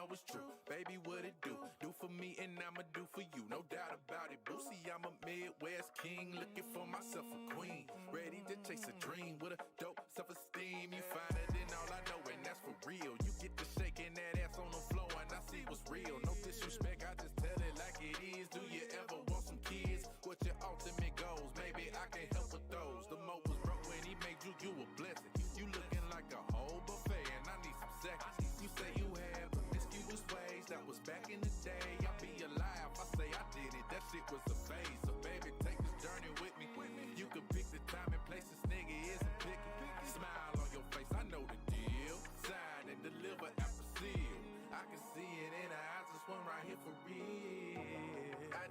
know it's true. Baby, what it do? Do for me and I'ma do for you. No doubt about it. Boosie, I'm a Midwest king, looking for myself a queen. Ready to chase a dream with a dope self-esteem. You find it in all I know, and that's for real. You get to shaking that ass on the floor, and I see what's real. No disrespect, I just tell it like it is. Do you ever want some kids? What your ultimate goals? Maybe I can help with those. The Mo was broke when he made you a blessing. You looking like a whole buffet, and I need some seconds. You say you had promiscuous ways, that was back in the day. I'll be alive, I say I did it. That shit was a phase. So baby, take this journey with me. You can pick the time and place, this nigga isn't picky. Smile on your face, I know the deal. Sign and deliver after seal. I can see it in her eyes, this one right here for real. I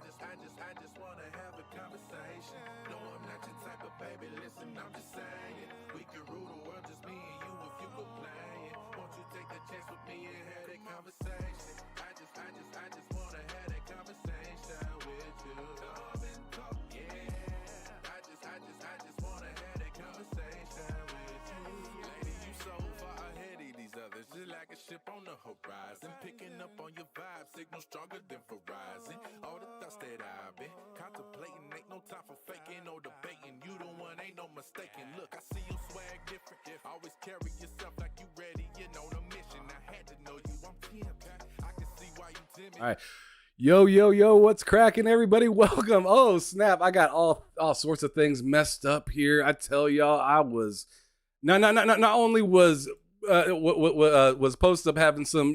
just wanna have a conversation. No, I'm not your type of baby, listen, I'm just saying. We can rule the world, just me and you, if you go playing. Won't you take the chance with me and have that conversation? I just wanna have that conversation with you. Come and talk, yeah. I just wanna have that conversation with you. Lady, you so far ahead of these others, just like a ship on the horizon. Picking up on your vibe, signal stronger than Verizon. All the thoughts that I've been contemplating, ain't no time for faking or debating. You the one, ain't no mistaking. Look, I see your swag different. Always carry yourself like you ready, you know the mission. I had to know you, I'm tempted. I can see why you timid. All right. Yo, what's cracking, everybody? Welcome. Oh, snap. I got all sorts of things messed up here. I tell y'all, I was not only was Post Up having some,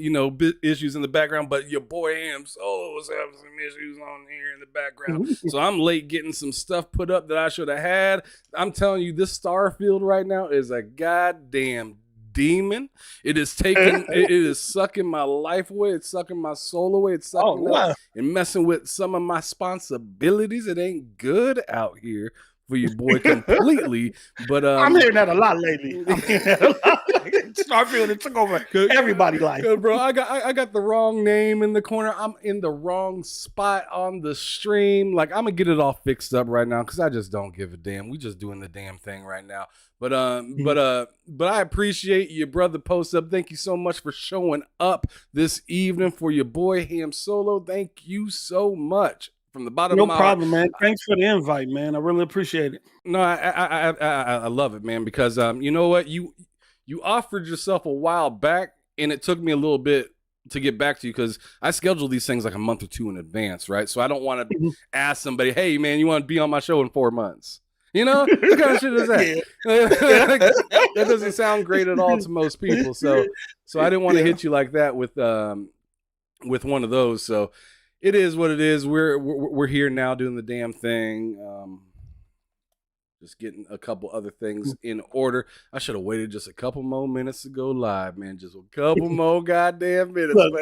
issues in the background, but your boy Ham Solo was having some issues on here in the background. So I'm late getting some stuff put up that I should have had. I'm telling you, this Starfield right now is a goddamn demon. It is taking it is sucking my life away. It's sucking my soul away. It's sucking up and messing with some of my responsibilities. It ain't good out here for your boy completely. But I'm hearing that a lot lately. Starfield, it took over everybody's life. Bro, I got the wrong name in the corner. I'm in the wrong spot on the stream. Like, I'm gonna get it all fixed up right now because I just don't give a damn. We just doing the damn thing right now. But I appreciate your brother Post Up. Thank you so much for showing up this evening for your boy Ham Solo. Thank you so much. From the bottom of my heart. No problem, man. Thanks for the invite, man. I really appreciate it. No, I love it, man, because you know what? You offered yourself a while back, and it took me a little bit to get back to you because I schedule these things like a month or two in advance, right? So I don't want to ask somebody, hey, man, you want to be on my show in 4 months? You know, what kind of shit is that? That doesn't sound great at all to most people. So I didn't want to hit you like that with one of those. So it is what it is. We're here now doing the damn thing. Just getting a couple other things in order. I should have waited just a couple more minutes to go live, man. Just a couple more goddamn minutes. Look,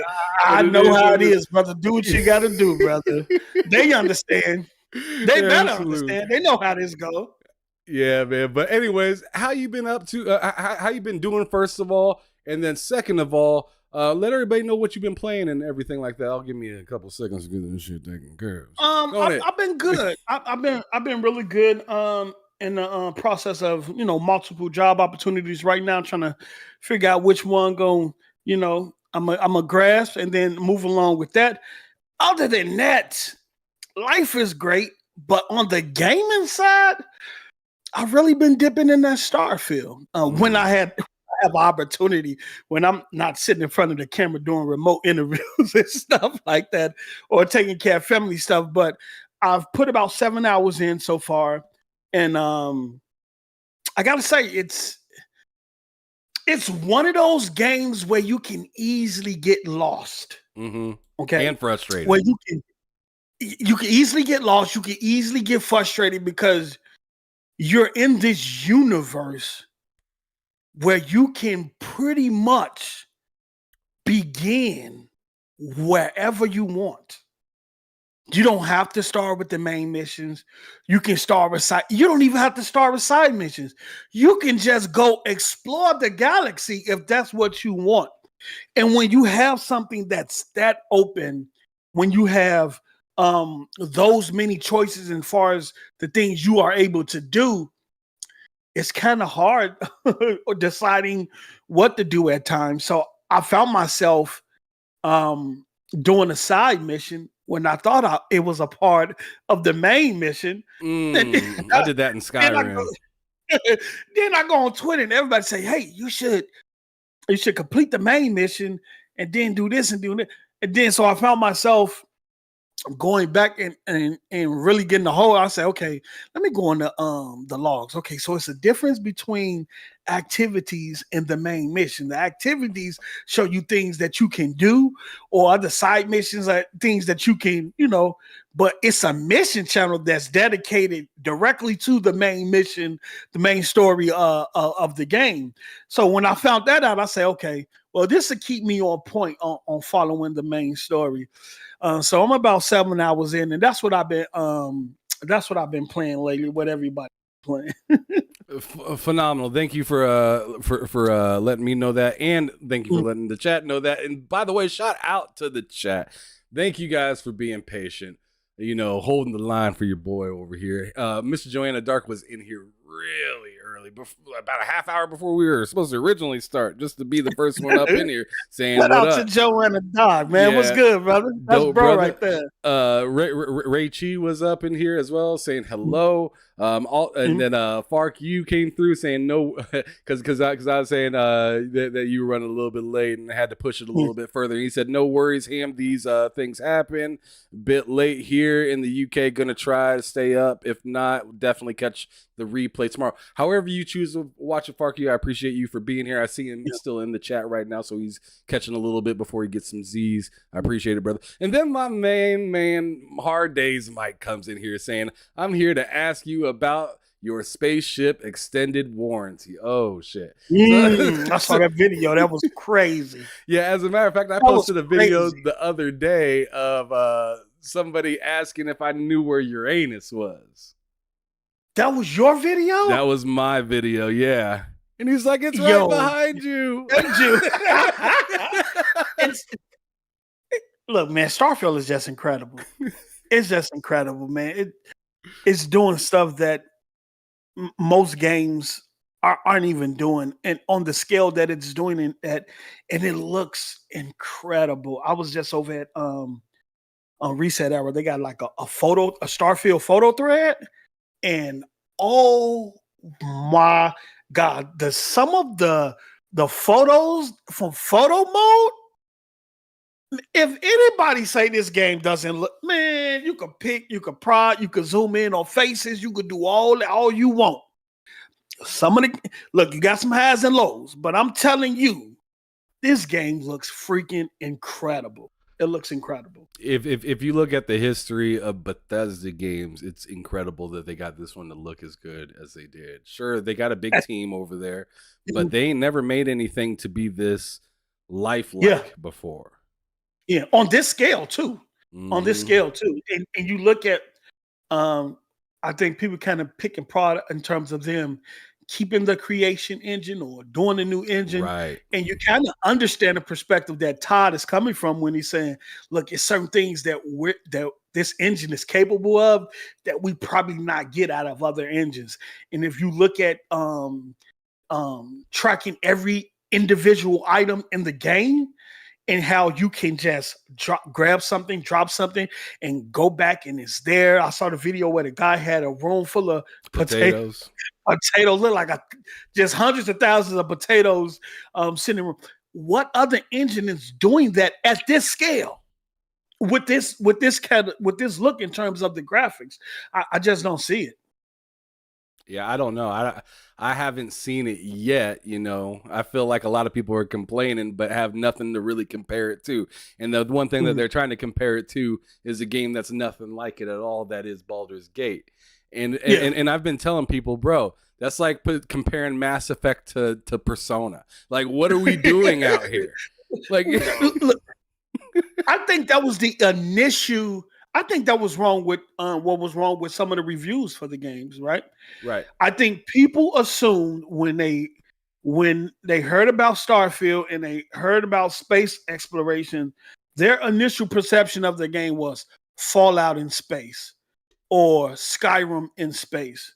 I know how it is, brother. Do what you got to do, brother. They understand. They better understand. They know how this go. Yeah, man. But anyways, how you been up to? How you been doing? First of all, and then second of all, let everybody know what you've been playing and everything like that. I'll give me a couple seconds to get this shit taken care of. I've been good. I've been really good. In the process of multiple job opportunities right now, trying to figure out which one I'm a grasp and then move along with that. Other than that, life is great. But on the gaming side, I've really been dipping in that Starfield. When I have opportunity, when I'm not sitting in front of the camera doing remote interviews and stuff like that, or taking care of family stuff. But I've put about 7 hours in so far. And I gotta say, it's one of those games where you can easily get lost. Mm-hmm. Okay. And frustrated. Where you can easily get lost, you can easily get frustrated because you're in this universe where you can pretty much begin wherever you want. You don't have to start with the main missions. You can start with side. You don't even have to start with side missions. You can just go explore the galaxy if that's what you want. And when you have something that's that open, when you have those many choices as far as the things you are able to do, it's kind of hard deciding what to do at times. So I found myself doing a side mission when I thought it was a part of the main mission. I did that in Skyrim. Then I go on Twitter and everybody say, "Hey, you should complete the main mission and then do this and do that." And then so I found myself going back and really getting the whole. I said, okay, let me go on the logs. Okay, so it's a difference between activities and the main mission. The activities show you things that you can do, or other side missions are things that you can, but it's a mission channel that's dedicated directly to the main mission, the main story of the game. So when I found that out, I said, okay, well, this will keep me on point on following the main story. So I'm about 7 hours in, and that's what I've been playing lately with everybody playing. Phenomenal. Thank you for letting me know that, and thank you for letting the chat know that. And by the way, shout out to the chat. Thank you guys for being patient, holding the line for your boy over here. Mr. Joanna Dark was in here really early, about a half hour before we were supposed to originally start, just to be the first one up in here saying Shout out to Joanna Dark, man. What's good, brother? That's dope, bro, right there. Ray Chi was up in here as well saying hello. And then Fark you came through saying no, because I was saying that you were running a little bit late and had to push it a little bit further. And he said, no worries, Ham, these things happen. Bit late here in the UK, gonna try to stay up. If not, definitely catch the replay tomorrow. However you choose to watch it, Fark you, I appreciate you for being here. I see him still in the chat right now, so he's catching a little bit before he gets some Z's. I appreciate it, brother. And then my main man, Hard Days Mike, comes in here saying, I'm here to ask you about your spaceship extended warranty. Oh shit. I saw that video. That was crazy. Yeah, as a matter of fact, I posted a video the other day of somebody asking if I knew where Uranus was. That was your video? That was my video, yeah. And he's like, it's right behind you. Look, man, Starfield is just incredible. It's just incredible, man. It's doing stuff that most games aren't even doing, and on the scale that it's doing and it looks incredible. I was just over at on Reset Era. They got like a Starfield photo thread, and oh my God, some of the photos from photo mode. If anybody say this game doesn't look, man, you can pick, you can prod, you can zoom in on faces, you could do all you want. Look, you got some highs and lows, but I'm telling you, this game looks freaking incredible. It looks incredible. If you look at the history of Bethesda games, it's incredible that they got this one to look as good as they did. Sure, they got a big team over there, but they ain't never made anything to be this lifelike before. Yeah, on this scale too. On this scale too. And you look at I think people kind of pick and prod in terms of them keeping the creation engine or doing a new engine. Right. And you kind of understand the perspective that Todd is coming from when he's saying, look, it's certain things that this engine is capable of that we probably not get out of other engines. And if you look at tracking every individual item in the game, and how you can just grab something, drop something, and go back and it's there. I saw the video where the guy had a room full of potatoes. Potatoes look like just hundreds of thousands of potatoes sitting around. What other engine is doing that at this scale? With this look in terms of the graphics? I just don't see it. Yeah, I don't know. I haven't seen it yet, I feel like a lot of people are complaining but have nothing to really compare it to. And the one thing that they're trying to compare it to is a game that's nothing like it at all, that is Baldur's Gate. And I've been telling people, bro, that's like comparing Mass Effect to Persona. Like, what are we doing out here? Like, look, I think that was the initial. I think that was wrong with what was wrong with some of the reviews for the games, right? Right. I think people assumed when they heard about Starfield and they heard about space exploration, their initial perception of the game was Fallout in space or Skyrim in space.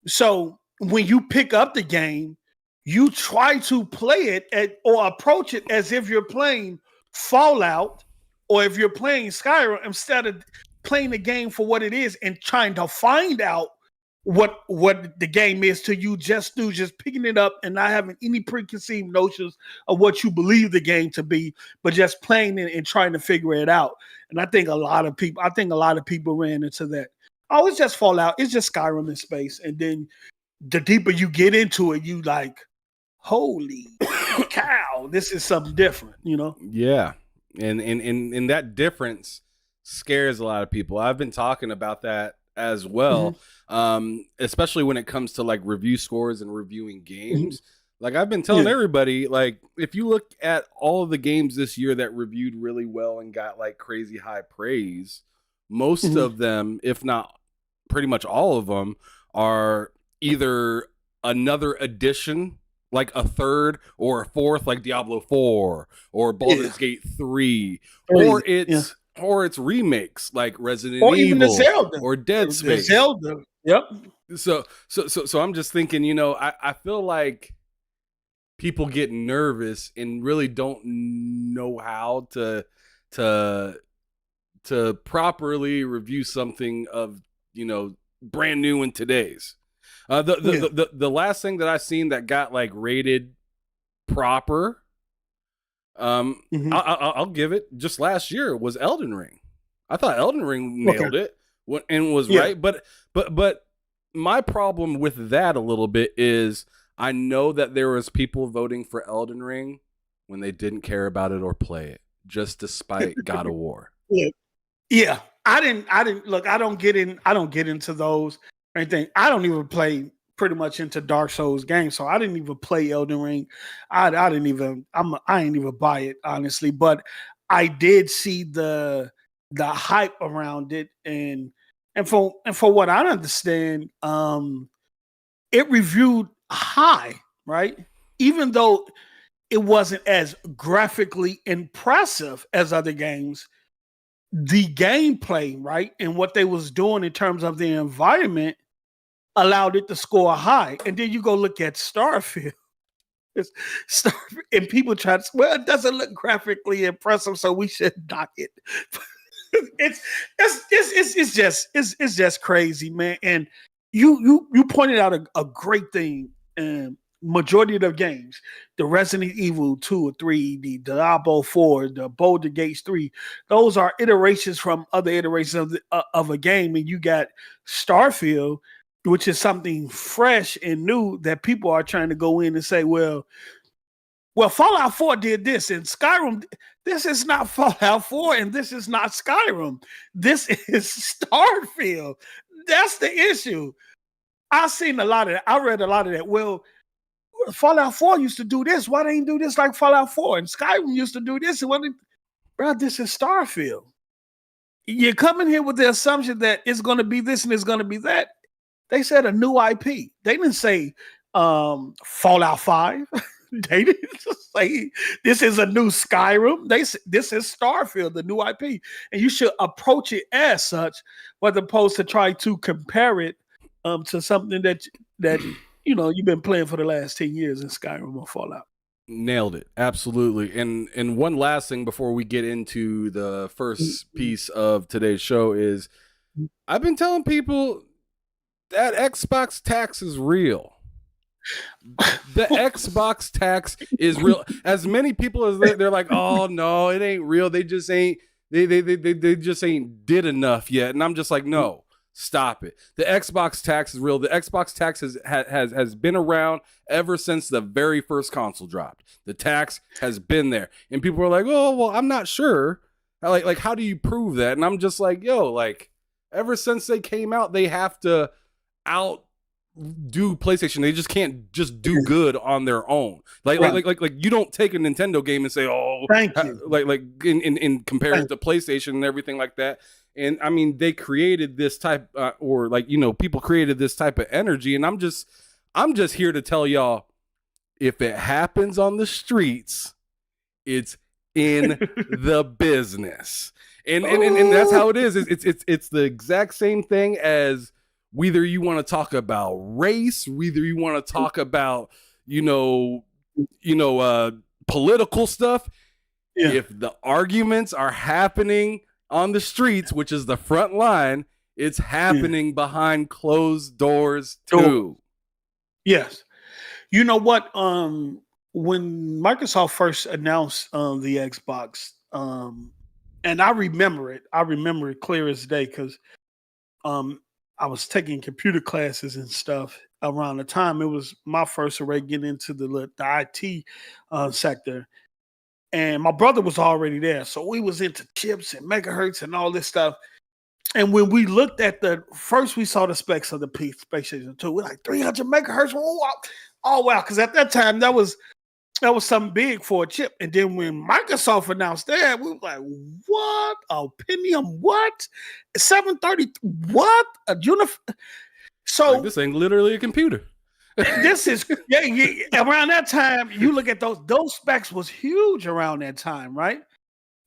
So when you pick up the game, you try to play it or approach it as if you're playing Fallout, or if you're playing Skyrim, instead of playing the game for what it is and trying to find out what the game is to you, just picking it up and not having any preconceived notions of what you believe the game to be, but just playing it and trying to figure it out. And I think a lot of people ran into that. Oh, it's just Fallout. It's just Skyrim in space. And then the deeper you get into it, you like, holy cow, this is something different, you know? Yeah. And that difference scares a lot of people. I've been talking about that as well. Especially when it comes to like review scores and reviewing games. Like I've been telling everybody, like if you look at all of the games this year that reviewed really well and got like crazy high praise, most of them, if not pretty much all of them, are either another edition, like a third or a fourth, like Diablo 4 or Baldur's Gate 3, or it's remakes like Resident Evil, even the Zelda, or Dead Space. Zelda. Yep. So I'm just thinking, you know, I feel like people get nervous and really don't know how to properly review something of, you know, brand new in today's. The last thing that I seen that got like rated proper, I'll give it, just last year was Elden Ring. I thought Elden Ring nailed it and was right, but my problem with that a little bit is I know that there was people voting for Elden Ring when they didn't care about it or play it, just despite God of War. Yeah. I didn't look, I don't get into those or anything. I don't even play pretty much into Dark Souls games, so I didn't even play Elden Ring. I didn't even buy it, honestly, but I did see the hype around it, and for what I understand, it reviewed high, right? Even though it wasn't as graphically impressive as other games, the gameplay, right, and what they was doing in terms of the environment allowed it to score high. And then you go look at Starfield. And people try to, well, it doesn't look graphically impressive, so we should knock it. It's just crazy, man. And you pointed out a great thing. Majority of the games, the Resident Evil 2 or 3, the Diablo 4, the Baldur's Gate 3, those are iterations from other iterations of a game. And you got Starfield, which is something fresh and new that people are trying to go in and say, well, Fallout 4 did this, and Skyrim, this is not Fallout 4, and this is not Skyrim. This is Starfield. That's the issue. I read a lot of that. Well, Fallout 4 used to do this. Why they ain't do this like Fallout 4? And Skyrim used to do this. Bro, this is Starfield. You're coming here with the assumption that it's going to be this and it's going to be that. They said a new IP. They didn't say Fallout 5. They didn't say this is a new Skyrim. They said this is Starfield, the new IP. And you should approach it as such, as opposed to try to compare it to something that you know you've been playing for the last 10 years in Skyrim or Fallout. Nailed it. Absolutely. And one last thing before we get into the first piece of today's show is I've been telling people that Xbox tax is real. The Xbox tax is real. As many people as they're like, oh no, it ain't real. They just ain't they just ain't did enough yet. And I'm just like, no, stop it. The Xbox tax is real. The Xbox tax has been around ever since the very first console dropped. The tax has been there. And people are like, oh, well, I'm not sure. Like how do you prove that? And I'm just like, yo, like ever since they came out, they have to outdo PlayStation. They just can't just do good on their own. Like you don't take a Nintendo game and say, oh, thank you. Like in comparison to PlayStation and everything like that. And I mean, they created this type, or like, you know, people created this type of energy. And I'm just here to tell y'all, if it happens on the streets, it's in the business. And that's how it is. It's the exact same thing as whether you want to talk about race, whether you want to talk about, you know, political stuff. Yeah. If the arguments are happening on the streets, which is the front line, it's happening behind closed doors too. Yes. You know what? When Microsoft first announced the Xbox, and I remember it clear as day because I was taking computer classes and stuff around the time. It was my first array getting into the IT sector. And my brother was already there. So we was into chips and megahertz and all this stuff. And when we looked at we saw the specs of the Space Station 2. We're like 300 megahertz. Oh, wow. Because at that time, that was something big for a chip. And then when Microsoft announced that, we were like, what? A Pentium? What? 730? What? So like, this ain't literally a computer. This is around that time. You look at those specs was huge around that time, right?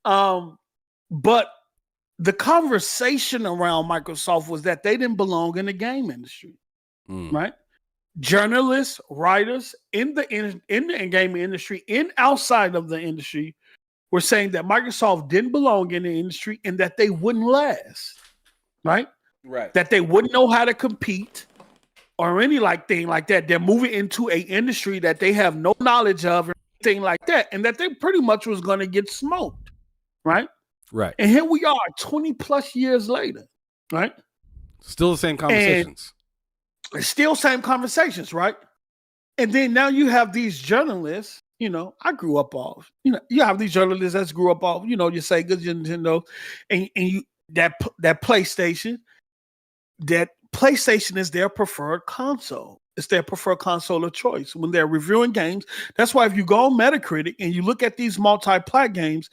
But the conversation around Microsoft was that they didn't belong in the game industry, right? Journalists, writers in the gaming industry and outside of the industry were saying that Microsoft didn't belong in the industry and that they wouldn't last, right? Right. That they wouldn't know how to compete or any thing like that. They're moving into an industry that they have no knowledge of or anything like that, and that they pretty much was going to get smoked, right? Right. And here we are 20 plus years later, right? Still the same conversations. Still same conversations, right? And then now you have these journalists, I grew up off, you have these journalists that grew up off, your Sega, your Nintendo, and you that PlayStation is their preferred console. It's their preferred console of choice when they're reviewing games. That's why if you go on Metacritic and you look at these multi-plat games,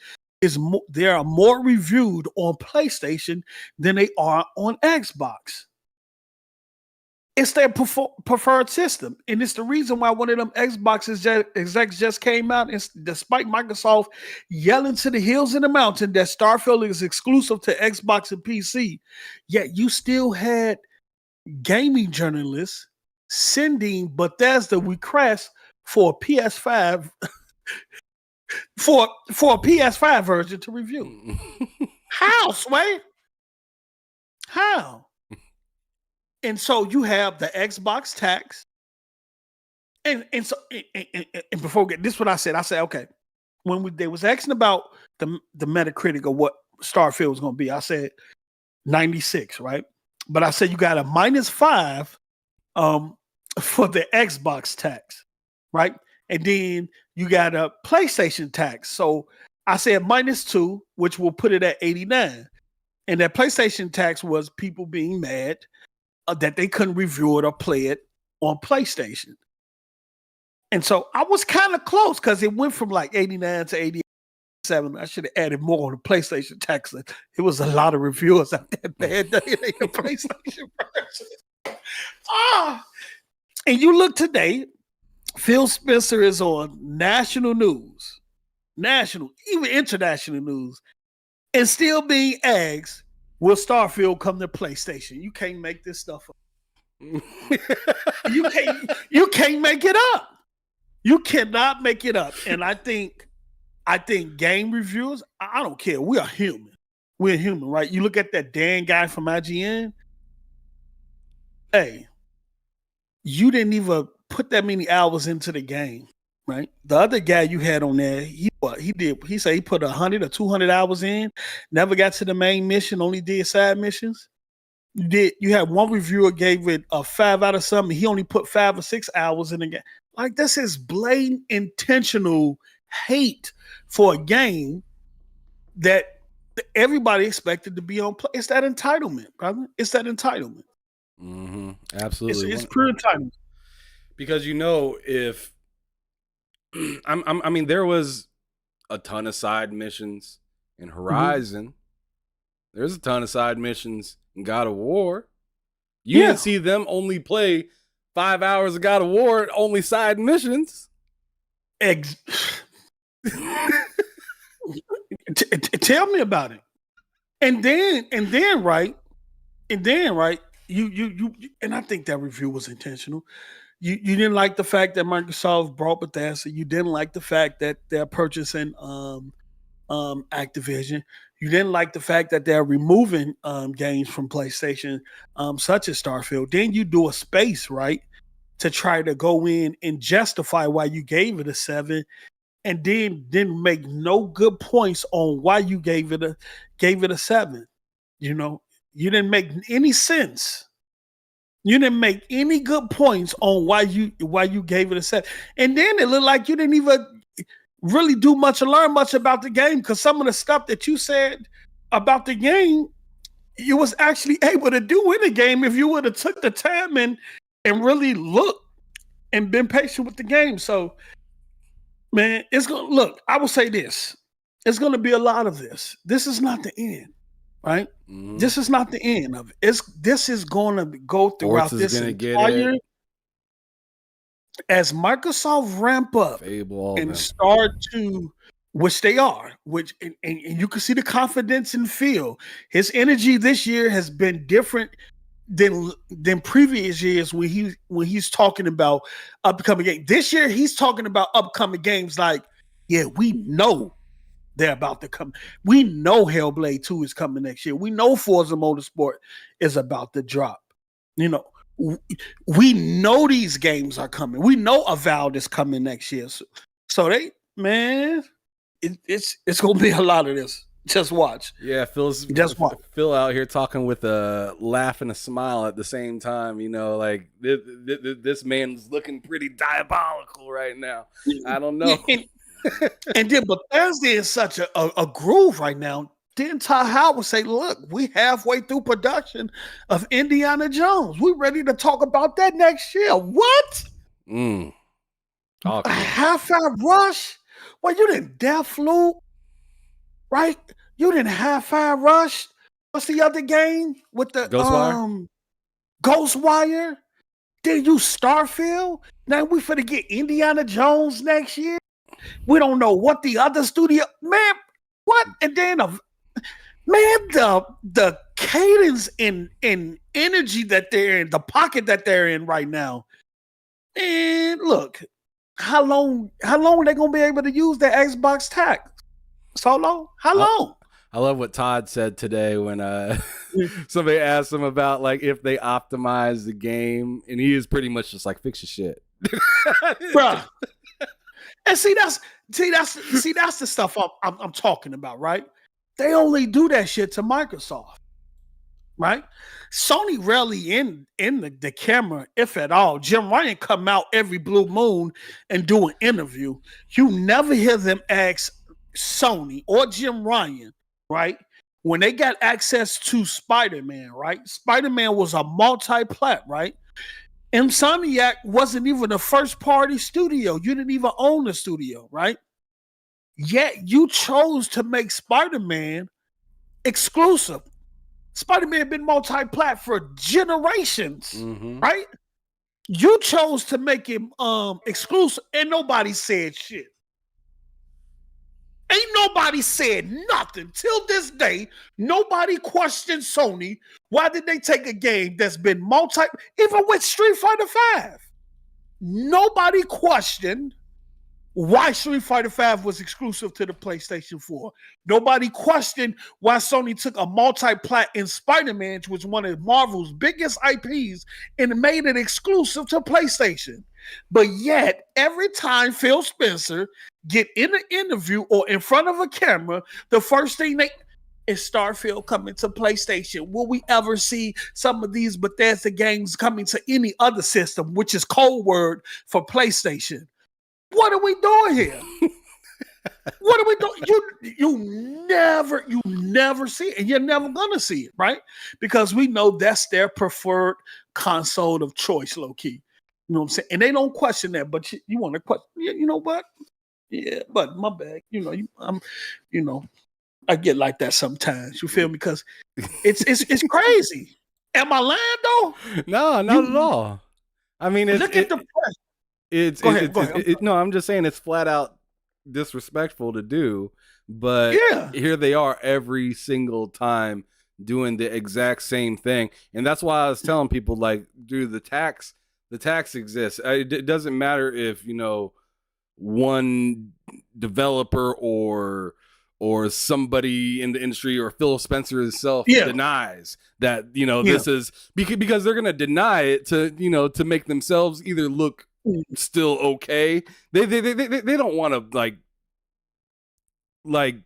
they are more reviewed on PlayStation than they are on Xbox. It's their preferred system. And it's the reason why one of them Xbox execs just came out, and despite Microsoft yelling to the hills and the mountain that Starfield is exclusive to Xbox and PC, yet you still had gaming journalists sending Bethesda requests for a PS5 for a PS5 version to review. How, Sway? How? And so you have the Xbox tax, and before we get this, is what I said. I said, okay, when they was asking about the Metacritic of what Starfield was going to be, I said 96, right? But I said you got a -5 for the Xbox tax, right? And then you got a PlayStation tax. So I said -2, which will put it at 89. And that PlayStation tax was people being mad that they couldn't review it or play it on PlayStation. And so I was kind of close because it went from like 89 to 87. I should have added more on the PlayStation tax. It was a lot of reviewers out there bad the PlayStation version. And you look today, Phil Spencer is on national news, even international news, and still being asked, will Starfield come to PlayStation? You can't make this stuff up. You can't make it up. You cannot make it up. And I think game reviewers, I don't care. We are human. We're human, right? You look at that Dan guy from IGN. Hey, you didn't even put that many hours into the game, right? The other guy you had on there, he said he put 100 or 200 hours in, never got to the main mission, only did side missions. You had one reviewer gave it a 5 out of something. He only put 5 or 6 hours in the game. Like, this is blatant intentional hate for a game that everybody expected to be on play. It's that entitlement, brother. It's that entitlement. Mm-hmm. Absolutely. It's pure entitlement. Because if I mean, there was a ton of side missions in Horizon. Mm-hmm. There's a ton of side missions in God of War. You didn't see them only play 5 hours of God of War, only side missions. Tell me about it. And then right, you and I think that review was intentional. You didn't like the fact that Microsoft brought Bethesda. You didn't like the fact that they're purchasing Activision. You didn't like the fact that they're removing games from PlayStation, such as Starfield. Then you do a space, right, to try to go in and justify why you gave it a 7, and then didn't make no good points on why you gave it a 7. You know, you didn't make any sense. You didn't make any good points on why you gave it a 7. And then it looked like you didn't even really do much or learn much about the game, because some of the stuff that you said about the game, you was actually able to do in the game if you would have took the time and really looked and been patient with the game. So, man, it's gonna look. I will say this: it's gonna be a lot of this. This is not the end, right? Mhm. This is not the end of it. This is going to go throughout Forza's this gonna get entire. it. As Microsoft ramp up Fable, all and them. start to, which they are, and you can see the confidence in Phil. His energy this year has been different than previous years when he's talking about upcoming games. This year he's talking about upcoming games like, yeah, we know they're about to come. We know Hellblade 2 is coming next year. We know Forza Motorsport is about to drop. You know, we know these games are coming. We know Avowed is coming next year. So they, man, it's gonna be a lot of this. Just watch. Yeah, Just watch. Phil out here talking with a laugh and a smile at the same time. You know, like this man's looking pretty diabolical right now. I don't know. And then Bethesda is such a groove right now. Then Ty Howard would say, look, we halfway through production of Indiana Jones. We ready to talk about that next year. What? A half-hour rush? Well, you didn't Deathloop, right? You didn't half-hour rush. What's the other game with the Ghostwire? Ghostwire? Then you Starfield? Now we finna get Indiana Jones next year? We don't know what the other studio, man, what? And then the cadence and energy that they're in, the pocket that they're in right now. And look, how long are they gonna be able to use the Xbox tax? Solo? How long? I love what Todd said today when somebody asked him about like if they optimize the game, and he is pretty much just like, fix your shit. Bruh. And see that's the stuff I'm talking about, right? They only do that shit to Microsoft, right? Sony rarely in the camera, if at all. Jim Ryan come out every blue moon and do an interview. You never hear them ask Sony or Jim Ryan, right? When they got access to Spider-Man, right? Spider-Man was a multi-plat, right? Insomniac wasn't even a first-party studio. You didn't even own the studio, right? Yet you chose to make Spider-Man exclusive. Spider-Man been multi-plat for generations, right? You chose to make him exclusive, and nobody said shit. Ain't nobody said nothing. Till this day, nobody questioned Sony. Why did they take a game that's been even with Street Fighter V? Nobody questioned why Street Fighter V was exclusive to the PlayStation 4. Nobody questioned why Sony took a multi-plat in Spider-Man, which was one of Marvel's biggest IPs, and made it exclusive to PlayStation. But yet, every time Phil Spencer get in an interview or in front of a camera, the first thing is Starfield coming to PlayStation. Will we ever see some of these Bethesda games coming to any other system, which is code word for PlayStation? What are we doing here? What are we doing? You never see it, and you're never gonna see it, right? Because we know that's their preferred console of choice, low key. You know what I'm saying? And they don't question that, but you want to question. You know what? Yeah, but my bad. I get like that sometimes. You feel me? Because it's crazy. Am I lying though? No, not at all. I mean, look at the press. No, I'm just saying it's flat out disrespectful to do, but here they are every single time doing the exact same thing. And that's why I was telling people, like, dude, the tax exists. It doesn't matter if, one developer or or somebody in the industry or Phil Spencer himself Yeah. denies that, this is because they're going to deny it to make themselves either look still okay. They don't want to like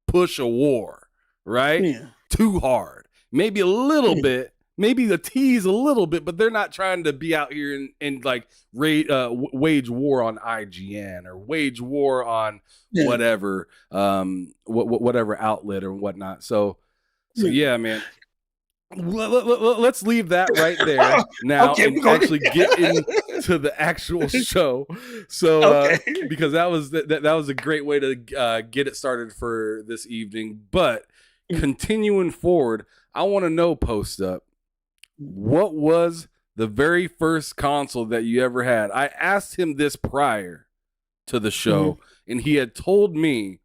push a war, right? Yeah. Too hard. Maybe a little bit, maybe the tease a little bit, but they're not trying to be out here and like wage war on IGN or wage war on whatever whatever outlet or whatnot. So yeah, man. Let's leave that right there now and actually get into the actual show. So because that was a great way to get it started for this evening. But continuing forward, I want to know, Post Up, what was the very first console that you ever had? I asked him this prior to the show, and he had told me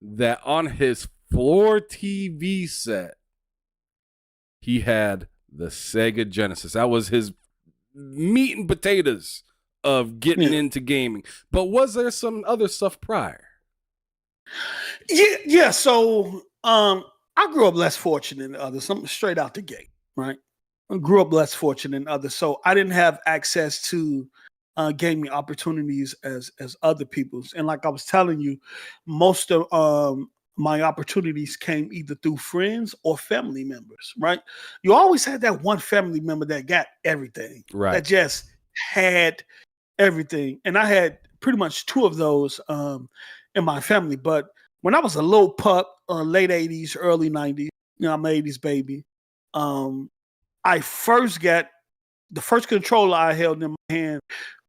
that on his floor TV set, he had the Sega Genesis. That was his meat and potatoes of getting into gaming. But was there some other stuff prior? Yeah. So I grew up less fortunate than others. I'm straight out the gate, right? I grew up less fortunate than others. So I didn't have access to gaming opportunities as other people's. And like I was telling you, most of my opportunities came either through friends or family members, right? You always had that one family member that got everything, right? That just had everything. And I had pretty much two of those in my family. But when I was a little pup, late 80s, early 90s, I'm an 80s baby, I first got the first controller I held in my hand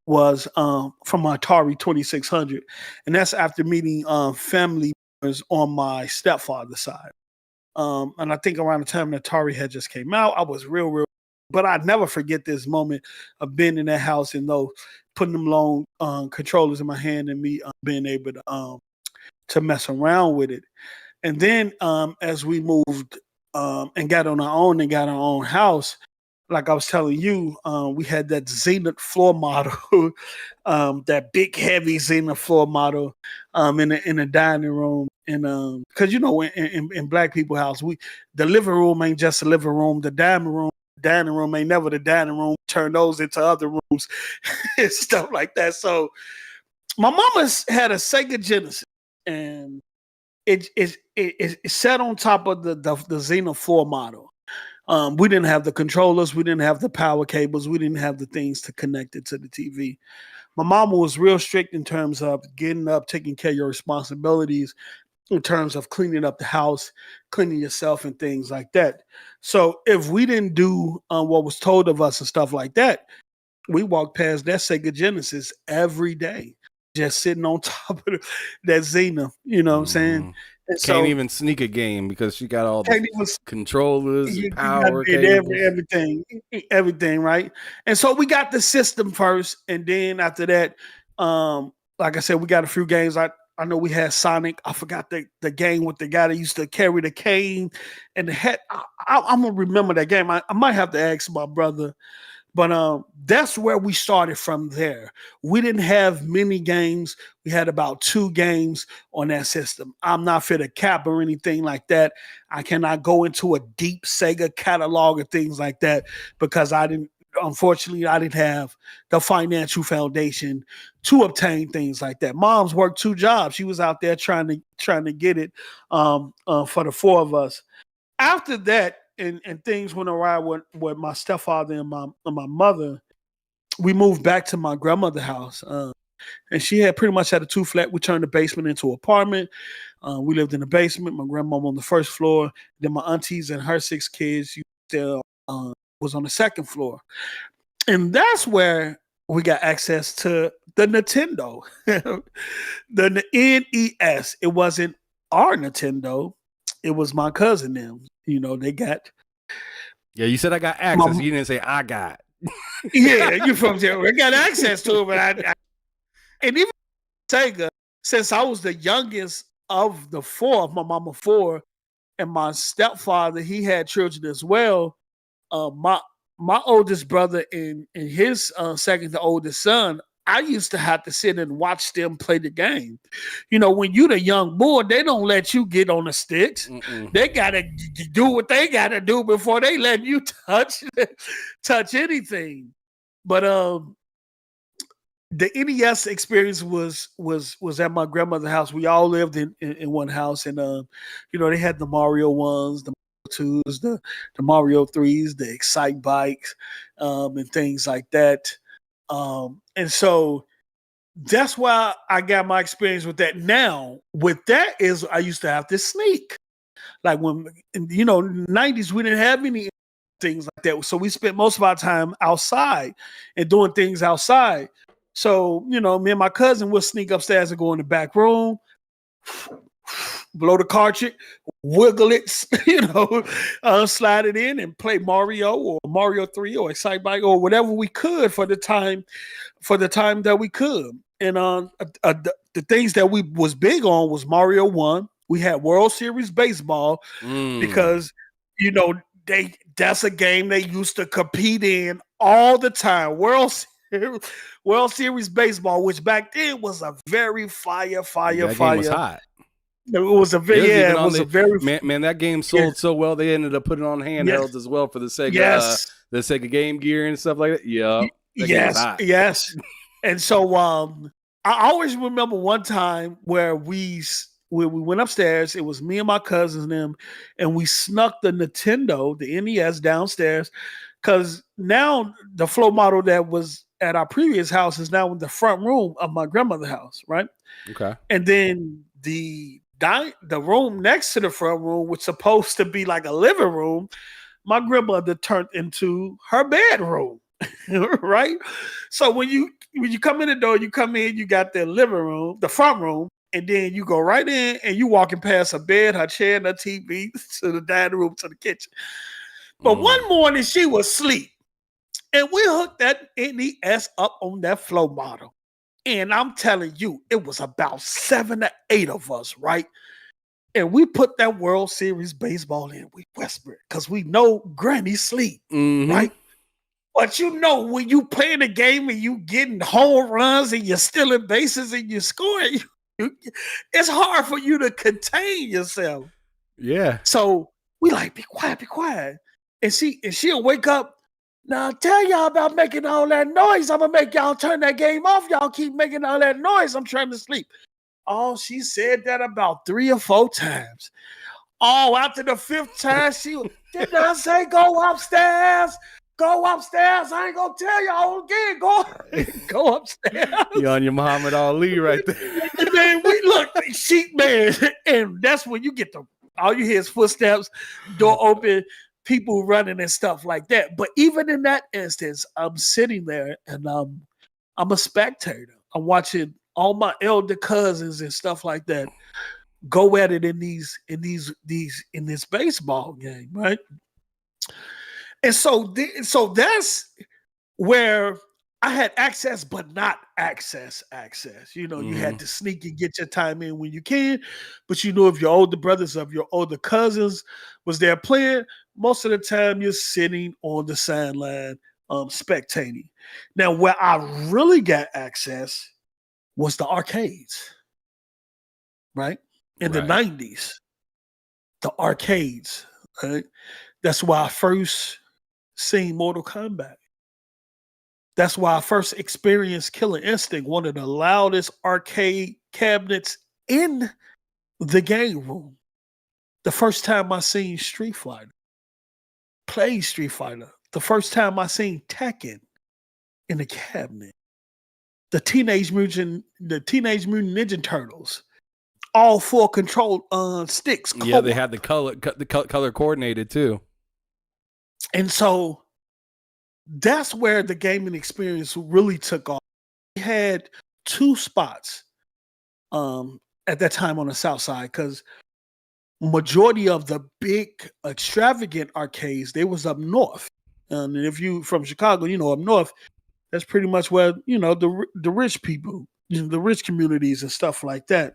was from my Atari 2600. And that's after meeting family on my stepfather's side. And I think around the time that Atari had just came out, I was real, but I'd never forget this moment of being in that house and putting them long controllers in my hand and me being able to mess around with it. And then as we moved and got on our own and got our own house, like I was telling you, we had that Zenith floor model, that big, heavy Zenith floor model in the dining room. And because, in Black people house, the living room ain't just a living room. The dining room ain't never the dining room. Turn those into other rooms and stuff like that. So my mama's had a Sega Genesis, and it sat on top of the Zenith floor model. We didn't have the controllers. We didn't have the power cables. We didn't have the things to connect it to the TV. My mama was real strict in terms of getting up, taking care of your responsibilities, in terms of cleaning up the house, cleaning yourself and things like that. So if we didn't do what was told of us and stuff like that, we walked past that Sega Genesis every day, just sitting on top of that Zenith, you know what I'm saying? And can't even sneak a game because she got all the controllers, power cables. everything, right? And so we got the system first, and then after that, like I said, we got a few games. I know we had Sonic. I forgot the game with the guy that used to carry the cane and the head. I'm gonna remember that game. I might have to ask my brother. But that's where we started from there. We didn't have many games. We had about 2 games on that system. I'm not fit to cap or anything like that. I cannot go into a deep Sega catalog or things like that because unfortunately, I didn't have the financial foundation to obtain things like that. Mom's worked 2 jobs. She was out there trying to get it for the 4 of us. After that, and things went awry with my stepfather and my mother, we moved back to my grandmother's house. And she had pretty much had a 2-flat. We turned the basement into an apartment. We lived in the basement. My grandmom on the first floor. Then my aunties and her 6 kids still was on the second floor. And that's where we got access to the Nintendo. The NES. It wasn't our Nintendo. It was my cousin them. They got. Yeah, you said I got access. You didn't say I got. Yeah, you from there. I got access to it, but and even Sega, since I was the youngest of the 4, of my mama 4, and my stepfather, he had children as well. My oldest brother and his second to oldest son, I used to have to sit and watch them play the game. You know, when you the young boy, they don't let you get on the sticks. Mm-mm. They gotta do what they gotta do before they let you touch anything. But the NES experience was at my grandmother's house. We all lived in one house, and you know, they had the Mario ones, the Mario 2s, the Mario 3s, the Excite bikes, and things like that. And so that's why I got my experience with that. Now, with that is I used to have to sneak. Like when, you know, 90s, we didn't have any things like that. So we spent most of our time outside and doing things outside. So, you know, me and my cousin will sneak upstairs and go in the back room, blow the cartridge, wiggle it, you know, slide it in and play Mario or Mario 3 or Excite Bike or whatever we could for the time that we could. And the things that we was big on was Mario 1. We had World Series Baseball because, you know, that's a game they used to compete in all the time. World Series Baseball, which back then was a very fire. That game was hot. It was a very, man. That game sold so well they ended up putting it on handhelds as well for the Sega Game Gear and stuff like that. Yeah, yes. And so I always remember one time where we went upstairs. It was me and my cousins and them, and we snuck the Nintendo, the NES downstairs, because now the flow model that was at our previous house is now in the front room of my grandmother's house, right? Okay. And then the room next to the front room, which supposed to be like a living room, my grandmother turned into her bedroom, right? So when you come in the door, you come in, you got the living room, the front room, and then you go right in and you walking past her bed, her chair, and her TV to the dining room, to the kitchen. But one morning she was asleep, and we hooked that NES up on that flow model. And I'm telling you, it was about 7 to 8 of us, right? And we put that World Series Baseball in. We whispered because we know Granny sleep, right? But you know, when you playing a game and you getting home runs and you're stealing bases and you're scoring, it's hard for you to contain yourself. Yeah. So we like, be quiet. And she'll wake up. Now tell y'all about making all that noise. I'm gonna make y'all turn that game off. Y'all keep making all that noise. I'm trying to sleep. Oh, she said that about 3 or 4 times. Oh, after the 5th time, she did not say go upstairs. Go upstairs. I ain't gonna tell y'all again. Go upstairs. You on your Muhammad Ali right there. And then we look, man, and that's when you get all you hear is footsteps, door open, people running and stuff like that. But even in that instance, I'm sitting there and I'm a spectator. I'm watching all my elder cousins and stuff like that go at it in this baseball game, right? And so that's where I had access, but not access. You know, you had to sneak and get your time in when you can. But you know, if your older brothers, of your older cousins was there playing, most of the time you're sitting on the sideline spectating. Now, where I really got access was the arcades, right? In the 90s, the arcades, right? That's why I first seen Mortal Kombat. That's why I first experienced Killer Instinct, one of the loudest arcade cabinets in the game room. The first time I seen Street Fighter, played Street Fighter. The first time I seen Tekken in the cabinet. The Teenage Mutant Ninja Turtles, all 4 control sticks. Yeah, they had the color coordinated too. And so that's where the gaming experience really took off. We had 2 spots at that time on the South Side, because majority of the big extravagant arcades, they was up north. And if you from Chicago, you know, up north, that's pretty much where, you know, the rich people, you know, the rich communities and stuff like that.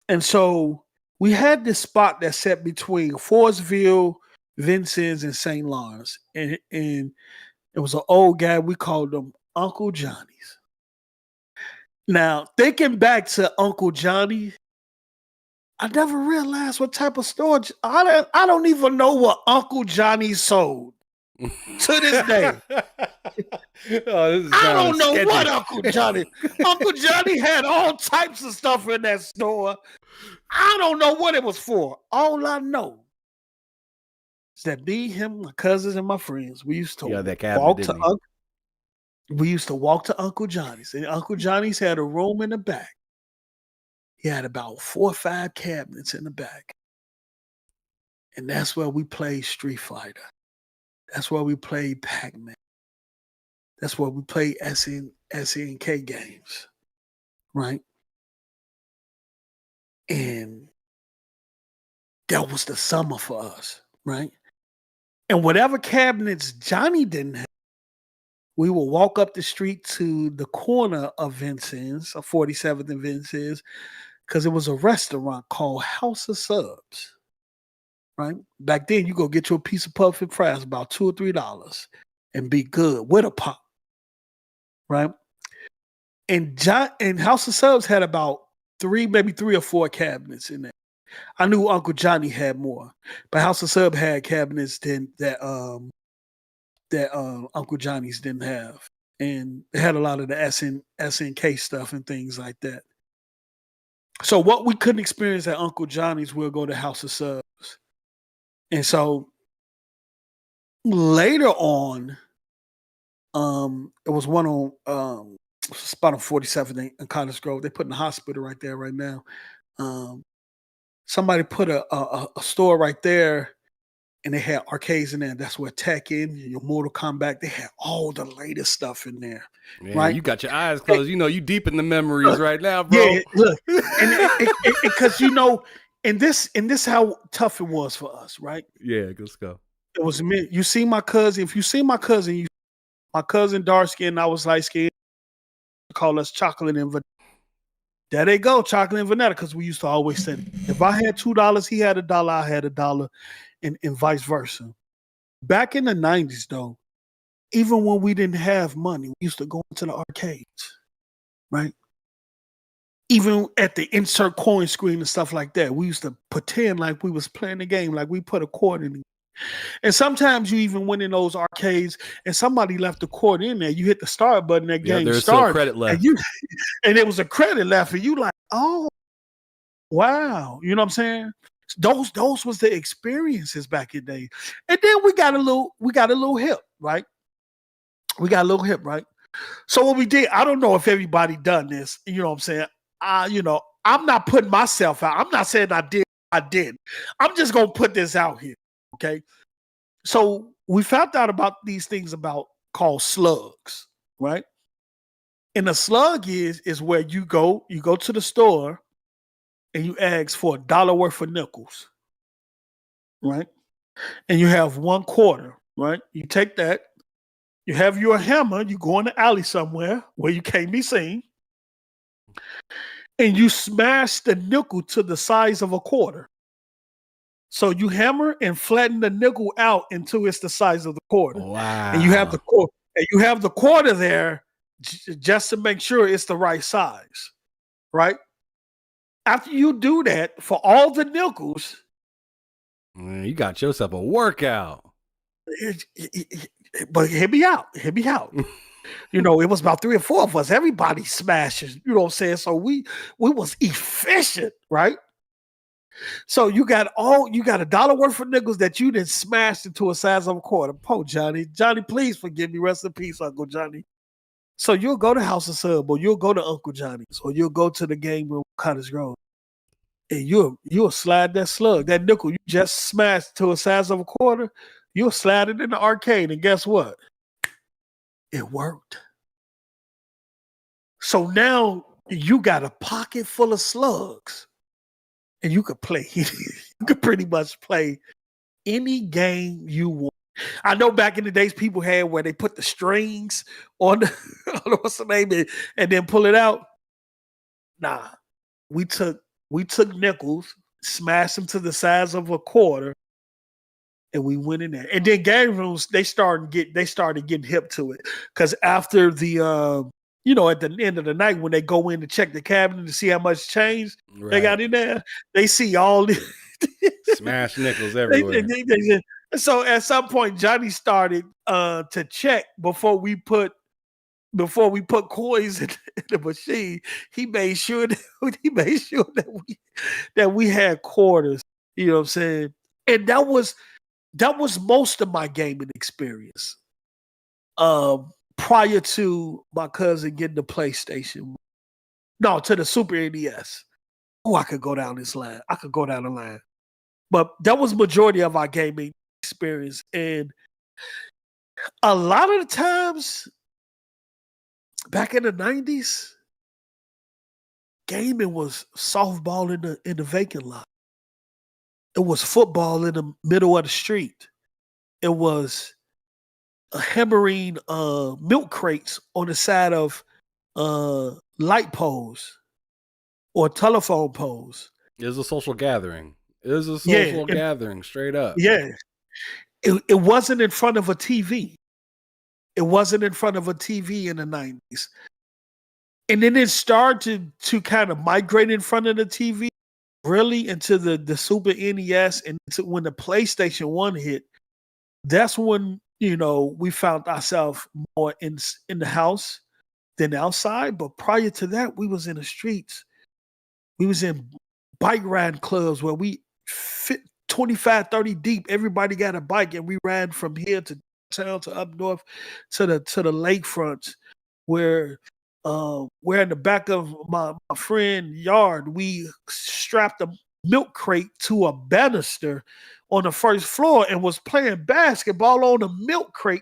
And so we had this spot that sat between Forestville, Vincennes, and St. Lawrence. And it was an old guy. We called him Uncle Johnny's. Now, thinking back to Uncle Johnny, I never realized what type of storage. I don't even know what Uncle Johnny sold to this day. I don't know sketchy. what Uncle Johnny. Uncle Johnny had all types of stuff in that store. I don't know what it was for. All I know is that me, him, my cousins, and my friends, we used to that cabinet, walk didn't to he? we used to walk to Uncle Johnny's, and Uncle Johnny's had a room in the back. He had about 4 or 5 cabinets in the back, and that's where we played Street Fighter. That's where we played Pac-Man. That's where we played SNK games, right? And that was the summer for us, right? And whatever cabinets Johnny didn't have, we would walk up the street to the corner of Vincennes, 47th and Vincennes, because it was a restaurant called House of Subs, right? Back then, you go get you a piece of puffin fries, about $2 or $3, and be good with a pop, right? And House of Subs had about maybe 3 or 4 cabinets in there. I knew Uncle Johnny had more, but House of Sub had cabinets that Uncle Johnny's didn't have, and it had a lot of the SNK stuff and things like that. So what we couldn't experience at Uncle Johnny's, we'll go to House of Subs. And so later on, it was one on spot on 47th and Cottage Grove. They put in the hospital right there right now. Somebody put a store right there, and they had arcades in there. That's where Tekken, your Mortal Kombat, they had all the latest stuff in there. Man, right? You got your eyes closed. You know, you deep in the memories right now, bro. Yeah, look, and because and this how tough it was for us, right? Yeah, let's go. It was me. You see my cousin. If you see my cousin, my cousin dark skin, I was light skin. Call us chocolate and vanilla. There they go, chocolate and vanilla, because we used to always say, if I had $2, he had $1, I had $1, and vice versa. Back in the 90s, though, even when we didn't have money, we used to go into the arcades, right? Even at the insert coin screen and stuff like that, we used to pretend like we was playing the game, like we put a quarter in. And sometimes you even went in those arcades and somebody left a quarter in there. You hit the start button, that game there's started. still credit left. And it was a credit left, and you like, oh, wow. You know what I'm saying? Those was the experiences back in the day. And then we got a little hip, right? We got a little hip, right? So what we did, I don't know if everybody done this, you know what I'm saying? I'm not putting myself out. I'm not saying I did. I'm just gonna put this out here. Okay. So we found out about these things called slugs, right? And a slug is where you go to the store and you ask for $1 worth of nickels, right? And you have 1 quarter, right? You take that, you have your hammer, you go in the alley somewhere where you can't be seen, and you smash the nickel to the size of a quarter. So you hammer and flatten the nickel out until it's the size of the quarter. Wow. And you have the quarter there just to make sure it's the right size, right? After you do that for all the nickels, man, you got yourself a workout. But hear me out. You know, it was about 3 or 4 of us. Everybody smashes, you know what I'm saying? So we was efficient, right? So you got $1 worth of nickels that you didn't smash into a size of a quarter. Po Johnny, please forgive me. Rest in peace, Uncle Johnny. So you'll go to House of Sub, or you'll go to Uncle Johnny's, or you'll go to the game room, Cottage Grove, and you'll slide that slug, that nickel you just smashed to a size of a quarter. You'll slide it in the arcade, and guess what? It worked. So now you got a pocket full of slugs. And you could play, you could pretty much play any game you want. I know back in the days people had where they put the strings on the what's the name, and then pull it out. Nah, we took nickels, smashed them to the size of a quarter, and we went in there. And then game rooms, they started getting hip to it, because after the at the end of the night when they go in to check the cabinet to see how much change they Right. got in there, they see all the Smash nickels everywhere. So at some point, Johnny started to check before we put coins in the machine. He made sure that we had quarters. You know what I'm saying? And that was most of my gaming experience. Prior to my cousin getting the PlayStation, no, to the Super NES. Oh, I could go down this line. I could go down the line. But that was majority of our gaming experience. And a lot of the times back in the 90s, gaming was softball in the vacant lot. It was football in the middle of the street. It was hammering milk crates on the side of light poles or telephone poles. It was a social gathering. It was a social gathering, straight up. Yeah. It wasn't in front of a TV. It wasn't in front of a TV in the 90s. And then it started to kind of migrate in front of the TV, really into the Super NES, and when the PlayStation 1 hit, that's when, we found ourselves more in the house than outside. But prior to that, we was in the streets. We was in bike riding clubs where we fit 25, 30 deep. Everybody got a bike, and we ran from here to town to up north to the lakefront, where in the back of my friend yard, we strapped a milk crate to a banister on the first floor and was playing basketball on the milk crate.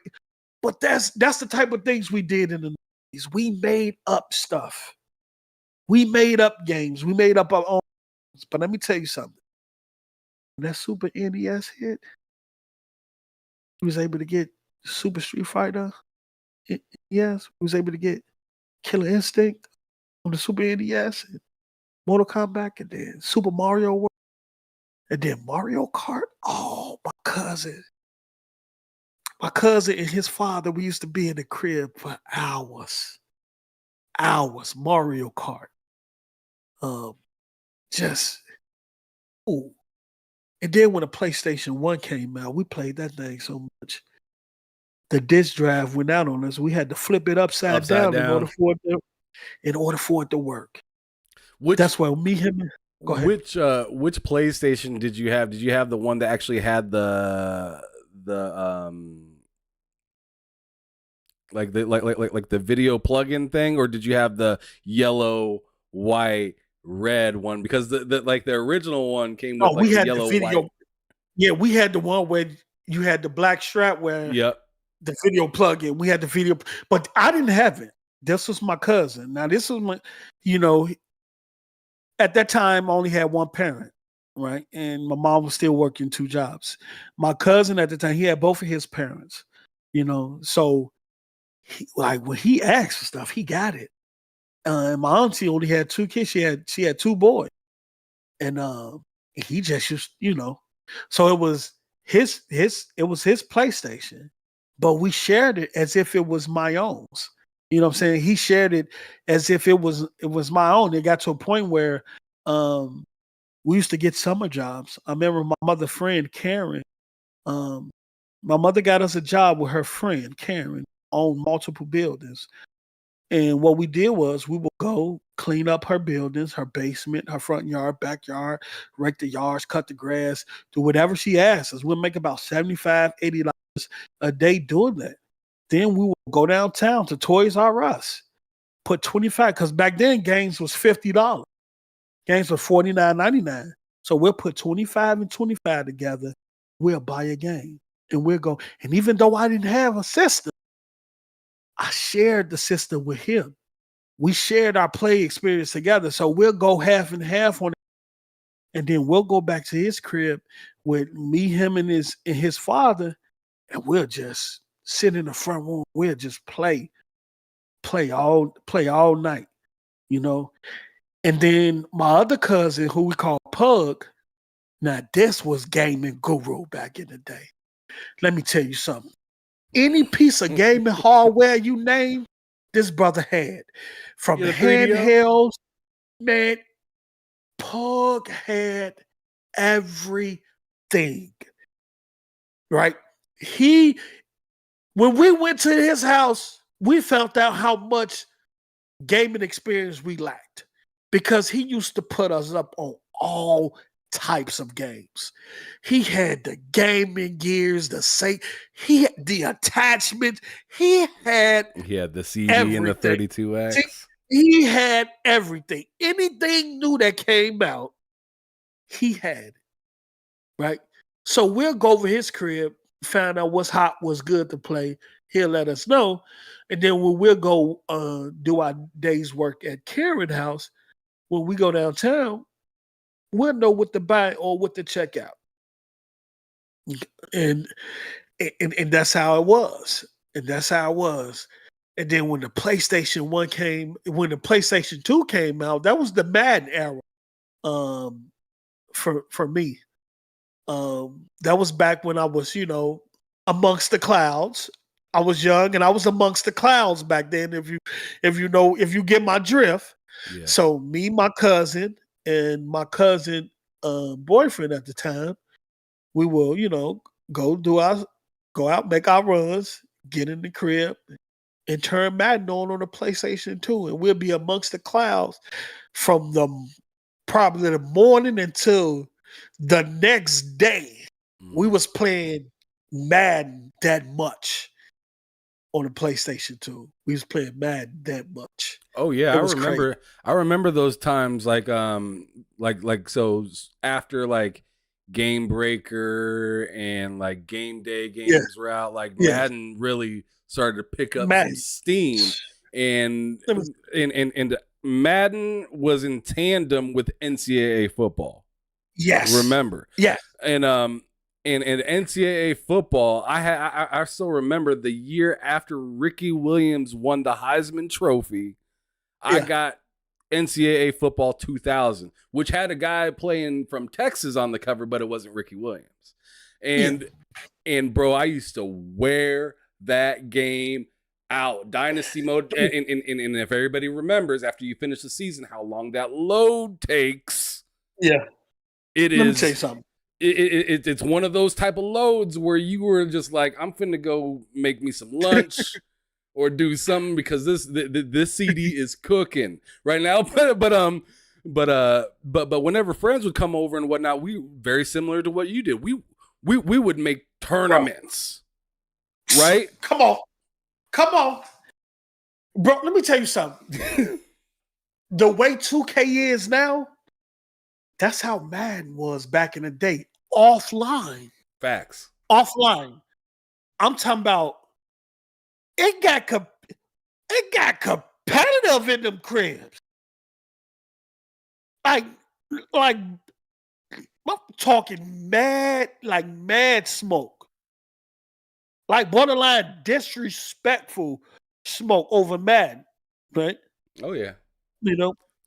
But that's the type of things we did in the 90s. We made up stuff. We made up games. We made up our own. But let me tell you something. When that Super NES hit, we was able to get Super Street Fighter. Yes, we was able to get Killer Instinct on the Super NES, and Mortal Kombat, and then Super Mario World, and then Mario Kart. Oh, my cousin and his father, we used to be in the crib for hours. Mario Kart. And then when the PlayStation 1 came out, we played that thing so much. The disc drive went out on us. We had to flip it upside down. In order for it to work. That's why go ahead. Which PlayStation did you have? Did you have the one that actually had the the video plug-in thing, or did you have the yellow, white, red one? Because the original one came with we had yellow, the video. white. Yeah, we had the one where you had the black strap where the video plug-in. We had the video, but I didn't have it. This was my cousin. Now this was my, at that time I only had one parent, right? And my mom was still working 2 jobs. My cousin at the time, he had both of his parents, so when he asked for stuff, he got it. And my auntie only had 2 kids. She had 2 boys, and he just used, so it was his PlayStation, but we shared it as if it was my own. You know what I'm saying? He shared it as if it was my own. It got to a point where we used to get summer jobs. I remember my mother's friend Karen. My mother got us a job with her friend Karen on multiple buildings. And what we did was we would go clean up her buildings, her basement, her front yard, backyard, rake the yards, cut the grass, do whatever she asked us. We'll make about $75, $80 a day doing that. Then we would go downtown to Toys R Us, put $25, because back then games was $50. Games were $49.99. So we'll put 25 and 25 together. We'll buy a game and we'll go. And even though I didn't have a system, I shared the system with him. We shared our play experience together. So we'll go half and half on it. And then we'll go back to his crib with me, him, and his father, and we'll just sit in the front room. We'll just play all night, And then my other cousin, who we call Pug, now this was gaming guru back in the day. Let me tell you something. Any piece of gaming hardware you name, this brother had. From You had a 3DO? handhelds, man, Pug had everything. Right? When we went to his house, we found out how much gaming experience we lacked because he used to put us up on all types of games. He had the gaming gears, he had the attachment, he had the CD everything. and the 32X. He had everything. Anything new that came out, he had it. Right? So we'll go over his crib, find out what's hot, what's good to play. He'll let us know. And then when we'll go do our day's work at Karen House, when we go downtown, we'll know what to buy or what to check out. And that's how it was. And that's how it was. And then when the PlayStation 2 came out, that was the Madden era for me. That was back when I was, amongst the clouds. I was young and I was amongst the clouds back then. If you get my drift. Yeah. So me, my cousin, and my cousin boyfriend at the time, we will, go out, make our runs, get in the crib, and turn Madden on the PlayStation 2, and we'll be amongst the clouds from probably the morning until the next day. We was playing Madden that much on the PlayStation 2. We was playing Madden that much. Oh yeah, I remember those times like so after like Game Breaker and like Game Day games were out, like Madden really started to pick up some steam, and Madden was in tandem with NCAA football. Yes. Remember. Yeah. And NCAA football, I still remember the year after Ricky Williams won the Heisman Trophy, I got NCAA football 2000, which had a guy playing from Texas on the cover, but it wasn't Ricky Williams. And bro, I used to wear that game out. Dynasty mode. And if everybody remembers, after you finish the season, how long that load takes. Yeah. Let me tell you something. It's one of those type of loads where you were just like, I'm finna go make me some lunch or do something because this CD is cooking right now. But whenever friends would come over and whatnot, we very similar to what you did. We would make tournaments, right? Come on, bro. Let me tell you something. The way 2K is now, that's how Madden was back in the day. Offline. Facts. Offline. I'm talking about it got competitive in them cribs. Like I'm talking mad smoke. Like borderline disrespectful smoke over Madden. Right? Oh yeah.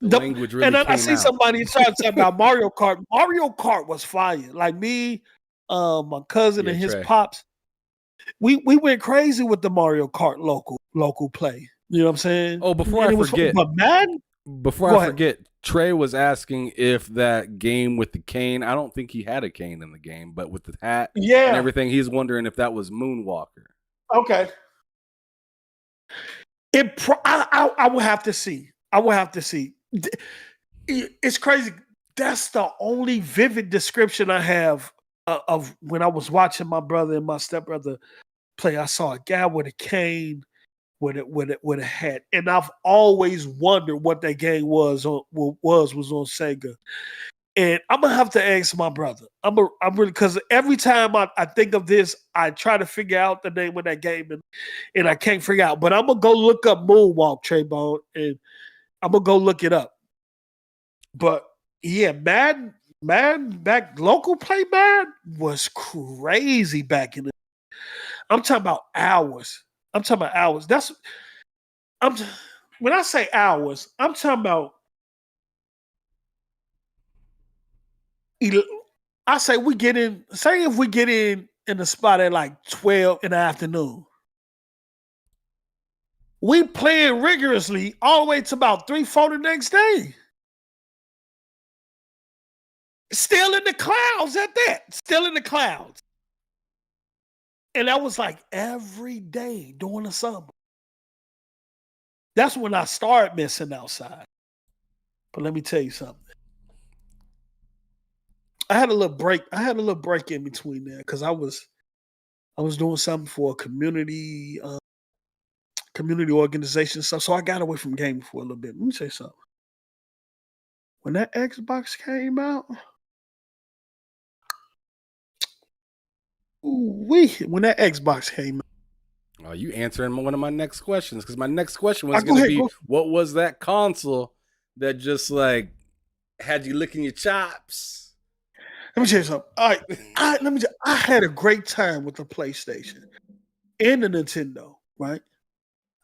The language really and then came I see out. somebody trying to talk about Mario Kart. Mario Kart was fire. Like me, my cousin and his pops, we went crazy with the Mario Kart local play. You know what I'm saying? Oh, before I forget, Trey was asking if that game with the cane. I don't think he had a cane in the game, but with the hat and everything, he's wondering if that was Moonwalker. Okay. I will have to see. It's crazy. That's the only vivid description I have of when I was watching my brother and my stepbrother play. I saw a guy with a cane with a hat, and I've always wondered what that game was on Sega. And I'm gonna have to ask my brother. I'm really, because every time I think of this, I try to figure out the name of that game, and I can't figure out. But I'm gonna go look up Moonwalk, Trayvon, and I'm gonna go look it up. But yeah, Madden back local play Madden was crazy back in the. I'm talking about hours. When I say hours, I'm talking about. I say we get in. Say if we get in the spot at like 12 in the afternoon. We playing rigorously all the way to about 3-4 the next day. Still in the clouds at that. Still in the clouds. And that was like every day during the summer. That's when I started missing outside. But let me tell you something. I had a little break. I had a little break in between there because I was doing something for a community organization stuff. So I got away from gaming for a little bit. Let me say something. When that Xbox came out, when that Xbox came out. Oh, you answering one of my next questions, because my next question was going to be, what was that console that just like had you licking your chops? Let me tell you something. All right, I had a great time with the PlayStation and the Nintendo, right?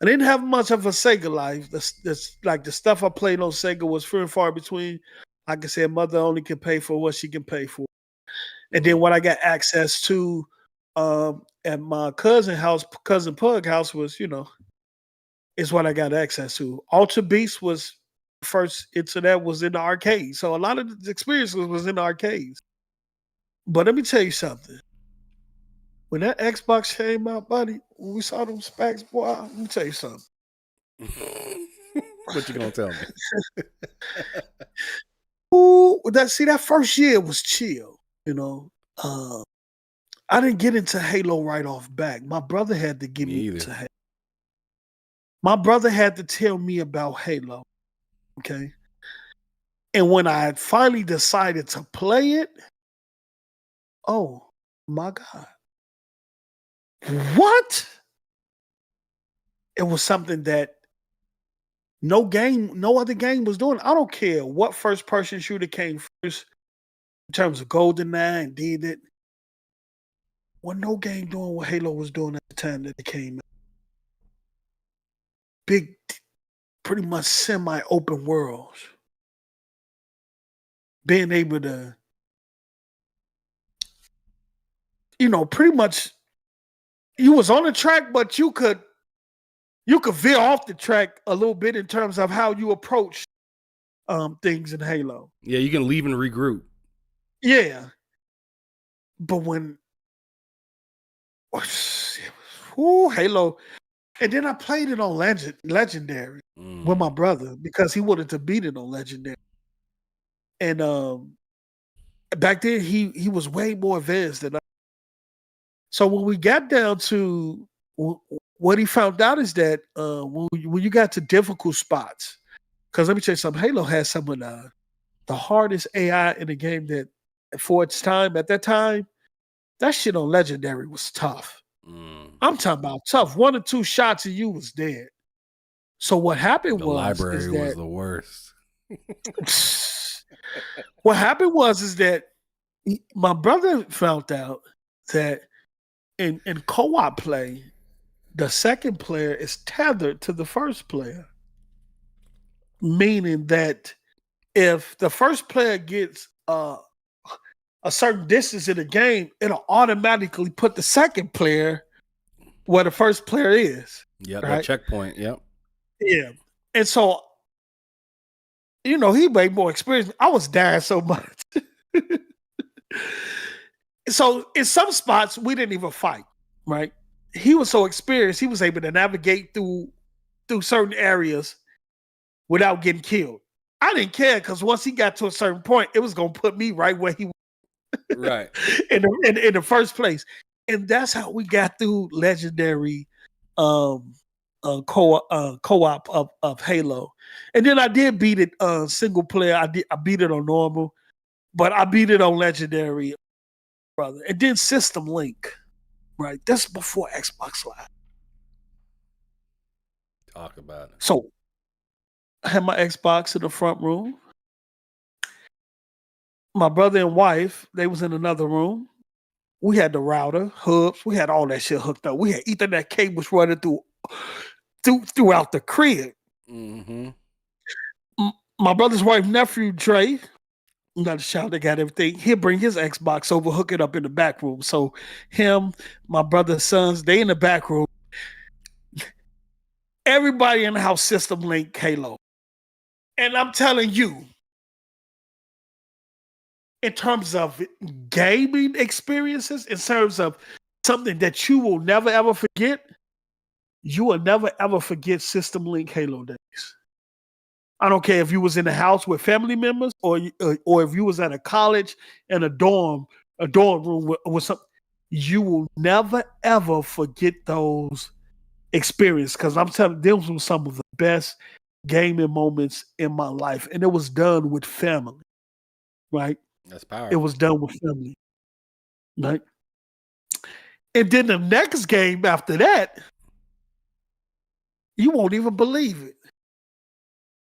I didn't have much of a Sega life. The stuff I played on Sega was few and far between. Like I said, mother only can pay for what she can pay for. And then what I got access to at my cousin Pug house was, is what I got access to. Ultra Beast was first into that was in the arcade. So a lot of the experiences was in the arcades. But let me tell you something. When that Xbox came out, buddy, when we saw them specs, boy, let me tell you something. What you gonna tell me? Ooh, that first year was chill, I didn't get into Halo right off back. My brother had to get me into Halo. My brother had to tell me about Halo. Okay. And when I finally decided to play it, oh my God. What? It was something that no other game was doing. I don't care what first person shooter came first in terms of GoldenEye and did it. Well, no game doing what Halo was doing at the time that it came out. Big, pretty much semi-open worlds. Being able to, pretty much you was on the track, but you could veer off the track a little bit in terms of how you approach things in Halo. Yeah, you can leave and regroup. Yeah. But when Halo, and then I played it on Legendary with my brother because he wanted to beat it on Legendary. And back then he was way more advanced than I. So when we got down to what he found out is that when you got to difficult spots, because let me tell you something, Halo has some of the hardest AI in the game that for its time, at that time, that shit on Legendary was tough. I'm talking about tough. 1 or 2 shots and you was dead. So what happened the was library was the worst. What happened was that my brother found out that in co-op play, the second player is tethered to the first player. Meaning that if the first player gets a certain distance in the game, it'll automatically put the second player where the first player is. Yeah, right? That checkpoint. Yep. Yeah. And so, he made more experience. I was dying so much. So in some spots, we didn't even fight, right? He was so experienced, he was able to navigate through certain areas without getting killed. I didn't care because once he got to a certain point, it was going to put me right where he was. Right. in the first place. And that's how we got through Legendary co-op of Halo. And then I did beat it single player. I beat it on normal, but I beat it on Legendary, brother. And then System Link, right? That's before Xbox Live. Talk about it. So I had my Xbox in the front room. My brother and wife, they was in another room. We had the router, hubs, we had all that shit hooked up. We had Ethernet cables running throughout the crib. Mm-hmm. My brother's wife, nephew, Dre, another child that got everything, he'll bring his Xbox over, hook it up in the back room. So him, my brother's sons, they in the back room. Everybody in the house system linked Halo. And I'm telling you, in terms of gaming experiences, in terms of something that you will never ever forget, you will never ever forget System Link Halo days. I don't care if you was in the house with family members or if you was at a college in a dorm room with some. You will never ever forget those experiences, because I'm telling you, those were some of the best gaming moments in my life, and it was done with family, right? That's powerful. It was done with family, right? And then the next game after that, you won't even believe it,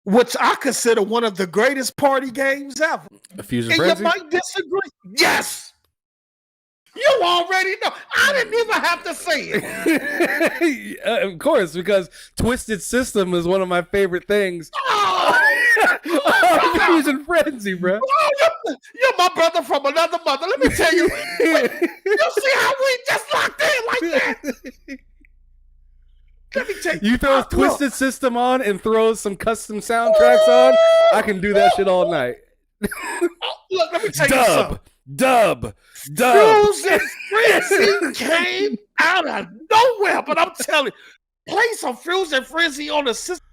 which I consider one of the greatest party games ever. A Fusion And Frenzy? you might disagree. Yes. You already know. I didn't even have to say it. Of course, because Twisted System is one of my favorite things. Fusion Frenzy, bro. You're my brother from another mother. Let me tell you. You see how we just locked in like that? Let me tell you. You throw Twisted System on and throw some custom soundtracks on, I can do that shit all night. Look, let me tell you something. Dub. Fusion Frenzy came out of nowhere, but I'm telling you, play some Fusion Frenzy on the system.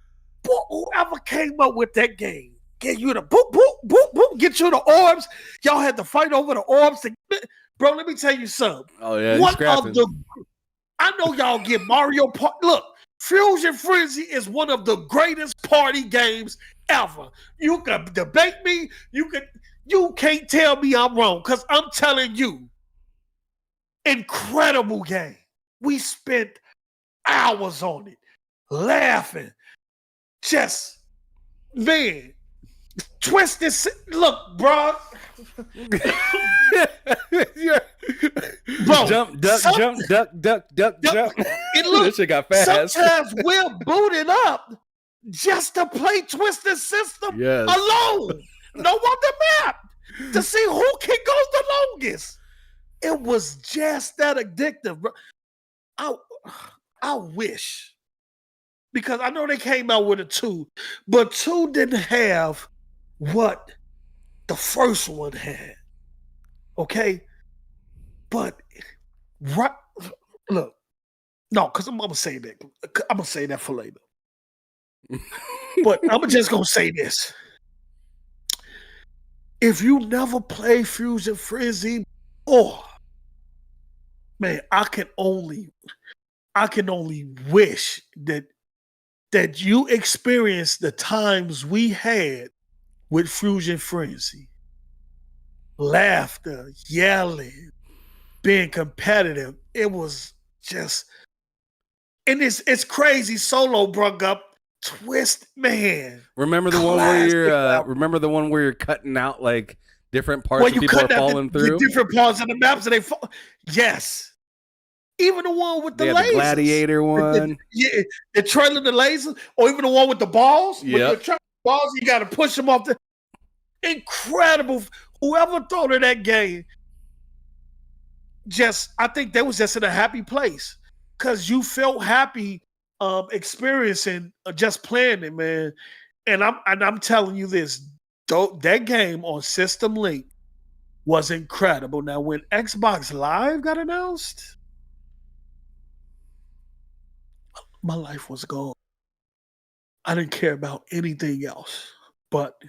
Boy, whoever came up with that game, get you the boop, boop, boop, boop, get you the orbs. Y'all had to fight over the orbs. Bro, let me tell you something. Oh, yeah. I know y'all get Mario Party. Look, Fusion Frenzy is one of the greatest party games ever. You can debate me. You can't tell me I'm wrong, because I'm telling you, incredible game. We spent hours on it, laughing. Just, man, Twisted. Look, bro. Bro, jump, duck, jump. And look, this shit got fast. Sometimes we're booted up just to play Twisted System alone. No other map, to see who can go the longest. It was just that addictive, bro. I wish, because I know they came out with a 2, but 2 didn't have what the first one had. Okay, but right, look, no, because I'm gonna say that. I'm gonna say that for later. But I'm just gonna say this. If you never play Fusion Frenzy, man, I can only wish that you experience the times we had with Fusion Frenzy. Laughter, yelling, being competitive. It was just, and it's crazy. Solo brought up Twist, man. Remember the one where you're cutting out like different parts that people are falling through? The different parts of the maps and they fall. Yes. Even the one with the lasers. The gladiator one. The trailing the lasers, or even the one with the balls. Yeah. With the balls, you got to push them off the. Incredible. Whoever thought of that game, I think they was just in a happy place, because you felt happy experiencing just playing it, man. And I'm telling you this, that game on System Link was incredible. Now, when Xbox Live got announced, my life was gone. I didn't care about anything else but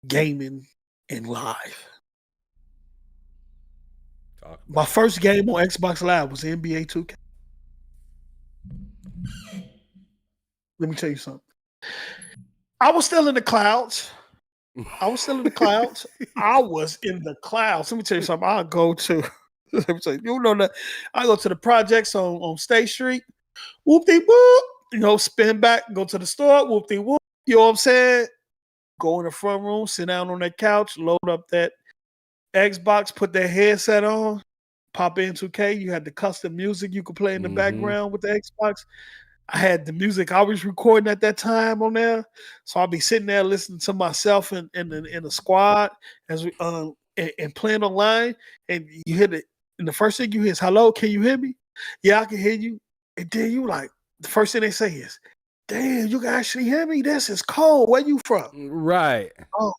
gaming and live. My first game on Xbox Live was NBA 2K. Let me tell you something. I was still in the clouds. I was in the clouds. Let me tell you something. I'll go to, let me tell you, that I go to the projects on State Street. Whoop-de-whoop. Spin back, go to the store. Whoop-de-whoop. You know what I'm saying? Go in the front room, sit down on that couch, load up that Xbox, put that headset on, pop in 2K. You had the custom music you could play in the background with the Xbox. I had the music I was recording at that time on there, so I'll be sitting there listening to myself in the squad as we and playing online. And you hear and the first thing you hear is, "Hello, can you hear me?" Yeah, I can hear you. And then you like, the first thing they say is, "Damn, you can actually hear me. This is cold. Where you from?" Right. "Oh,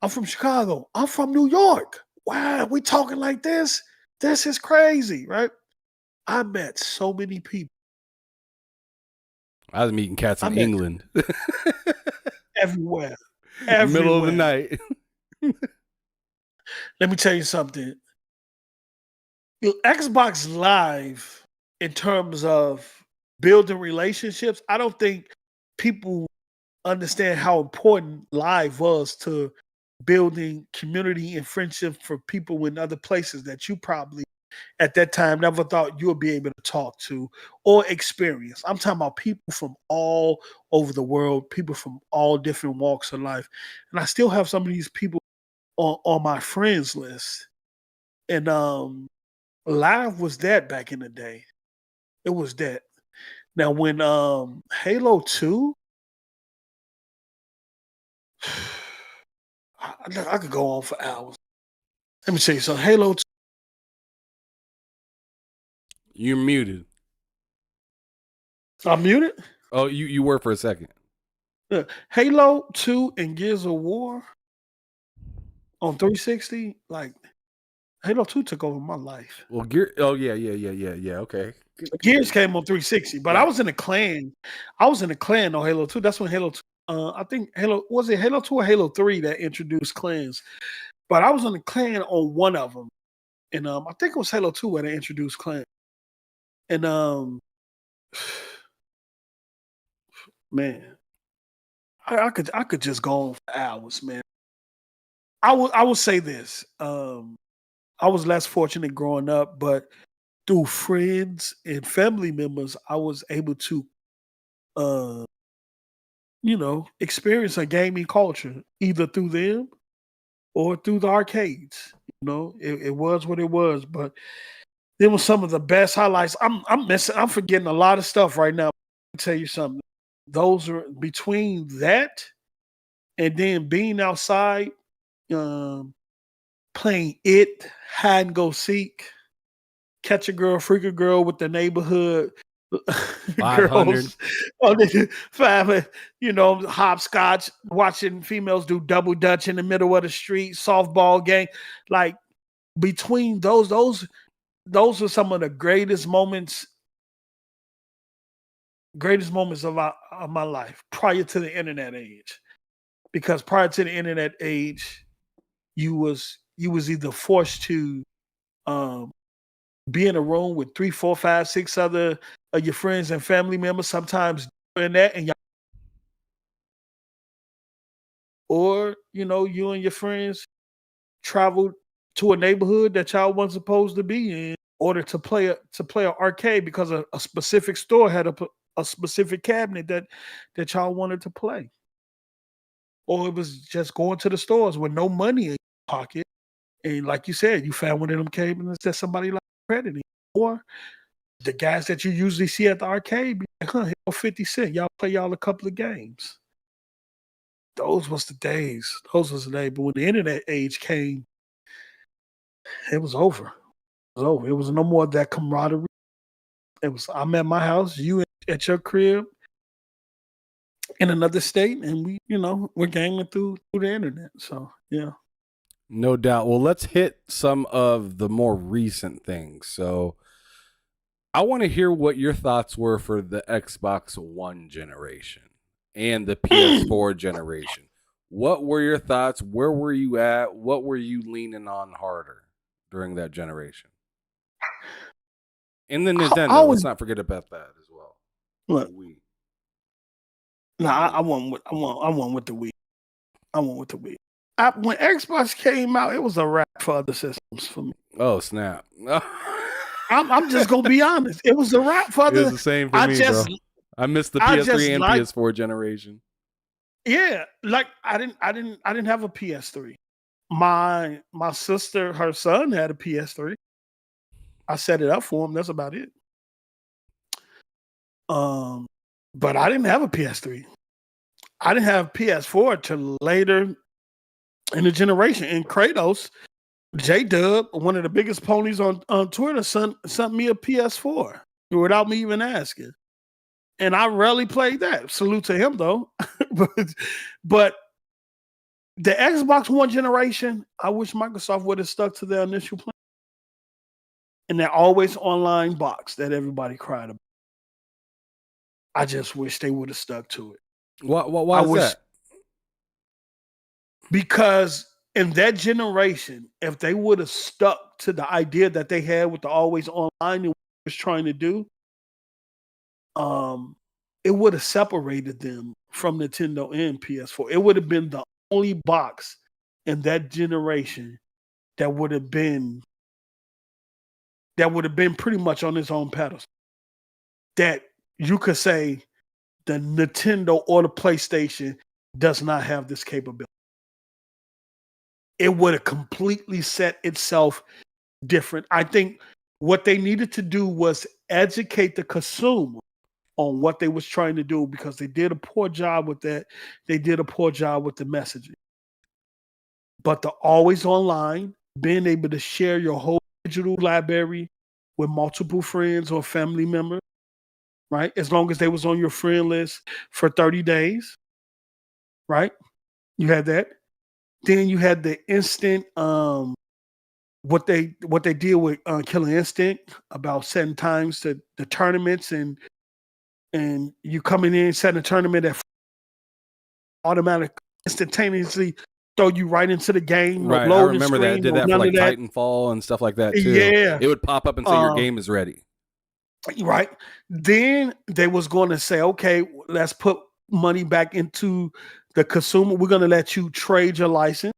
I'm from Chicago." "I'm from New York." "Wow, we talking like this? This is crazy, right?" I met so many people. I was meeting cats I in met England. everywhere. Middle of the Everywhere. night. Let me tell you something. Xbox Live, in terms of building relationships, I don't think people understand how important Live was to building community and friendship for people in other places that you probably at that time never thought you would be able to talk to or experience. I'm talking about people from all over the world, people from all different walks of life. And I still have some of these people on my friends list. And Live was that back in the day. It was that. Now when Halo 2, I could go on for hours. Let me tell you something. Halo 2, You're muted. I'm muted. Oh, you were for a second. Halo 2 and Gears of War on 360, like Halo 2 took over my life. Well, Gear. Oh yeah. Okay. Gears came on 360, but I was in a clan. I was in a clan on Halo 2. That's when Halo 2. I think Halo was it Halo 2 or Halo 3 that introduced clans. But I was in a clan on one of them, and I think it was Halo 2 where they introduced clan. And man, I could just go on for hours, man. I will say this. I was less fortunate growing up, but through friends and family members, I was able to, uh, experience a gaming culture either through them or through the arcades. It was what it was, but it was some of the best highlights. I'm forgetting a lot of stuff right now. Let me tell you something. Those are between that and then being outside, playing hide and go seek, catch a girl, freak a girl with the neighborhood 500. girls on the family, hopscotch, watching females do double dutch in the middle of the street, softball game. Like between those are some of the greatest moments of my life prior to the internet age. Because prior to the internet age, you was either forced to be in a room with 3, 4, 5, 6 other of your friends and family members, sometimes doing that, and or you and your friends traveled to a neighborhood that y'all wasn't supposed to be in order to play an arcade because a specific store had a specific cabinet that y'all wanted to play. Or it was just going to the stores with no money in your pocket. And like you said, you found one of them cabinets that somebody like credit in. Or the guys that you usually see at the arcade be like, here go 50 cents. Y'all play y'all a couple of games. Those was the days. But when the internet age came, it was over. It was over. It was no more of that camaraderie. It was I'm at my house, you at your crib in another state, and we're gaming through the internet. So yeah. No doubt. Well, let's hit some of the more recent things. So I want to hear what your thoughts were for the Xbox One generation and the PS4 generation. What were your thoughts? Where were you at? What were you leaning on harder during that generation? And the Nintendo. Let's not forget about that as well. Look, I won with the Wii. I won with the Wii. When Xbox came out, it was a wrap for other systems for me. Oh snap! I'm just gonna be honest. It was a wrap for other. It was the same for me, bro. I missed the PS3 and PS4 generation. Yeah, like I didn't have a PS3. My sister, her son had a PS3. I set it up for him. That's about it. But I didn't have a PS3. I didn't have PS4 till later in the generation. And Kratos, J-Dub, one of the biggest ponies on Twitter, sent me a PS4 without me even asking. and I rarely played that. Salute to him though. but the Xbox One generation, I wish Microsoft would have stuck to their initial plan and that always online box that everybody cried about. I just wish they would have stuck to it. Why is that? Because in that generation, if they would have stuck to the idea that they had with the always online and was trying to do, it would have separated them from Nintendo and PS4. It would have been the only box in that generation that would have been pretty much on its own pedestal. That you could say the Nintendo or the PlayStation does not have this capability. It would have completely set itself different. I think what they needed to do was educate the consumer on what they was trying to do, because they did a poor job with that. They did a poor job with the messaging. But the always online, being able to share your whole digital library with multiple friends or family members, right? As long as they was on your friend list for 30 days, right? You had that. Then you had the instant, what they did with Killer Instinct about setting times to the tournaments, and you coming in, setting a tournament that automatic instantaneously throw you right into the game. Right, I remember that. It did that for like Titanfall and stuff like that too. Yeah. It would pop up and say your game is ready. Right. Then they was going to say, okay, let's put money back into the consumer. We're going to let you trade your license,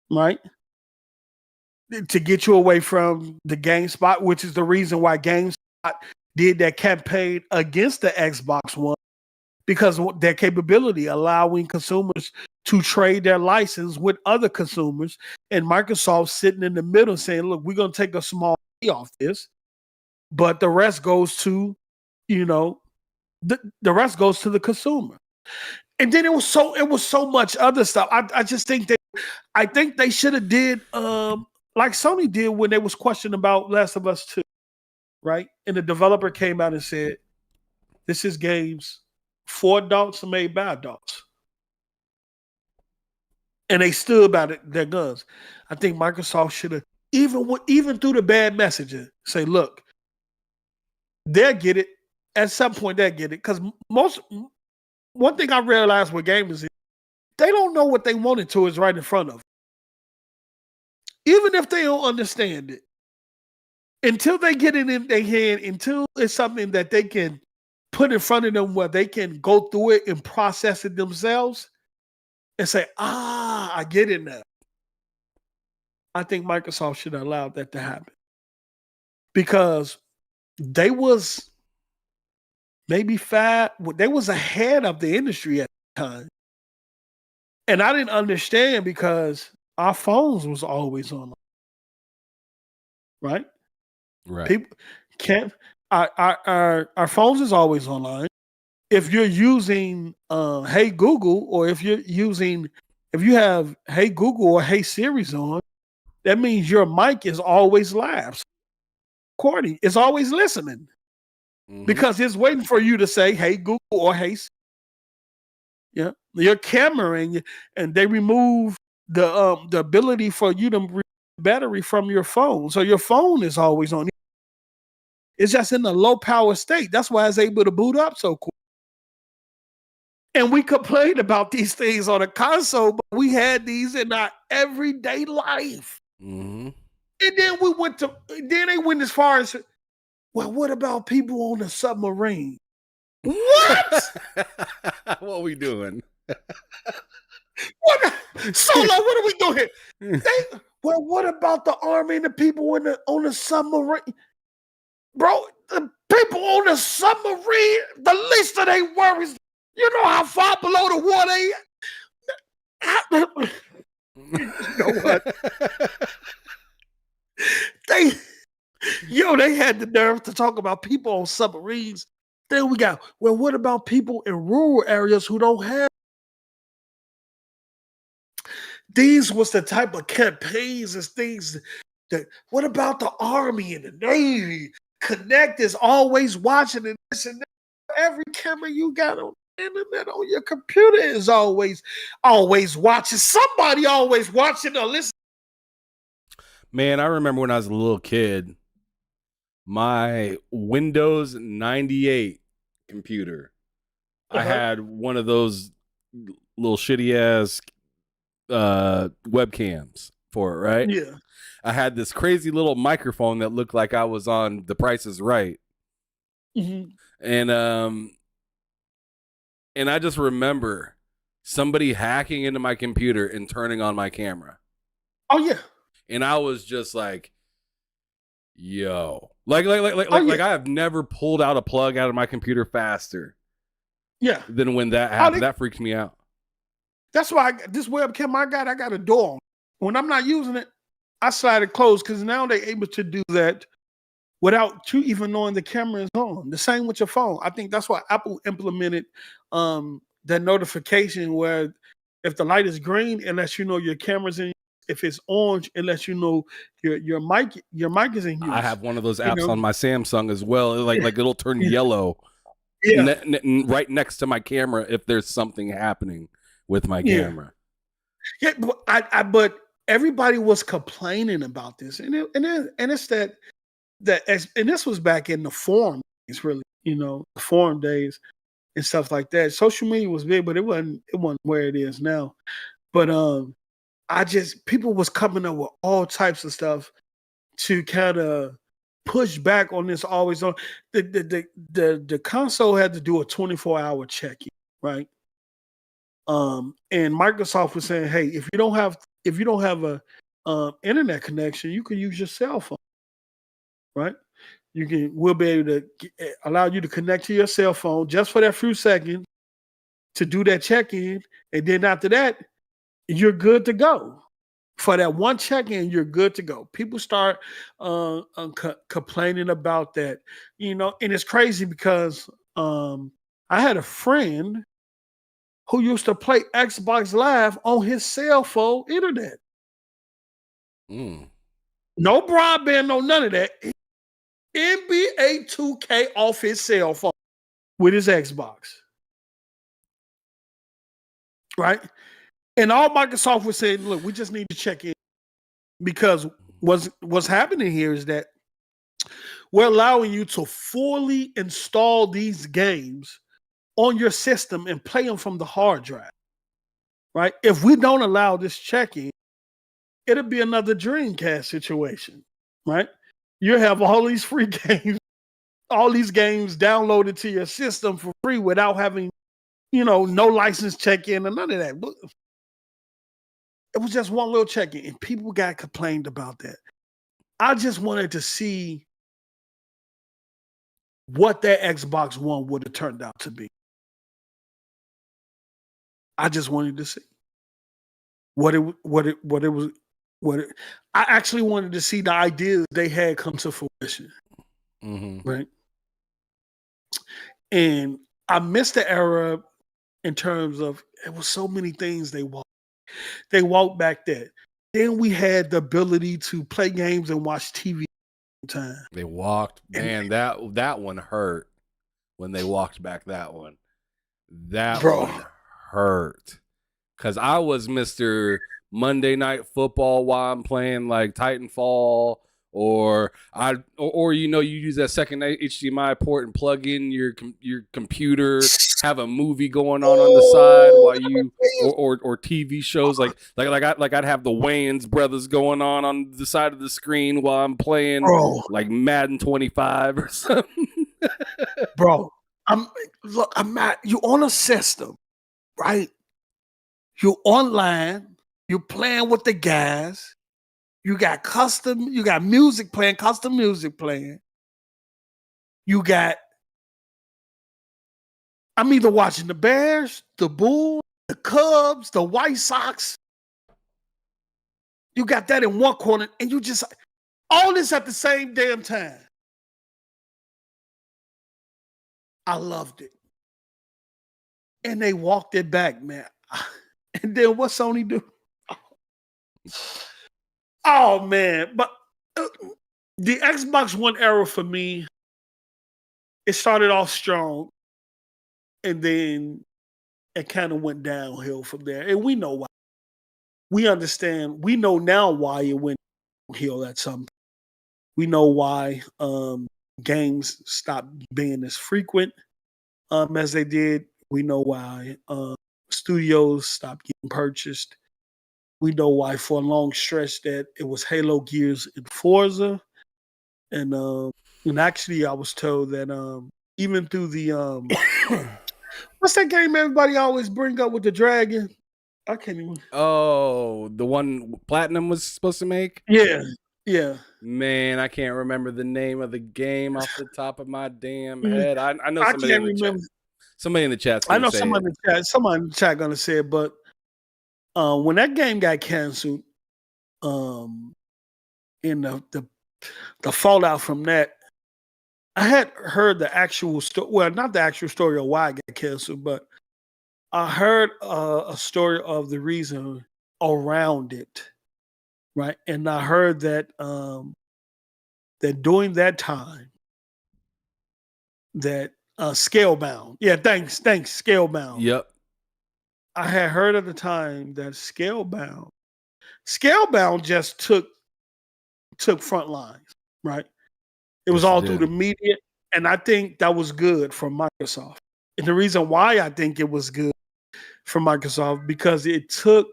right? To get you away from the GameSpot, which is the reason why GameSpot did that campaign against the Xbox One, because of their capability, allowing consumers to trade their license with other consumers, and Microsoft sitting in the middle saying, look, we're going to take a small fee off this, but the rest goes to, the rest goes to the consumer. And then it was so much other stuff. I just think they should have did like Sony did when they was questioning about Last of Us 2, right? And the developer came out and said, this is games for adults made by adults. And they stood by their guns. I think Microsoft should have, even through the bad messaging, say, look, they'll get it. At some point, they'll get it. Because one thing I realized with gamers is they don't know what they wanted to is right in front of them. Even if they don't understand it, until they get it in their head, until it's something that they can put in front of them where they can go through it and process it themselves and say, I get it now. I think Microsoft should have allowed that to happen, because they was maybe they was ahead of the industry at the time. And I didn't understand because our phones was always on. Right? Right. People can't, our phones is always online. If you're using Hey Google, or if you have Hey Google or Hey Siri's on, that means your mic is always live. Recording is always listening, because it's waiting for you to say Hey Google or Hey Siri. Yeah, your camera and they remove the ability for you to remove battery from your phone, so your phone is always on. It's just in a low power state. That's why it's able to boot up so quick. And we complained about these things on a console, but we had these in our everyday life. Mm-hmm. And then they went as far as, well, what about people on the submarine? What? What are we doing? Solo, what are we doing here? Well, what about the army and the people on the submarine? Bro, the people on the submarine, the least of their worries, you know how far below the water you know what? They had the nerve to talk about people on submarines. Then we got, well, what about people in rural areas who don't have? These was the type of campaigns and things that, what about the Army and the Navy? Connect is always watching and this and that. every camera you got on the internet on your computer is always watching. Somebody always watching or listening. Man, I remember when I was a little kid, my Windows 98 computer, I had one of those little shitty ass webcams for it, right? Yeah. I had this crazy little microphone that looked like I was on The Price is Right. Mm-hmm. And I just remember somebody hacking into my computer and turning on my camera. Oh yeah. And I was just like, yo. Like I have never pulled out a plug out of my computer faster. Yeah. Than when that happened. That freaked me out. That's why this webcam I got a door on. When I'm not using it, I slide it closed because now they're able to do that without you even knowing the camera is on. The same with your phone. I think that's why Apple implemented that notification where if the light is green, it lets you know your camera's in. If it's orange, it lets you know your mic is in use. I have one of those apps on my Samsung as well. Like it'll turn yellow right next to my camera if there's something happening with my camera. Yeah, but everybody was complaining about this, and it's that and this was back in the forum days, really, the forum days and stuff like that. Social media was big, but it wasn't where it is now. But people was coming up with all types of stuff to kind of push back on this always on. The console had to do a 24-hour check-in, right? And Microsoft was saying, hey, if you don't have a internet connection, you can use your cell phone, right? We'll be able to allow you to connect to your cell phone just for that few seconds to do that check-in, and then after that, you're good to go. For that one check-in, you're good to go. People start complaining about that, and it's crazy because I had a friend who used to play Xbox Live on his cell phone internet. No broadband, no none of that. NBA 2K off his cell phone with his Xbox. Right? And all Microsoft was saying, look, we just need to check in. Because what's happening here is that we're allowing you to fully install these games on your system and play them from the hard drive. Right? If we don't allow this check-in, it'll be another Dreamcast situation. Right? You have all these free games, all these games downloaded to your system for free without having, no license check-in and none of that. It was just one little check-in, and people got complained about that. I just wanted to see what that Xbox One would have turned out to be. I just wanted to see I actually wanted to see the ideas they had come to fruition. Mm-hmm. Right? And I missed the era in terms of it was so many things they walked back there. Then we had the ability to play games and watch TV all the time. They walked, man, that one hurt when they walked back that one. That one hurt. Because I was Mr. Monday Night Football while I'm playing like Titanfall, or you use that second HDMI port and plug in your computer, have a movie going on the side while you or TV shows like I'd have the Wayans brothers going on the side of the screen while I'm playing like Madden 25 or something. Bro, you on a system, right? You're online, you're playing with the guys. You got music playing, custom music playing. I'm either watching the Bears, the Bulls, the Cubs, the White Sox. You got that in one corner, and you just all this at the same damn time. I loved it. And they walked it back, man. And then what Sony do? Oh, man. But the Xbox One era for me, it started off strong. and then it kind of went downhill from there. And we know why. We understand. We know now why it went downhill at some. We know why games stopped being as frequent as they did. We know why studios stopped getting purchased. We know why for a long stretch that it was Halo, Gears, and Forza. And actually, I was told that even through the what's that game everybody always bring up with the dragon? I can't even. Oh, the one Platinum was supposed to make? Yeah, yeah. Man, I can't remember the name of the game off the top of my damn Mm, head. I know I somebody in can't the chat. remember. Somebody in the chat's I gonna know say someone it. in the chat gonna say it, but when that game got canceled, in the fallout from that, I had heard the actual story. Well, not the actual story of why it got canceled, but I heard a story of the reason around it, right? And I heard that that during that time, that Scalebound, yeah, thanks, Scalebound. Yep. I had heard at the time that Scalebound just took front lines, right? It was Yes, it all through did. the media, and I think that was good for Microsoft. And the reason why I think it was good for Microsoft because it took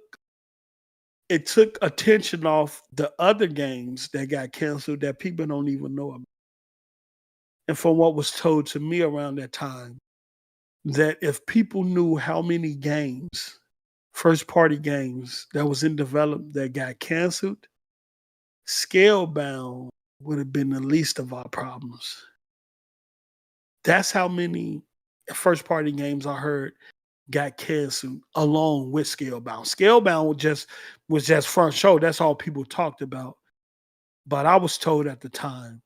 attention off the other games that got canceled that people don't even know about. And from what was told to me around that time, that if people knew how many games, first party games that was in development that got canceled, Scalebound would have been the least of our problems. That's how many first party games I heard got canceled along with Scalebound. Scalebound was just front show. That's all people talked about. But I was told at the time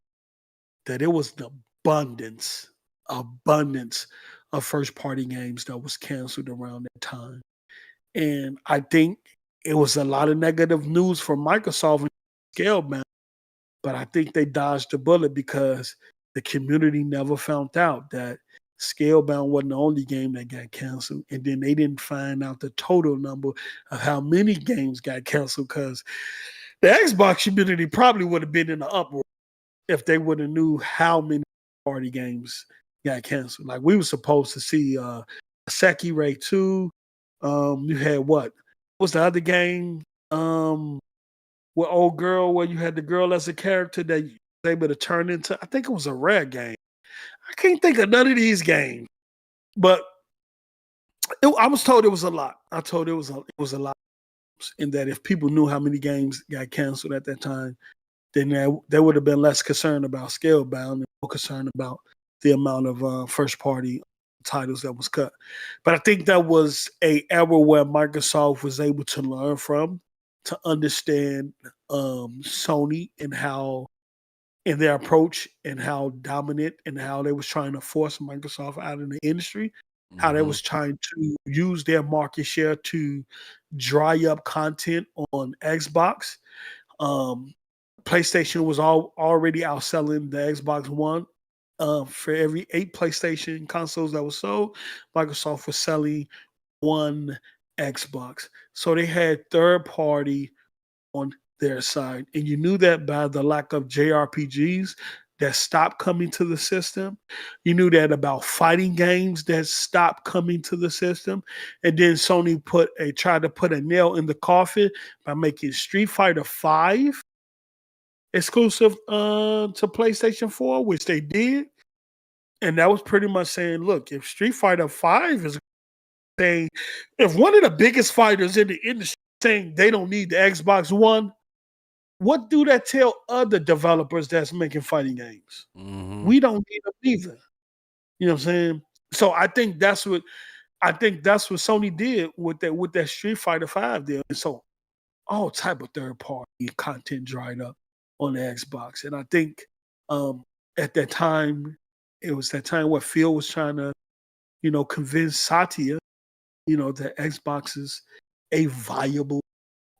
that it was an abundance of first party games that was canceled around that time. And I think it was a lot of negative news for Microsoft and Scalebound, but I think they dodged the bullet because the community never found out that Scalebound wasn't the only game that got canceled. And then they didn't find out the total number of how many games got canceled because the Xbox community probably would have been in the uproar if they would have knew how many party games got canceled. Like we were supposed to see Sekiro 2. You had what was the other game? With old girl where you had the girl as a character that you was able to turn into. I think it was a rare game. I can't think of none of these games, but I was told it was a lot. I told it was a lot, in that if people knew how many games got canceled at that time, then they would have been less concerned about Scalebound and more concerned about the amount of first party titles that was cut. But I think that was a era where Microsoft was able to learn from, to understand Sony and how in their approach and how dominant and how they was trying to force Microsoft out of the industry, how they was trying to use their market share to dry up content on Xbox. PlayStation was already outselling the Xbox One. For every 8 PlayStation consoles that was sold, Microsoft was selling 1 Xbox. So they had third party on their side. And you knew that by the lack of JRPGs that stopped coming to the system. You knew that about fighting games that stopped coming to the system. And then Sony tried to put a nail in the coffin by making Street Fighter 5 exclusive to PlayStation 4, which they did. And that was pretty much saying, look, if Street Fighter 5 is saying, if one of the biggest fighters in the industry saying they don't need the Xbox One, what do that tell other developers that's making fighting games? We don't need them either. You know what I'm saying? So I think that's what Sony did with that Street Fighter 5 deal. And so all type of third party content dried up on the Xbox. And I think at that time, it was that time where Phil was trying to, convince Satya, that Xbox is a viable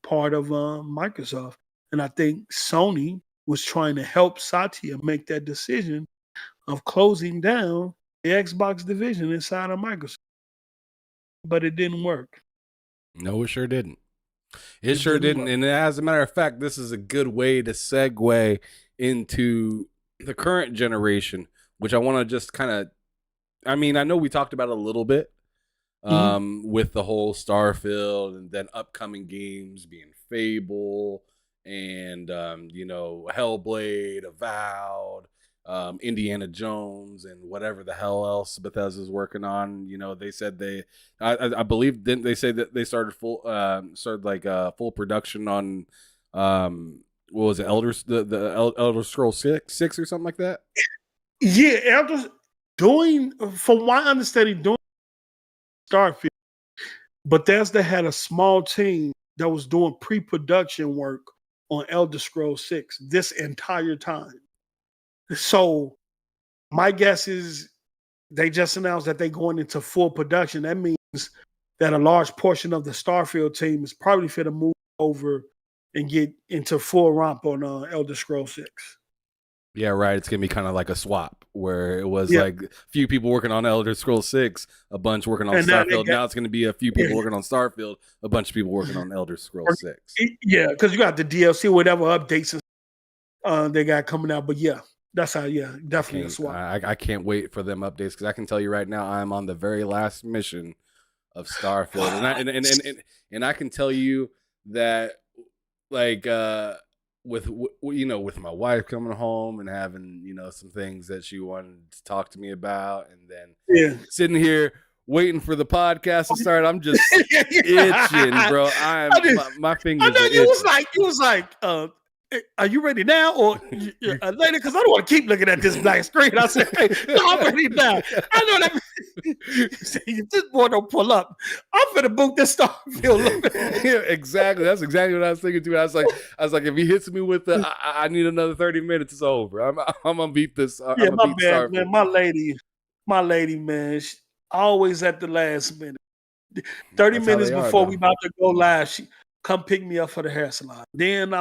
part of Microsoft. And I think Sony was trying to help Satya make that decision of closing down the Xbox division inside of Microsoft, but it didn't work. No, it sure didn't. It sure didn't. And as a matter of fact, this is a good way to segue into the current generation, which I want to just kind of, I mean, I know we talked about it a little bit with the whole Starfield and then upcoming games being Fable and, Hellblade, Avowed, Indiana Jones, and whatever the hell else Bethesda's working on. They said I believe, didn't they say that they started full production on what was it, Elder Scrolls 6 or something like that? Yeah, from my understanding, doing Starfield, Bethesda had a small team that was doing pre-production work on Elder Scrolls 6 this entire time. So my guess is they just announced that they're going into full production. That means that a large portion of the Starfield team is probably fit to move over and get into full romp on Elder Scrolls 6. Yeah, right. It's going to be kind of like a swap where it was like a few people working on Elder Scrolls 6, a bunch working on Starfield. Now it's going to be a few people working on Starfield, a bunch of people working on Elder Scrolls 6. Yeah, because you got the DLC, whatever updates they got coming out. But yeah, that's how, definitely a swap. I can't wait for them updates because I can tell you right now I'm on the very last mission of Starfield. And I can tell you that, like, with my wife coming home and having some things that she wanted to talk to me about, and then sitting here waiting for the podcast to start, I'm just itching, bro. My fingers. I know you was like, are you ready now or later? Because I don't want to keep looking at this black screen. I said, hey, no, I'm ready now. I know that. This boy don't pull up. I'm gonna boot this Starfield. Yeah, exactly. That's exactly what I was thinking too. I was like, if he hits me with the, I need another 30 minutes, it's over. I'm gonna beat this. My bad, man. My lady, man. She always at the last minute. 30 minutes before we about to go live, she come pick me up for the hair salon. Then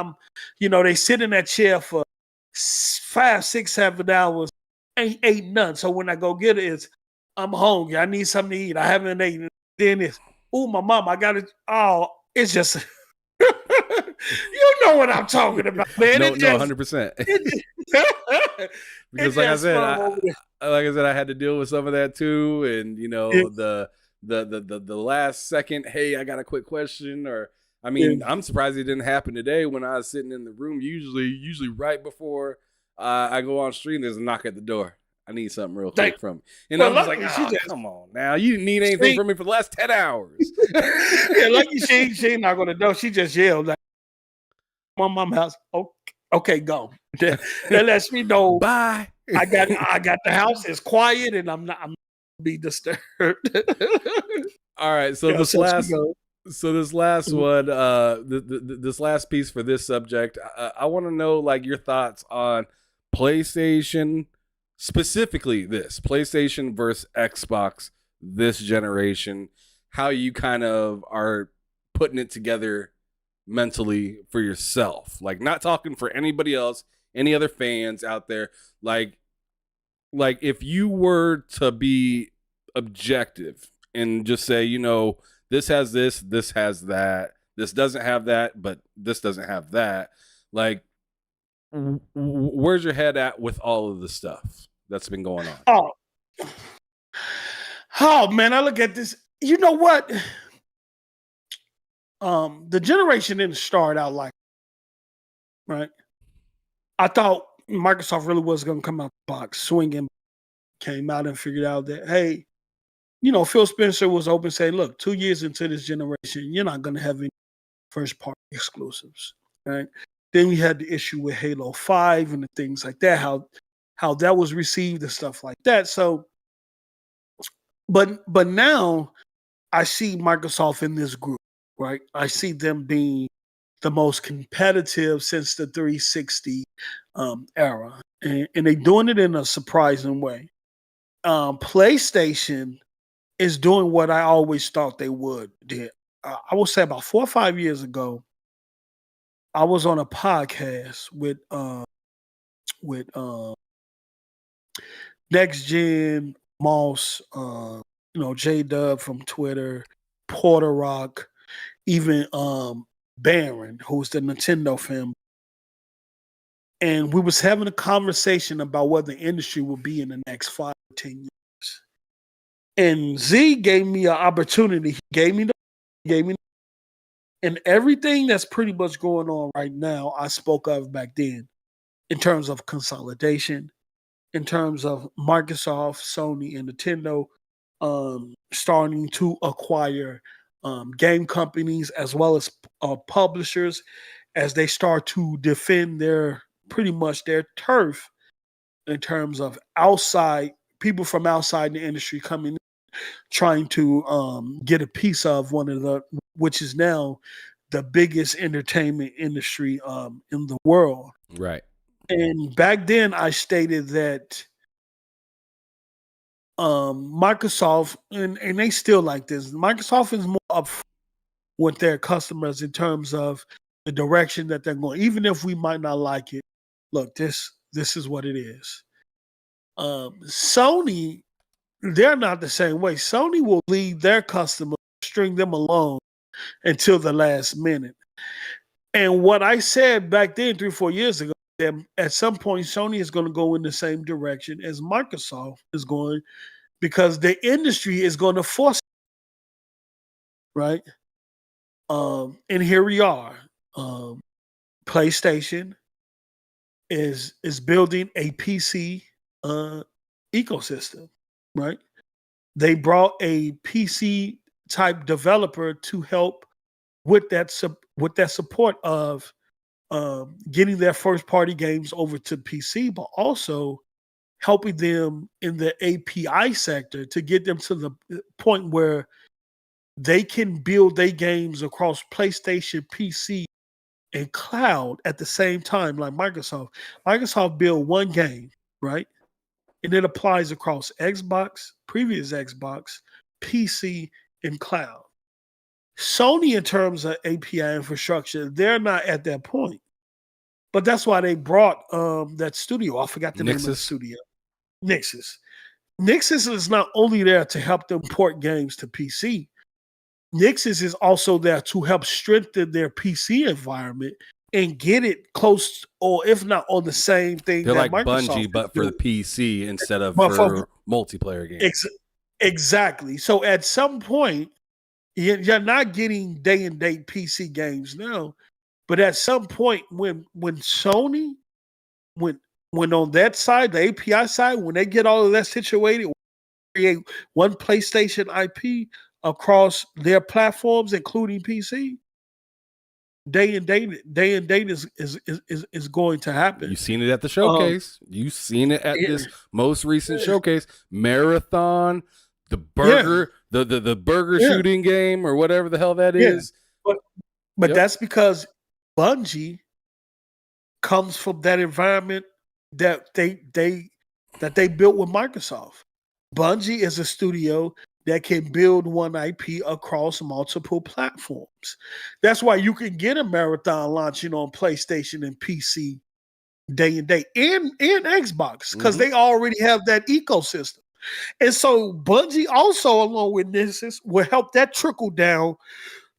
they sit in that chair for 5, 6, 7 hours, ain't ate none. So when I go get it, I'm hungry. I need something to eat. I haven't eaten. Then it's, my mom, I got it. Oh, it's just, you know what I'm talking about, man. No, 100%. Because like I said, I had to deal with some of that too, and the last second, hey, I got a quick question, or I mean, I'm surprised it didn't happen today when I was sitting in the room. Usually right before I go on stream, there's a knock at the door. I need something real quick from you. And I'm just like, come on now. You didn't need anything from me for the last 10 hours. She ain't not going to know. She just yelled like, my mom's house. Okay, go. That lets me know. Bye. I got the house. It's quiet and I'm not be disturbed. All right. So this last one, this last piece for this subject, I want to know like your thoughts on PlayStation, specifically this PlayStation versus Xbox this generation, how you kind of are putting it together mentally for yourself, like not talking for anybody else, any other fans out there, like if you were to be objective and just say, this has this has that, this doesn't have that, but this doesn't have that, like where's your head at with all of the stuff that's been going on? Oh man, I look at this. You know what? The generation didn't start out like, right? I thought Microsoft really was going to come out the box swinging. Came out and figured out that, hey, Phil Spencer was open saying, look, 2 years into this generation, you're not going to have any first-party exclusives, right? Then we had the issue with Halo 5 and the things like that, how that was received and stuff like that. So, but now I see Microsoft in this group, right? I see them being the most competitive since the 360 era, and they're doing it in a surprising way. PlayStation is doing what I always thought they would. I will say about 4 or 5 years ago, I was on a podcast with Next Gen Moss, J Dub from Twitter, Porter Rock, even Baron, who's the Nintendo fan. And we was having a conversation about what the industry will be in the next 5 or 10 years. And Z gave me an opportunity. He gave me, and everything that's pretty much going on right now, I spoke of back then in terms of consolidation, in terms of Microsoft, Sony, and Nintendo starting to acquire game companies as well as publishers as they start to defend pretty much their turf in terms of outside people from outside the industry coming in, trying to get a piece of which is now the biggest entertainment industry in the world. Right. And back then I stated that Microsoft, and they still like this, Microsoft is more up with their customers in terms of the direction that they're going. Even if we might not like it, look, this is what it is. Sony, they're not the same way. Sony will leave their customers, string them along until the last minute. And what I said back then, 3 or 4 years ago, that at some point Sony is going to go in the same direction as Microsoft is going, because the industry is going to force it, right? And here we are. PlayStation is building a PC ecosystem, right? They brought a PC type developer to help with that support of getting their first party games over to PC, but also helping them in the API sector to get them to the point where they can build their games across PlayStation, PC, and cloud at the same time, like Microsoft. Microsoft build one game, right? And it applies across Xbox, previous Xbox, PC, and cloud. Sony, in terms of API infrastructure, they're not at that point. But that's why they brought that studio. I forgot the name of the studio. Nixxes. Nixxes is not only there to help them port games to PC. Nixxes is also there to help strengthen their PC environment and get it close, or if not on the same thing. They're that like Microsoft Bungie, but for the PC instead of but for multiplayer games. Exactly. So at some point, you're not getting day and date PC games now, but at some point when Sony, when on that side, the API side, when they get all of that situated, create one PlayStation IP across their platforms, including PC, day and date is going to happen. You've seen it at the showcase. You've seen it at this most recent showcase. Marathon, the burger, the burger shooting game, or whatever the hell that is. But that's because Bungie comes from that environment that they built with Microsoft. Bungie is a studio that can build one IP across multiple platforms. That's why you can get a Marathon launching on PlayStation and PC day and day, and Xbox, because they already have that ecosystem. And so Bungie also, along with Nixxes, will help that trickle down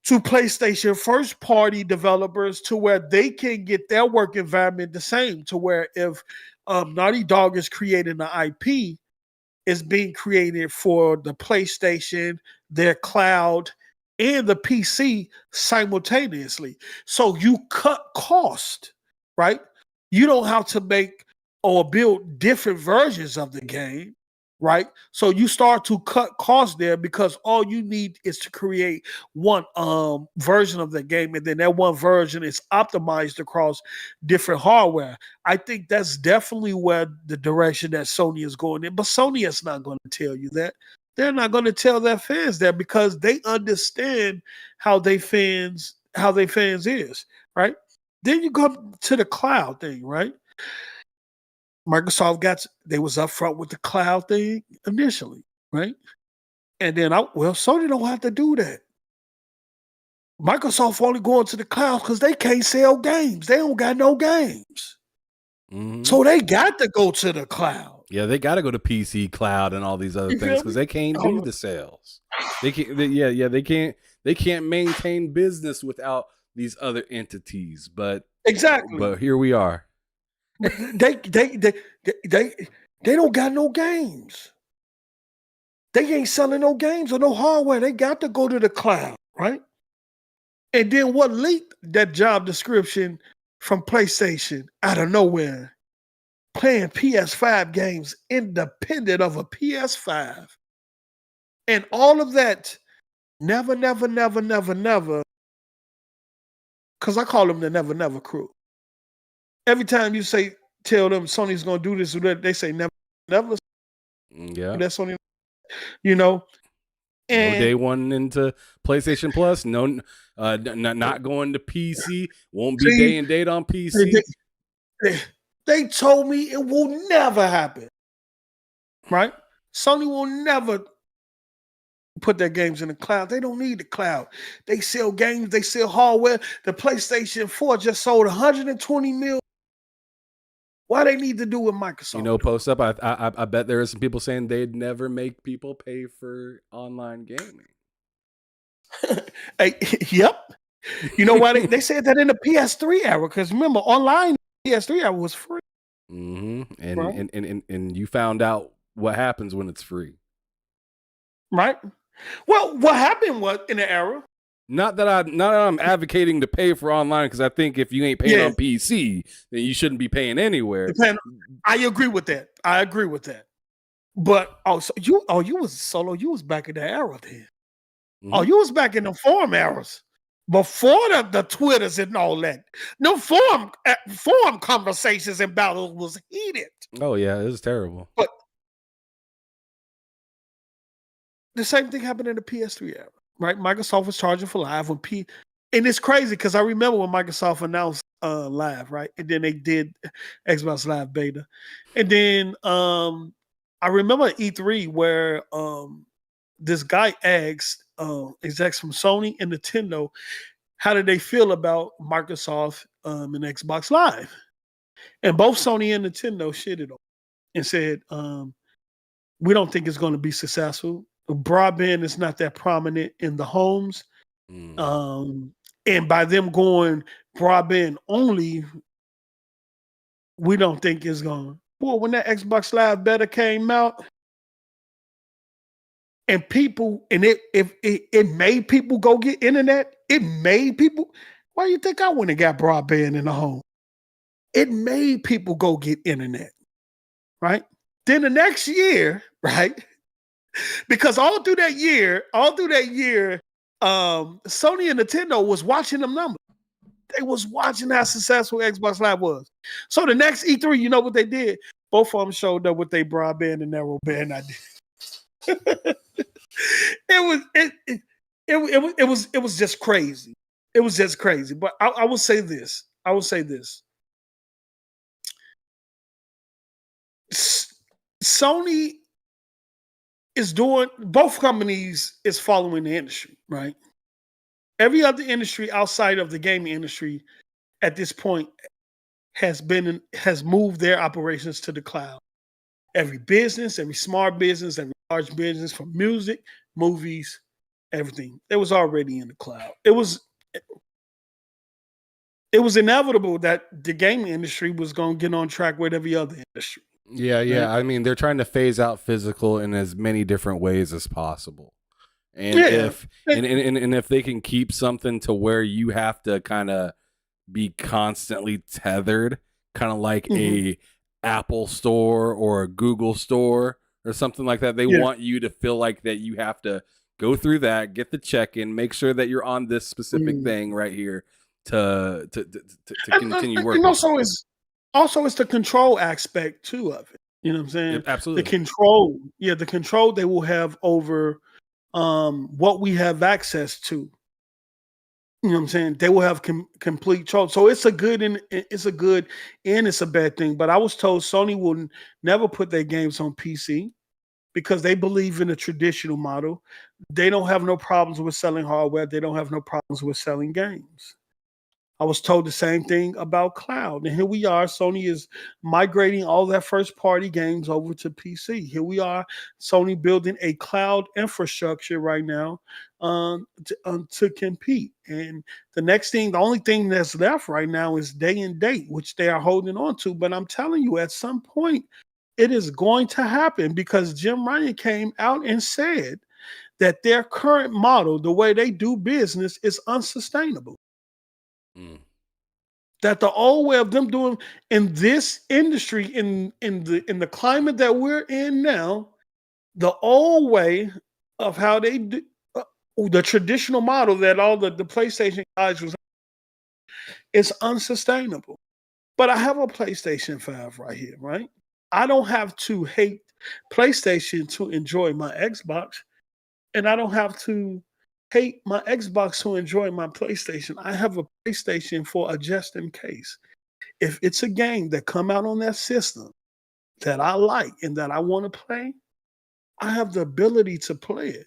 to PlayStation first party developers to where they can get their work environment the same, to where if Naughty Dog is creating an IP, is being created for the PlayStation, their cloud, and the PC simultaneously. So you cut cost, right? You don't have to make or build different versions of the game, right? So you start to cut costs there, because all you need is to create one version of the game, and then that one version is optimized across different hardware. I think that's definitely where the direction that Sony is going in, but Sony is not going to tell you that. They're not going to tell their fans that, because they understand how they fans is, right? Then you go to the cloud thing, right? Microsoft they was up front with the cloud thing initially, right? And then Sony don't have to do that. Microsoft only going to the cloud because they can't sell games. They don't got no games. So they got to go to the cloud. Yeah, they got to go to PC Cloud and all these other You things feel because me? they can't do the sales. They can't. They can't maintain business without these other entities. Exactly. But here we are. They don't got no games. They ain't selling no games or no hardware. They got to go to the cloud, right? And then what leaked that job description from PlayStation out of nowhere? Playing PS5 games independent of a PS5. And all of that, never, because I call them the never crew. Every time you tell them Sony's going to do this or that, they say never. Yeah. That's Sony, you know. And no day one into PlayStation Plus. No, not going to PC. Won't be day and date on PC. They told me it will never happen. Right? Sony will never put their games in the cloud. They don't need the cloud. They sell games. They sell hardware. The PlayStation 4 just sold 120 million. Why they need to do with Microsoft? You know, Post Up, I bet there are some people saying they'd never make people pay for online gaming. Hey, yep. You know why they said that in the PS3 era? Because remember, online PS3 era was free. Mm-hmm. Right? And you found out what happens when it's free. Right? Well, what happened was in the era. Not that I'm advocating to pay for online, because I think if you ain't paying on PC, then you shouldn't be paying anywhere. I agree with that. But you was solo. You was back in the era then. Mm-hmm. Oh, you was back in the forum eras before the Twitters and all that. No forum conversations and battles was heated. Oh yeah, it was terrible. But the same thing happened in the PS3 era. Right, Microsoft was charging for Live and it's crazy because I remember when Microsoft announced Live, right, and then they did Xbox Live beta, and then I remember E3 where this guy asked execs from Sony and Nintendo, how did they feel about Microsoft and Xbox Live, and both Sony and Nintendo shitted on and said, we don't think it's going to be successful. Broadband is not that prominent in the homes. And by them going broadband only, we don't think it's going. Well, when that Xbox Live beta came out, and people, and it made people go get internet. It made people. Why do you think I went and got broadband in the home? It made people go get internet, right? Then the next year, right? Because all through that year, Sony and Nintendo was watching them numbers. They was watching how successful Xbox Live was. So the next E3, you know what they did? Both of them showed up with their broadband and narrowband idea. It was just crazy. It was just crazy. But I will say this. Sony is doing, both companies is following the industry, right? Every other industry outside of the gaming industry at this point has moved their operations to the cloud. Every business, every smart business, every large business, from music, movies, everything, it was already in the cloud. It was inevitable that the gaming industry was going to get on track with every other industry. Yeah. Right? I mean, they're trying to phase out physical in as many different ways as possible. And if they can keep something to where you have to kind of be constantly tethered, kind of like a Apple store or a Google store or something like that, they want you to feel like that you have to go through that, get the check-in, make sure that you're on this specific thing right here to continue working. And also it's the control aspect too of it. You know what I'm saying? Yeah, absolutely. The control they will have over what we have access to. You know what I'm saying? They will have complete control. So it's a good and it's a bad thing. But I was told Sony will never put their games on PC because they believe in a traditional model. They don't have no problems with selling hardware. They don't have no problems with selling games. I was told the same thing about cloud. And here we are. Sony is migrating all their first party games over to PC. Here we are. Sony building a cloud infrastructure right now to compete. And the only thing that's left right now is day and date, which they are holding on to. But I'm telling you, at some point, it is going to happen because Jim Ryan came out and said that their current model, the way they do business, is unsustainable. That the old way of them doing in this industry, in the climate that we're in now, the old way of how they do the traditional model that all the PlayStation guys was is unsustainable. But I have a PlayStation 5 right here, right? I don't have to hate PlayStation to enjoy my Xbox, and I don't have to hate my Xbox to enjoy my PlayStation. I have a PlayStation for a just in case. If it's a game that come out on that system that I like and that I want to play, I have the ability to play it.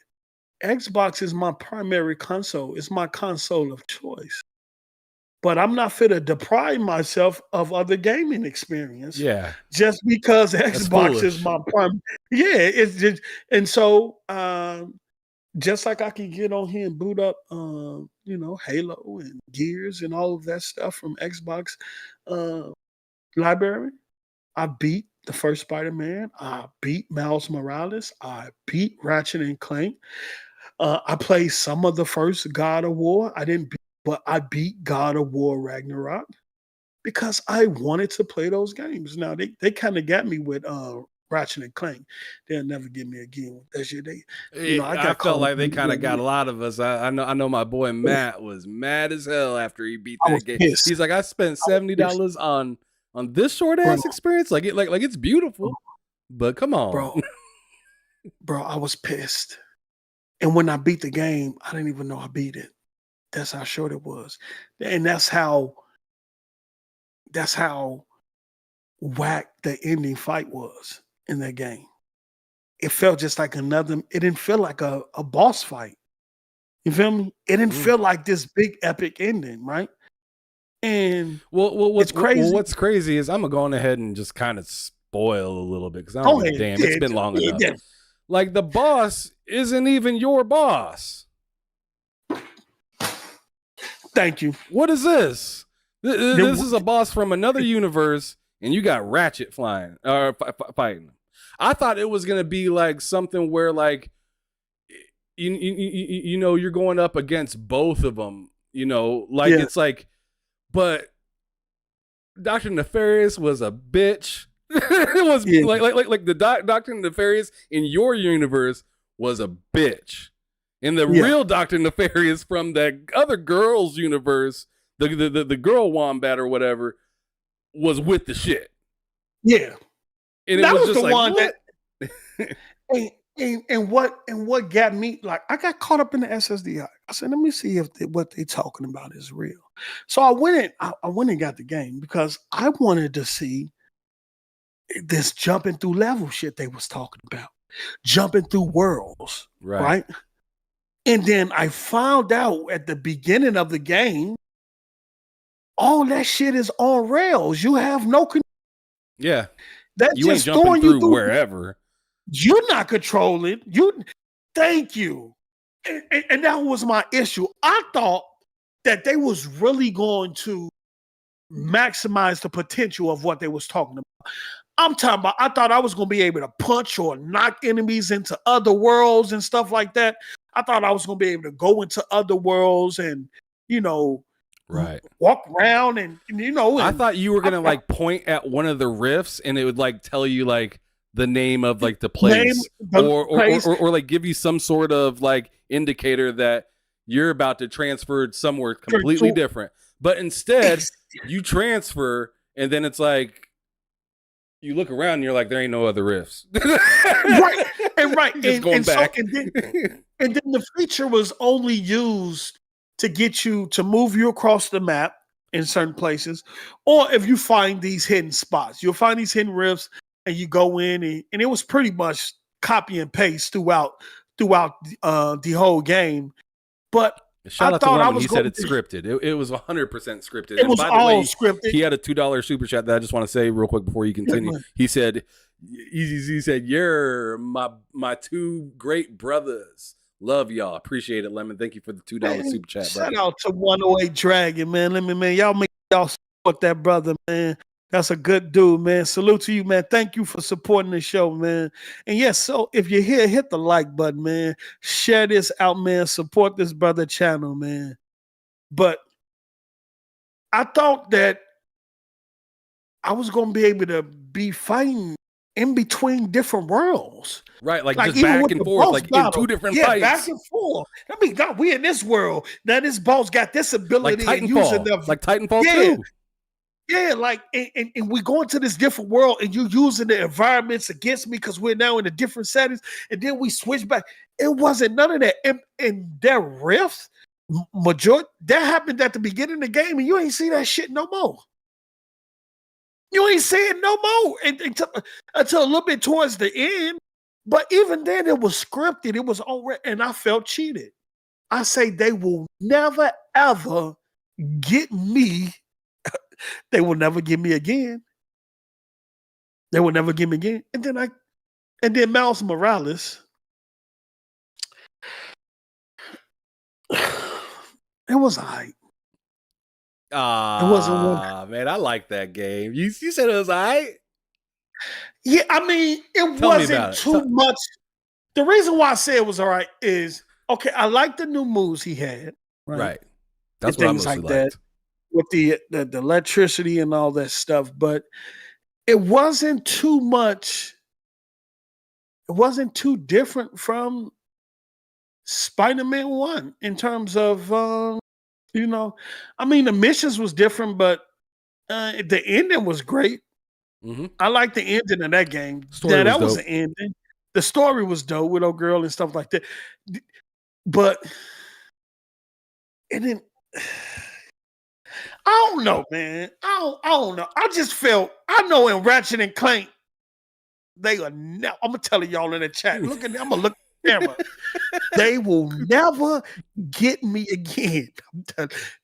Xbox is my primary console. It's my console of choice. But I'm not fit to deprive myself of other gaming experience. Yeah. Just because Xbox is my prime. Yeah, it's just, and so just like I can get on here and boot up, Halo and Gears and all of that stuff from Xbox library. I beat the first Spider-Man. I beat Miles Morales. I beat Ratchet and Clank. I played some of the first God of War. I didn't beat, but I beat God of War Ragnarok because I wanted to play those games. Now they kind of got me with Ratchet and Clank. They'll never get me again with that shit. I felt like they kind of got a lot of us. I know my boy Matt was mad as hell after he beat that game. Pissed. He's like, I spent $70 on this short ass experience. Like it's beautiful, but come on, bro. I was pissed, and when I beat the game, I didn't even know I beat it. That's how short it was, and that's how whack the ending fight was in that game. It felt just like it didn't feel like a boss fight. You feel me? It didn't feel like this big epic ending, right? And what's crazy. Well, what's crazy is I'm gonna go on ahead and just kind of spoil a little bit because I don't give a damn. It's been long enough. Yeah. Like the boss isn't even your boss. Thank you. What is this? This is a boss from another universe, and you got Ratchet flying or fighting. I thought it was gonna be like something where like you're going up against both of them. It's like, but Dr. Nefarious was a bitch. It was like the Dr. Nefarious in your universe was a bitch. And the real Dr. Nefarious from that other girl's universe, the girl wombat or whatever, was with the shit. Yeah. And it was just the like, one what? that and what got me, like, I got caught up in the SSDI. I said, let me see if what they're talking about is real. So I went and got the game because I wanted to see this jumping through level shit they was talking about, jumping through worlds, right? And then I found out at the beginning of the game, all that shit is on rails. You have no control. Yeah. That's you ain't jumping through wherever. You're not controlling. Thank you. And that was my issue. I thought that they was really going to maximize the potential of what they was talking about. I'm talking about, I thought I was going to be able to punch or knock enemies into other worlds and stuff like that. I thought I was going to be able to go into other worlds and, walk around and I thought you were going to like point at one of the rifts and it would like tell you like the name of like the place or like give you some sort of like indicator that you're about to transfer somewhere completely different. But instead you transfer and then it's like, you look around and you're like, there ain't no other rifts. Right. Just going back. And then the feature was only used to get you to move you across the map in certain places. Or if you find these hidden spots, you'll find these hidden rifts and you go in and it was pretty much copy and paste throughout the whole game. But Shout out to thought I Lemon. was He said it's scripted. It was 100% scripted. It And was by the all way, scripted. he had a $2 super chat that I just want to say real quick before you continue. man. He said, Easy Z said, "You're my two great brothers. Love y'all. Appreciate it, Lemon. Thank you for the $2 Man, super chat, shout brother." out to 108 Dragon, man. Let me, man, y'all make y'all support that brother, man. That's a good dude, man. Salute to you, man. Thank you for supporting the show, man. And yes, so if you're here, hit the like button, man. Share this out, man. Support this brother channel, man. But I thought that I was gonna be able to be fighting in between different worlds. Right, like just even back with and the forth, boss like in battle. two different Yeah, fights. back and forth. I mean, God, we in this world. Now this boss got this Like ability of using Titanfall. the Like Titanfall Yeah. 2. yeah, like and we go into this different world and you using the environments against me because we're now in a different settings, and then we switch back. It wasn't none of that. And their riffs, majority that happened at the beginning of the game, and you ain't see that shit no more. You ain't see it no more until a little bit towards the end. But even then, it was scripted. It was already, and I felt cheated. I say they will never ever get me. They will never get me again. They will never get me again. And then Miles Morales. It was all right. Ah, man, I like that game. You said it was all right? Yeah, I mean, it Tell me wasn't about it. too much. The reason why I say it was all right is, okay, I like the new moves he had. Right. That's And what I things mostly like that. liked. With the electricity and all that stuff, but it wasn't too much. It wasn't too different from Spider-Man 1 in terms of, I mean, the missions was different, but the ending was great. Mm-hmm. I like the ending of that game. Story That was was dope. the ending. The story was dope, Widow Girl and stuff like that. But it didn't. I don't know, man. I don't know. I just felt. I know in Ratchet and Clank, they are. I'm gonna tell y'all in the chat. Look at. I'm gonna look at the camera. They will never get me again.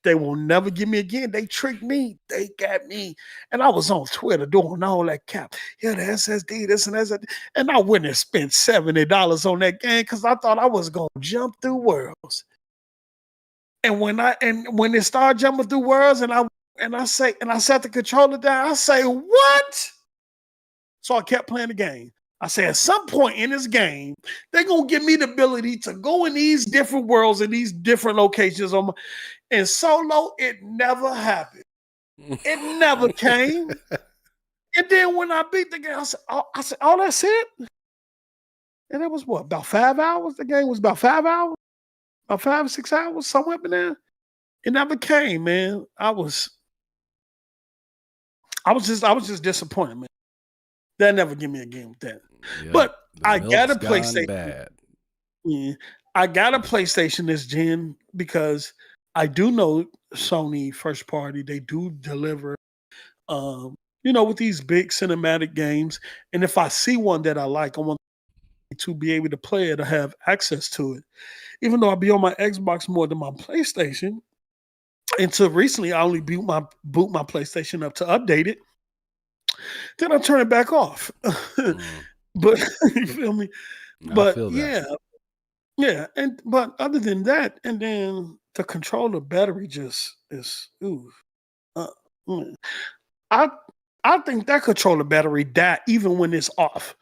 They will never get me again. They tricked me. They got me. And I was on Twitter doing all that cap. Yeah, the SSD, this and that. And I went and spent $70 on that game because I thought I was gonna jump through worlds. And when it started jumping through worlds, and I set the controller down, I say, what? So I kept playing the game. I say, at some point in this game, they're gonna give me the ability to go in these different worlds and these different locations. And solo, it never happened. It never came. And then when I beat the game, I said, oh, that's it. And it was what, about 5 hours? The game was about 5 hours, about 5 or 6 hours, somewhere up in there. It never came, man. I was just disappointed, man. They'll never give me a game with that. Yep. But The I got a milk's gone PlayStation. bad. Yeah, I got a PlayStation this gen because I do know Sony first party. They do deliver, with these big cinematic games. And if I see one that I like, I want to be able to play it or have access to it. Even though I be on my Xbox more than my PlayStation. Until recently, I only boot my PlayStation up to update it. Then I turn it back off. But you feel me? But feel that. yeah. But other than that, and then the controller battery just is I think that controller battery died even when it's off.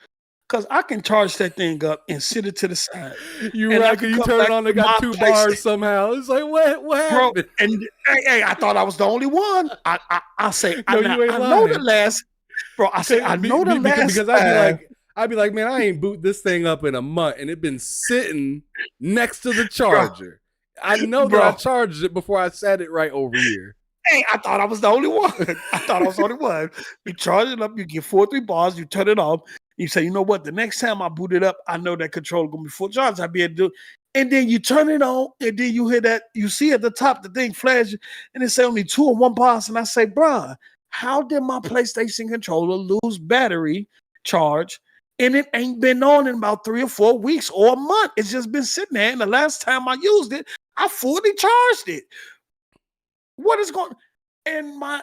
Because I can charge that thing up and sit it to the side. You're And I right, can because you come turn back it on, they to got my 2 PlayStation. bars somehow. It's like, what Bro, happened? and hey, I thought I was the only one. I say, No, you ain't I know lying. the last, bro. I say, I know the last. Because I'd be like, man, I ain't boot this thing up in a month, and it been sitting next to the charger. I know that I charged it before I set it right over here. Hey, I thought I was the only one. You charge it up, you get 4 or 3 bars, you turn it off. You say, you know what? The next time I boot it up, I know that controller gonna be full charge. I'll be able to do it. And then you turn it on, and then you hear that, you see at the top the thing flash, and it say only 2 or 1 bars. And I say, bruh, how did my PlayStation controller lose battery charge? And it ain't been on in about 3 or 4 weeks or a month. It's just been sitting there. And the last time I used it, I fully charged it. What is going? And my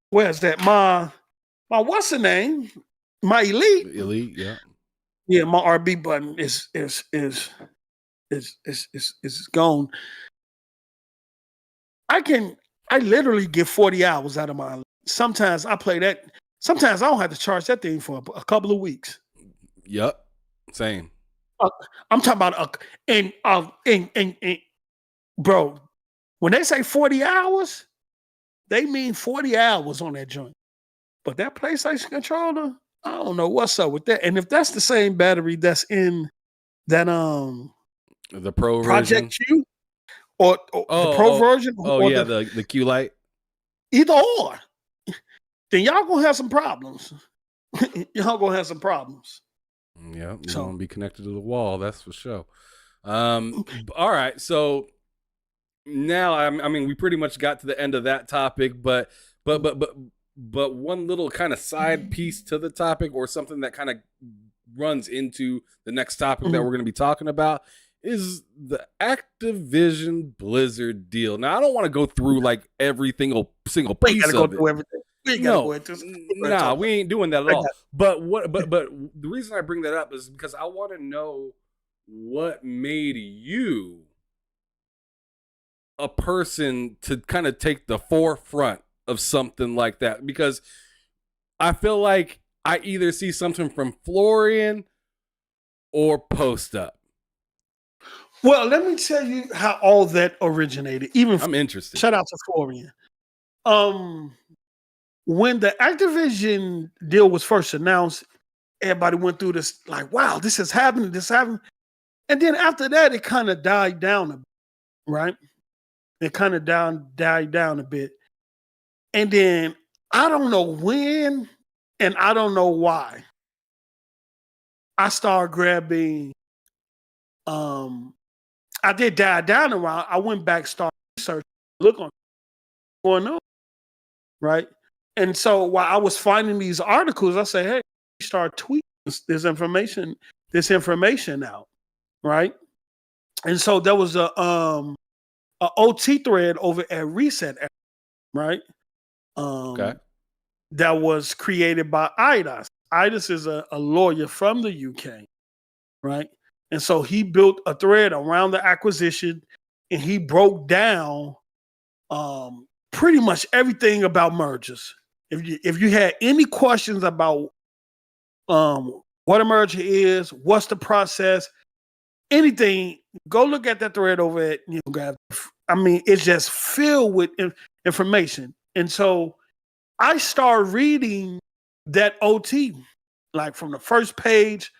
where's that? My what's the name? My elite. Elite, yeah. Yeah, my RB button is gone. I literally get 40 hours out of my elite. Sometimes I play that. Sometimes I don't have to charge that thing for a couple of weeks. Yep. Same. I'm talking about and bro, when they say 40 hours, they mean 40 hours on that joint. But that PlayStation controller, I don't know what's up with that. And if that's the same battery that's in that the Pro Project version. Q or the Pro version. Oh yeah, the Q Lite. Either or, then y'all gonna have some problems. Y'all gonna have some problems. Yeah, you're gonna be connected to the wall, that's for sure. All right, so now I mean we pretty much got to the end of that topic, but one little kind of side piece to the topic, or something that kind of runs into the next topic that we're going to be talking about, is the Activision Blizzard deal. Now, I don't want to go through like every single piece of it. Everything. We ain't doing that at all. But the reason I bring that up is because I want to know what made you a person to kind of take the forefront of something like that, because I feel like I either see something from Florian or Post Up. Well, let me tell you how all that originated. I'm interested. Shout out to Florian. When the Activision deal was first announced, everybody went through this like, wow, this is happening, and then after that, it kind of died down a bit, right? It kind of died down a bit. And then I don't know when and I don't know why, I started grabbing, I did die down a while. I went back, started research, look on what's going on, right? And so while I was finding these articles, I say, hey, start tweeting this information out, right? And so there was a OT thread over at Reset, right? Okay. That was created by Idas. Idas is a lawyer from the UK, right? And so he built a thread around the acquisition, and he broke down pretty much everything about mergers. If you had any questions about what a merger is, what's the process, anything, go look at that thread over at NeoGAF. I mean, it's just filled with information. And so I started reading that OT, like from the first page.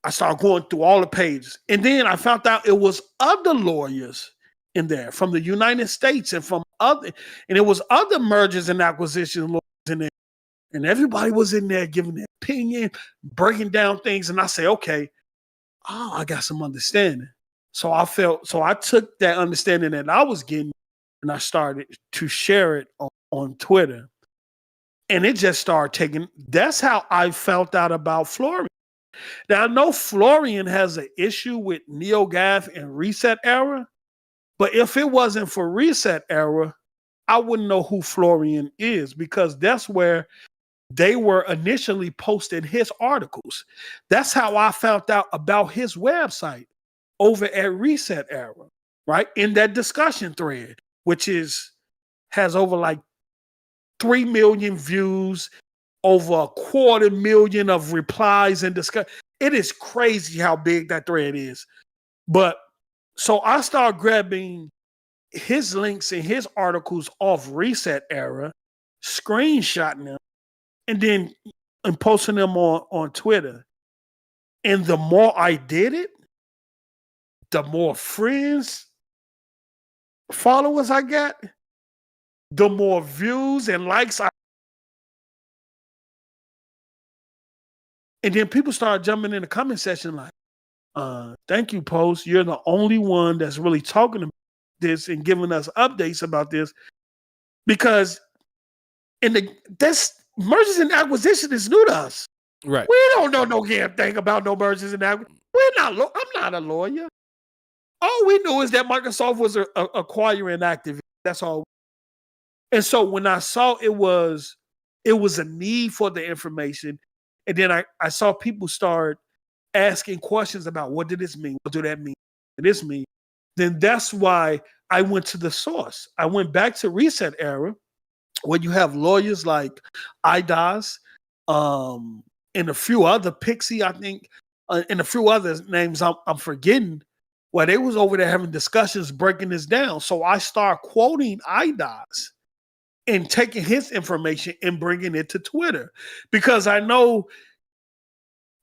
I started going through all the pages. And then I found out it was other lawyers in there from the United States and and it was other mergers and acquisitions lawyers in there. And everybody was in there giving their opinion, breaking down things. And I say, okay, I got some understanding. So I took that understanding that I was getting, and I started to share it on Twitter. And it just started taking, that's how I found out about Florian. Now, I know Florian has an issue with NeoGAF and Reset Era, but if it wasn't for Reset Era, I wouldn't know who Florian is, because that's where they were initially posting his articles. That's how I found out about his website over at Reset Era, right? In that discussion thread, which has over like 3 million views, over 250,000 of replies and discuss. It is crazy how big that thread is. But so I started grabbing his links and his articles off Reset Era, screenshotting them, and posting them on Twitter. And the more I did it, the more friends, followers I got, the more views and likes and then people started jumping in the comment section like, thank you, Post. You're the only one that's really talking about this and giving us updates about this. Because this mergers and acquisition is new to us. Right. We don't know no damn thing about no mergers and acquisitions. I'm not a lawyer. All we knew is that Microsoft was acquiring Activision. That's all. And so when I saw it was a need for the information, and then I saw people start asking questions about what did this mean? What do that mean? What does this mean? Then that's why I went to the source. I went back to Reset Era, where you have lawyers like IDOS, and a few other Pixie, I think, and a few other names I'm forgetting, where they was over there having discussions breaking this down. So I start quoting IDOS and taking his information and bringing it to Twitter, because I know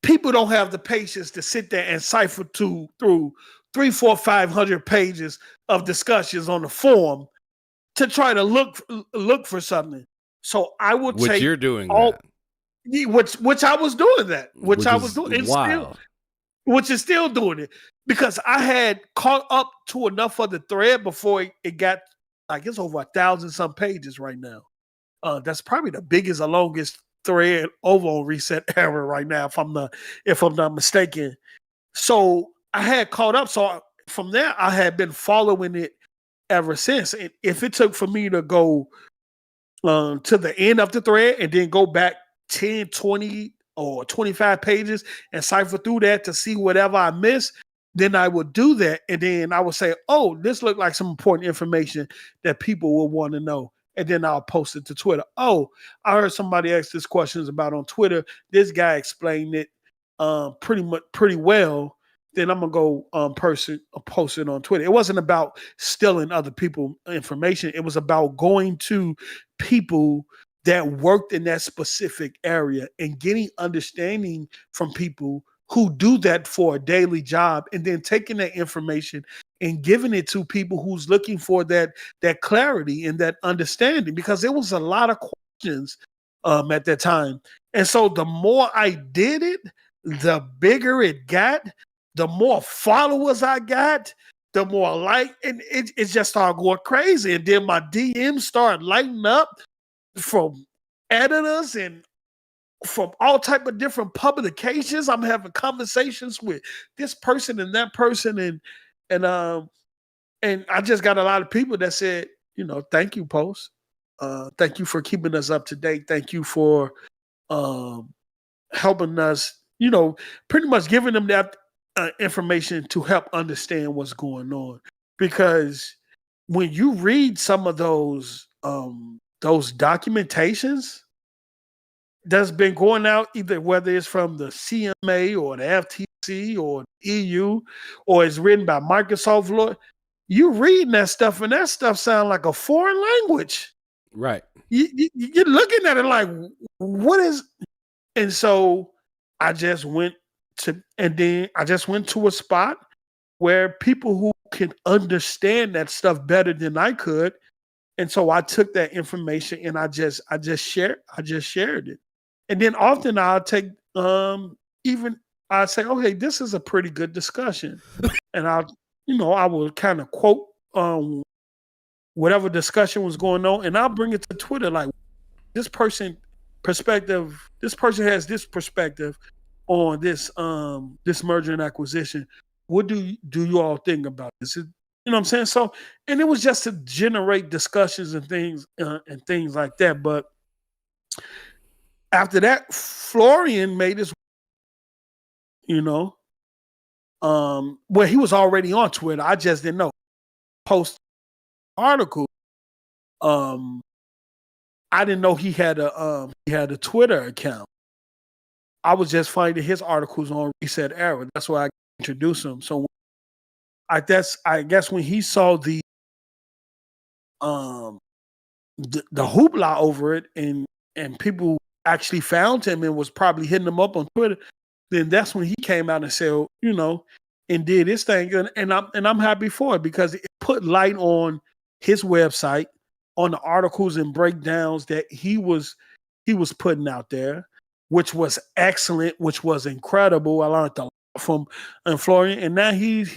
people don't have the patience to sit there and cipher through 300, 400, 500 pages of discussions on the forum to try to look for something. So I will Which take you're doing all, that. which I was doing that, which I was is doing, wild. which is still doing it, because I had caught up to enough of the thread before it got like it's over 1,000 some pages right now. That's probably the biggest and longest thread over on Reset Era right now, if I'm not mistaken. So I had caught up. So from there, I had been following it ever since. And if it took for me to go to the end of the thread and then go back 10, 20, or 25 pages and cipher through that to see whatever I missed, then I would do that. And then I would say, oh, this looked like some important information that people will want to know. And then I'll post it to Twitter. Oh, I heard somebody ask this questions about on Twitter. This guy explained it pretty well. Then I'm gonna go post it on Twitter. It wasn't about stealing other people's information. It was about going to people that worked in that specific area and getting understanding from people who do that for a daily job, and then taking that information and giving it to people who's looking for that clarity and that understanding, because there was a lot of questions at that time. And so the more I did it, the bigger it got, the more followers I got, the more and it just started going crazy. And then my DMs started lighting up from editors and from all type of different publications. I'm having conversations with this person and that person, and I just got a lot of people that said, thank you, Post. Thank you for keeping us up to date. Thank you for helping us, pretty much giving them that information to help understand what's going on. Because when you read some of those documentations that's been going out, either whether it's from the CMA or the FTC or the EU, or it's written by Microsoft law, you reading that stuff, and that stuff sounds like a foreign language. Right. You're looking at it like, what is? And so I just went to a spot where people who can understand that stuff better than I could. And so I took that information and I just shared it. And then often I'll take I say, okay, this is a pretty good discussion. And I will kind of quote whatever discussion was going on, and I'll bring it to Twitter, like, this person has this perspective on this merger and acquisition. What do you all think about this? You know what I'm saying? So, and it was just to generate discussions and things like that. But after that, Florian made his, well, he was already on Twitter. I just didn't know. Post article. I didn't know he had a Twitter account. I was just finding his articles on Reset Era. That's why I introduced him. So I guess when he saw the hoopla over it, and people actually found him and was probably hitting him up on Twitter, then that's when he came out and said, and did his thing. And I'm happy for it, because it put light on his website, on the articles and breakdowns that he was putting out there, which was excellent, which was incredible. I learned a lot from Florian, and now he's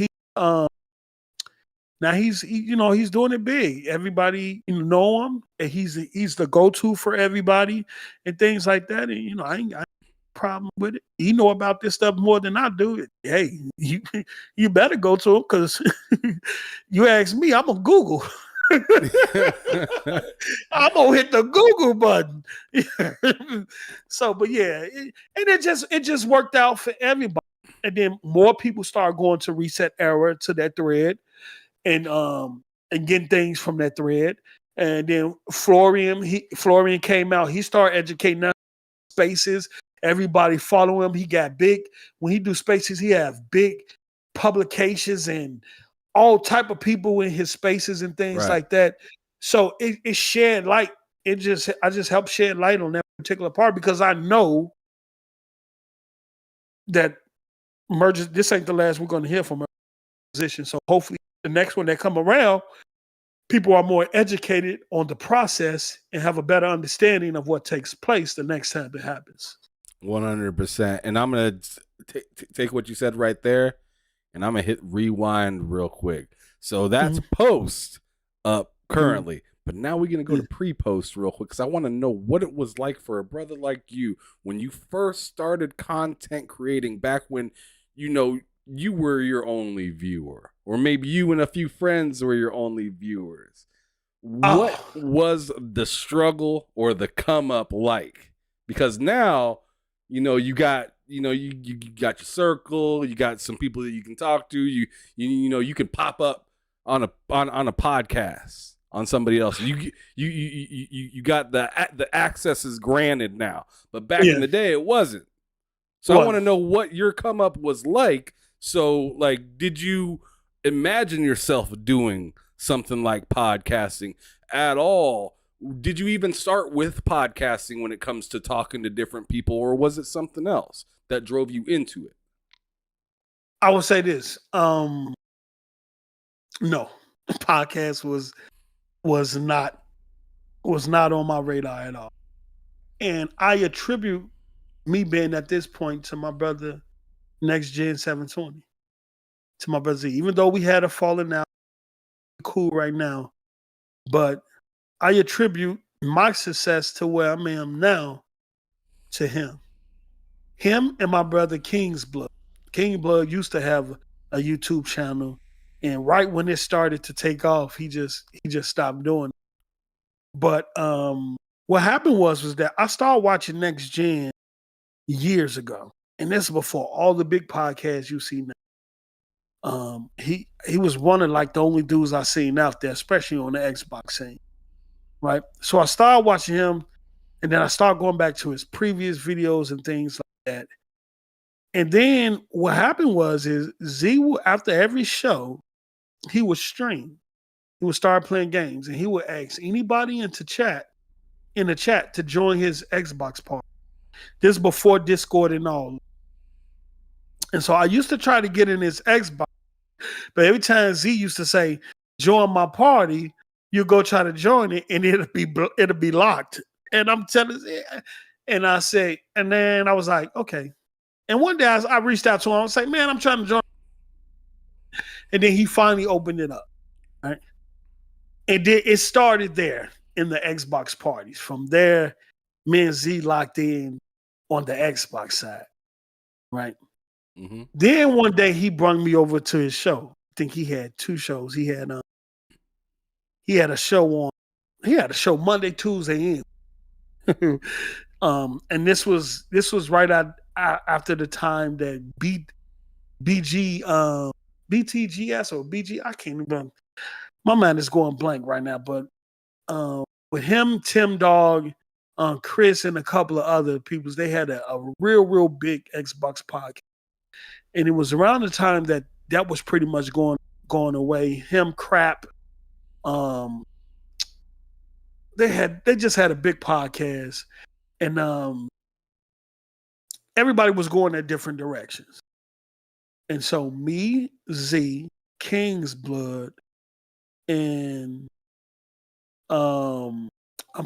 doing it big. Everybody know him, and he's the go-to for everybody and things like that. And problem with it. You know about this stuff more than I do. Hey, you better go to him because you ask me, I'm gonna Google. I'm gonna hit the Google button. So, but yeah, and it just worked out for everybody. And then more people started going to Reset Era to that thread, and getting things from that thread. And then Florian came out. He started educating us spaces. Everybody follow him. He got big. When he do spaces, he have big publications and all type of people in his spaces and things like that. So it shed light. I just helped shed light on that particular part because I know that mergers. This ain't the last we're going to hear from a position. So hopefully the next one that come around, people are more educated on the process and have a better understanding of what takes place the next time it happens. 100%. And I'm going to take what you said right there, and I'm going to hit rewind real quick. So that's post up currently, but now we're going to go to pre-post real quick because I want to know what it was like for a brother like you when you first started content creating back when, you were your only viewer, or maybe you and a few friends were your only viewers. What was the struggle or the come up like? Because now, you got you got your circle, you got some people that you can talk to, you can pop up on a podcast on somebody else. You got the access is granted now, but back in the day it wasn't. So I want to know what your come up was like. So, like, did you imagine yourself doing something like podcasting at all? Did you even start with podcasting when it comes to talking to different people, or was it something else that drove you into it? I would say this. No, podcast was not on my radar at all. And I attribute me being at this point to my brother Next Gen 720, to my brother Z. Even though we had a falling out, cool right now, but I attribute my success to where I am now to him. Him and my brother King's Blood. King Blood used to have a YouTube channel, and right when it started to take off, he just stopped doing it. But what happened was that I started watching Next Gen years ago. And this is before all the big podcasts you see now. He was one of like the only dudes I seen out there, especially on the Xbox scene, right? So I started watching him, and then I started going back to his previous videos and things like that. And then what happened was Z, after every show, he would stream. He would start playing games, and he would ask anybody in the chat to join his Xbox party. This before Discord and all. And so I used to try to get in his Xbox, but every time Z used to say, join my party, you go try to join it and it'll be locked. And I'm telling you, and I say, and then I was like, okay. And one day I reached out to him. I was like, man, I'm trying to join. And then he finally opened it up. Right. And then it started there in the Xbox parties. From there, me and Z locked in on the Xbox side. Right. Mm-hmm. Then one day he brought me over to his show. I think he had two shows. He had a show Monday, Tuesday, and and this was right after the time that BTGS or BG, I can't even. My mind is going blank right now. But with him, Tim Dog, Chris, and a couple of other people, they had a real big Xbox podcast. And it was around the time that was pretty much going away. Him, Crap, they just had a big podcast, and everybody was going in different directions. And so me, Z, King's Blood, and I'm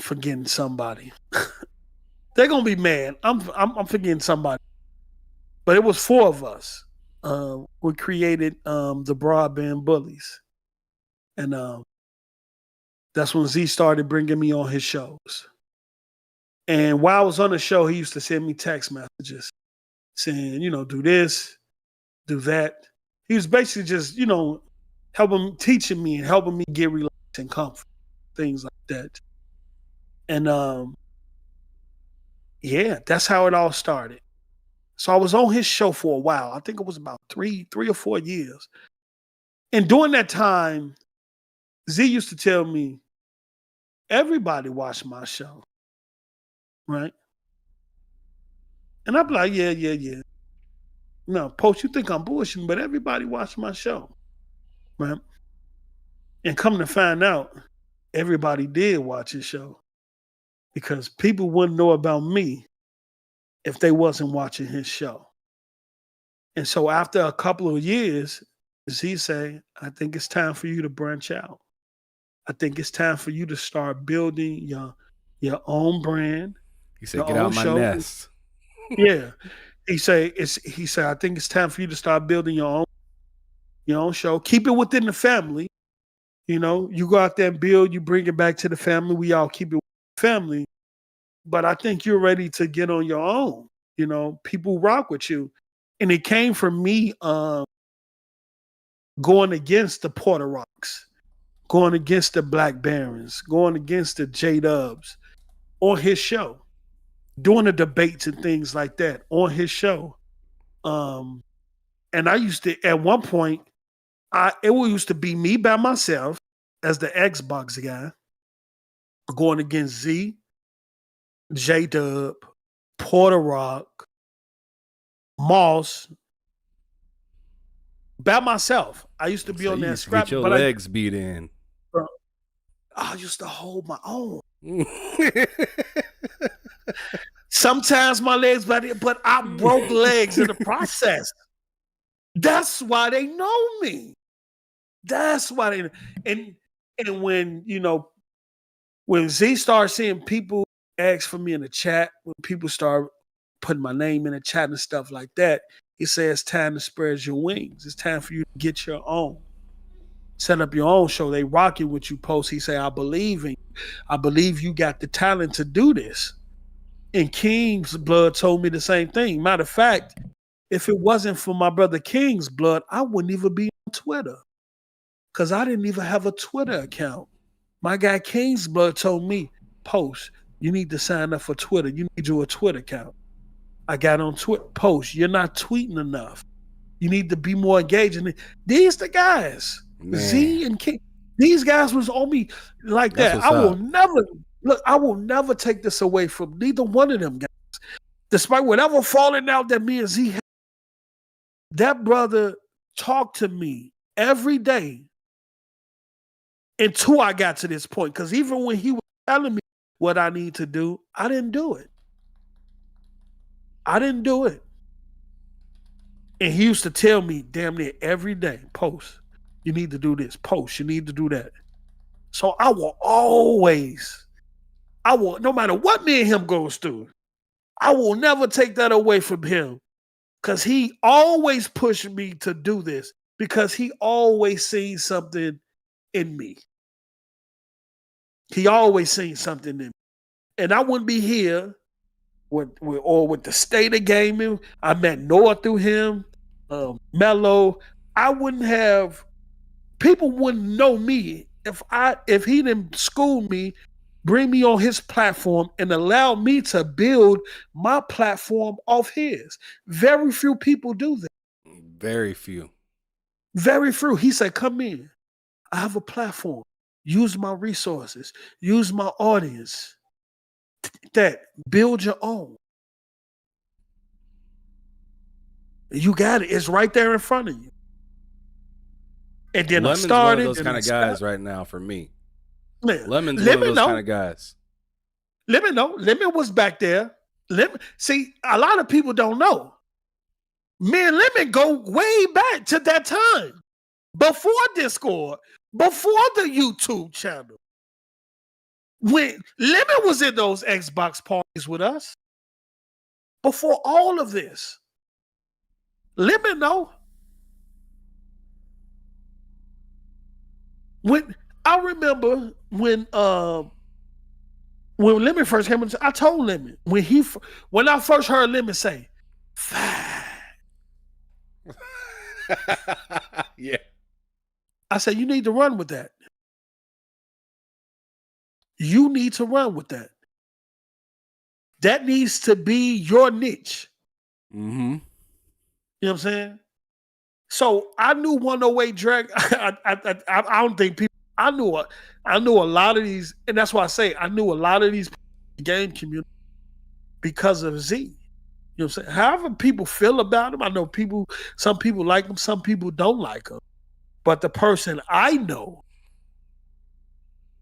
forgetting somebody. They're gonna be mad. I'm forgetting somebody. But it was four of us. We created the Broadband Bullies. And that's when Z started bringing me on his shows. And while I was on the show, he used to send me text messages saying, do this, do that. He was basically just, teaching me and helping me get relaxed and comfort, things like that. And that's how it all started. So I was on his show for a while. I think it was about three or 4 years. And during that time, Z used to tell me, everybody watched my show, right? And I'd be like, yeah. No, Post, you think I'm bullshitting, but everybody watched my show, right? And come to find out, everybody did watch his show because people wouldn't know about me if they wasn't watching his show. And so after a couple of years, Z say, I think it's time for you to branch out. I think it's time for you to start building your own brand. He said, get out my nest. Yeah. He said, I think it's time for you to start building your own show. Keep it within the family. You go out there and build, you bring it back to the family. We all keep it with the family. But I think you're ready to get on your own. People rock with you. And it came from me going against the Porter Rocks, going against the Black Barons, going against the J-Dubs on his show, doing the debates and things like that on his show. And I used to, at one point, it used to be me by myself as the Xbox guy, going against Z, J-Dub, Porter Rock, Moss, by myself. I used to be on that scrap. Get your legs beat in. I used to hold my own. Sometimes my legs, but I broke legs in the process. That's why they know me. That's why they and when Z started seeing people ask for me in the chat, when people start putting my name in the chat and stuff like that, he says it's time to spread your wings. It's time for you to get your own. Set up your own show. They rocking with you, Post. He say, I believe in you. I believe you got the talent to do this. And King's Blood told me the same thing. Matter of fact, if it wasn't for my brother King's Blood, I wouldn't even be on Twitter. Because I didn't even have a Twitter account. My guy King's Blood told me, Post, you need to sign up for Twitter. You need you a Twitter account. I got on Twitter. Post, you're not tweeting enough. You need to be more engaging. These the guys. Man. Z and King. These guys was on me like that. I will never take this away from neither one of them guys. Despite whatever falling out that me and Z had, that brother talked to me every day until I got to this point. Because even when he was telling me what I need to do, I didn't do it. And he used to tell me damn near every day, Post, you need to do this. Post, you need to do that. So I will, no matter what me and him goes through, I will never take that away from him. Because he always pushed me to do this. Because he always seen something in me. He always seen something in me. And I wouldn't be here with the state of gaming. I met Noah through him, Mello. People wouldn't know me if he didn't school me, bring me on his platform, and allow me to build my platform off his. Very few people do that. Very few. He said, come in. I have a platform. Use my resources. Use my audience. That build your own. You got it. It's right there in front of you. And then Lemon's I started. One of those kind of guys right now for me. Man, Lemon's one of those kind of guys. Lemon was back there. See, a lot of people don't know. Me and Lemon go way back to that time. Before Discord, before the YouTube channel. When Lemon was in those Xbox parties with us. Before all of this. Lemon, no. I remember when when Lemon first came, I told Lemon when I first heard Lemon say, "Fine," Yeah. I said, "You need to run with that. You need to run with that. That needs to be your niche." Mm-hmm. You know what I'm saying? So I knew 108 Drag. I don't think people. I knew a lot of these, and that's why I say I knew a lot of these game community because of Z. You know what I'm saying? However people feel about him, I know some people like him, some people don't like him. But the person I know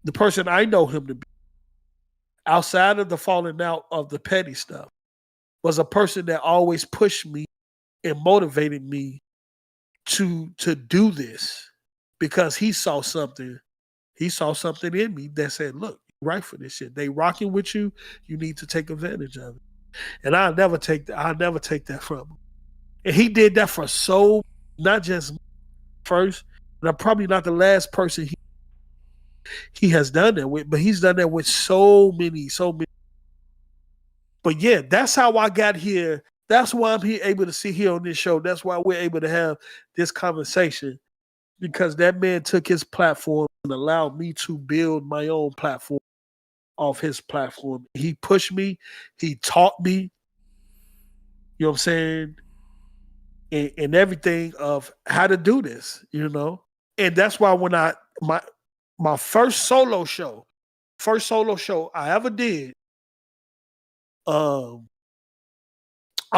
him to be, outside of the falling out of the petty stuff, was a person that always pushed me and motivated me to do this because he saw something in me that said, "Look, you're right for this shit. They rocking with you. You need to take advantage of it." And I'll never take that from him. And he did that for not just first, and I'm probably not the last person he has done that with, but he's done that with so many. But yeah, that's how I got here. That's why I'm able to sit here on this show. That's why we're able to have this conversation, because that man took his platform and allowed me to build my own platform off his platform. He pushed me. He taught me, you know what I'm saying, and everything of how to do this, you know. And that's why when my first solo show I ever did, I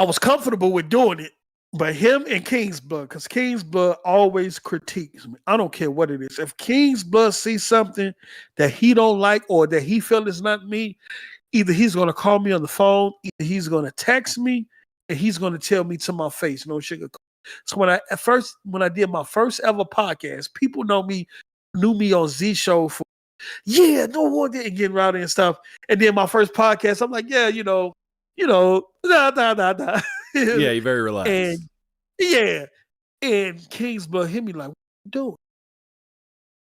was comfortable with doing it, but him and King's Blood, because King's Blood always critiques me. I don't care what it is. If King's Blood sees something that he don't like or that he feel is not me, either he's gonna call me on the phone, either he's gonna text me, and he's gonna tell me to my face, no sugar. So when I did my first ever podcast, people knew me on Z Show for no one didn't get rowdy and stuff. And then my first podcast, I'm like, nah. Yeah, you're very relaxed. And yeah, and King's Blood hit me like, what you doing?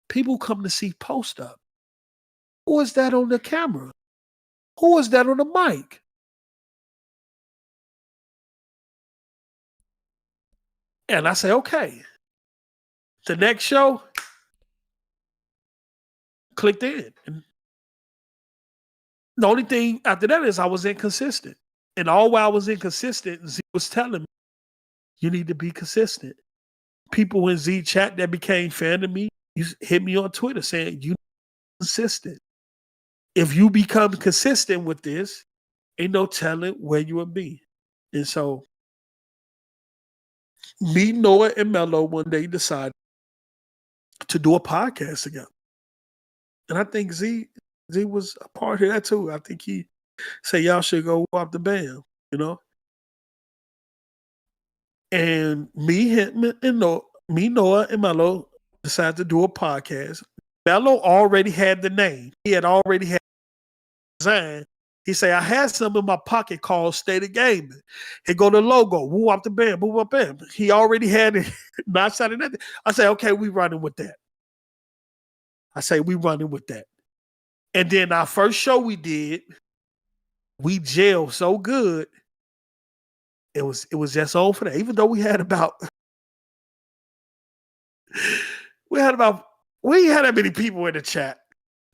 People come to see Post Up. Who is that on the camera? Who is that on the mic? And I say, okay. The next show, clicked in. And the only thing after that is I was inconsistent. And all while I was inconsistent, Z was telling me, you need to be consistent. People in Z chat that became fan of me, you hit me on Twitter saying, you consistent. If you become consistent with this, ain't no telling where you will be. And so me, Noah, and Mello one day decided to do a podcast together. And I think Z was a part of that too. I think he said, y'all should go off the band, you know? And Noah, and Mello decided to do a podcast. Mello already had the name. He had already had design. He say, I had some in my pocket called State of Gaming. He go to logo, woo up the band, woo up band. He already had it, not signing nothing. I say, okay, we running with that. And then our first show we did, we jailed so good. It was just on for that. Even though we had we had that many people in the chat.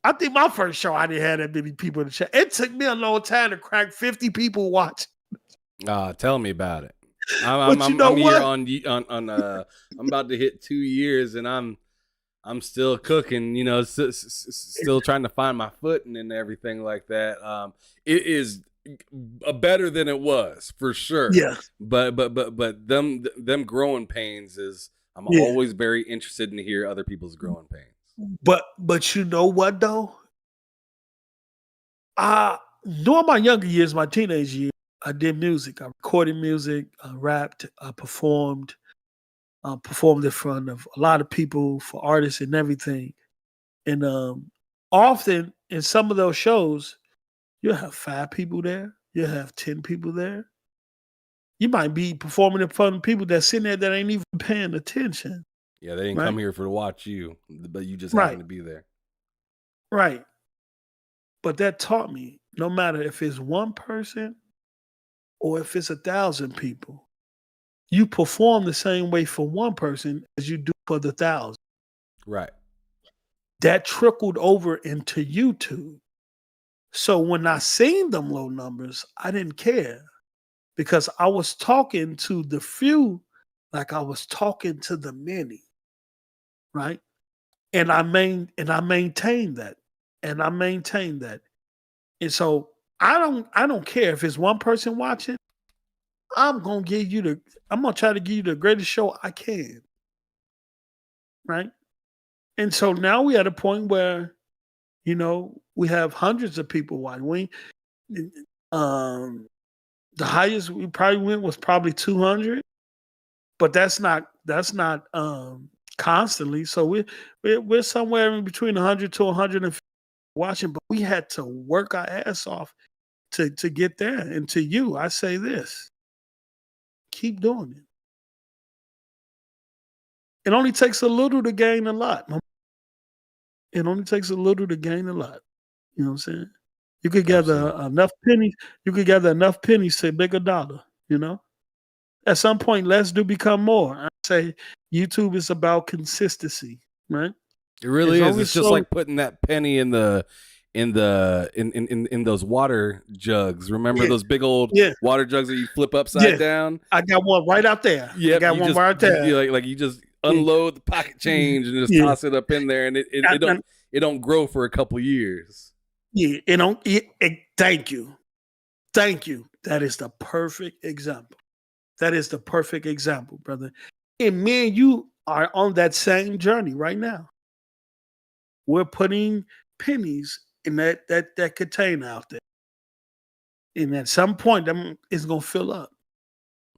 I think my first show, I didn't have that many people in the chat. It took me a long time to crack 50 people watching. Tell me about it. I'm here on I'm about to hit 2 years, and I'm still cooking. You know, still trying to find my footing and everything like that. It is better than it was for sure. Yeah. But them growing pains is I'm always very interested in to hear other people's growing pains. But you know what though? During my younger years, my teenage years, I did music. I recorded music, I rapped, I performed in front of a lot of people, for artists and everything. And often in some of those shows, you'll have 5 people there, you'll have 10 people there. You might be performing in front of people that's sitting there that ain't even paying attention. Yeah, they didn't come here to watch you, but you just happen to be there. Right. But that taught me, no matter if it's one person or if it's 1,000 people, you perform the same way for one person as you do for the 1,000. Right. That trickled over into YouTube. So when I seen them low numbers, I didn't care because I was talking to the few like I was talking to the many, right? And I maintained that. And I maintained that. And so I don't care if it's one person watching. I'm gonna try to give you the greatest show I can. Right. And so now we at a point where, we have hundreds of people watching. The highest we probably went was probably 200, but that's not constantly. So we're somewhere in between 100 to 150 watching, but we had to work our ass off to get there. And to you, I say this: keep doing it. It only takes a little to gain a lot. It only takes a little to gain a lot. You know what I'm saying? You could gather enough pennies. You could gather enough pennies to make $1. At some point, less do become more. I say YouTube is about consistency, right? It really is. It's just like putting that penny in those water jugs. Remember those big old water jugs that you flip upside down? I got one right out there. Yeah, I got one right there. Like you just unload the pocket change and just toss it up in there, and it don't grow for a couple years. Yeah, thank you. That is the perfect example. Brother. And me and you are on that same journey right now. We're putting pennies in that container out there. And at some point, it's gonna fill up.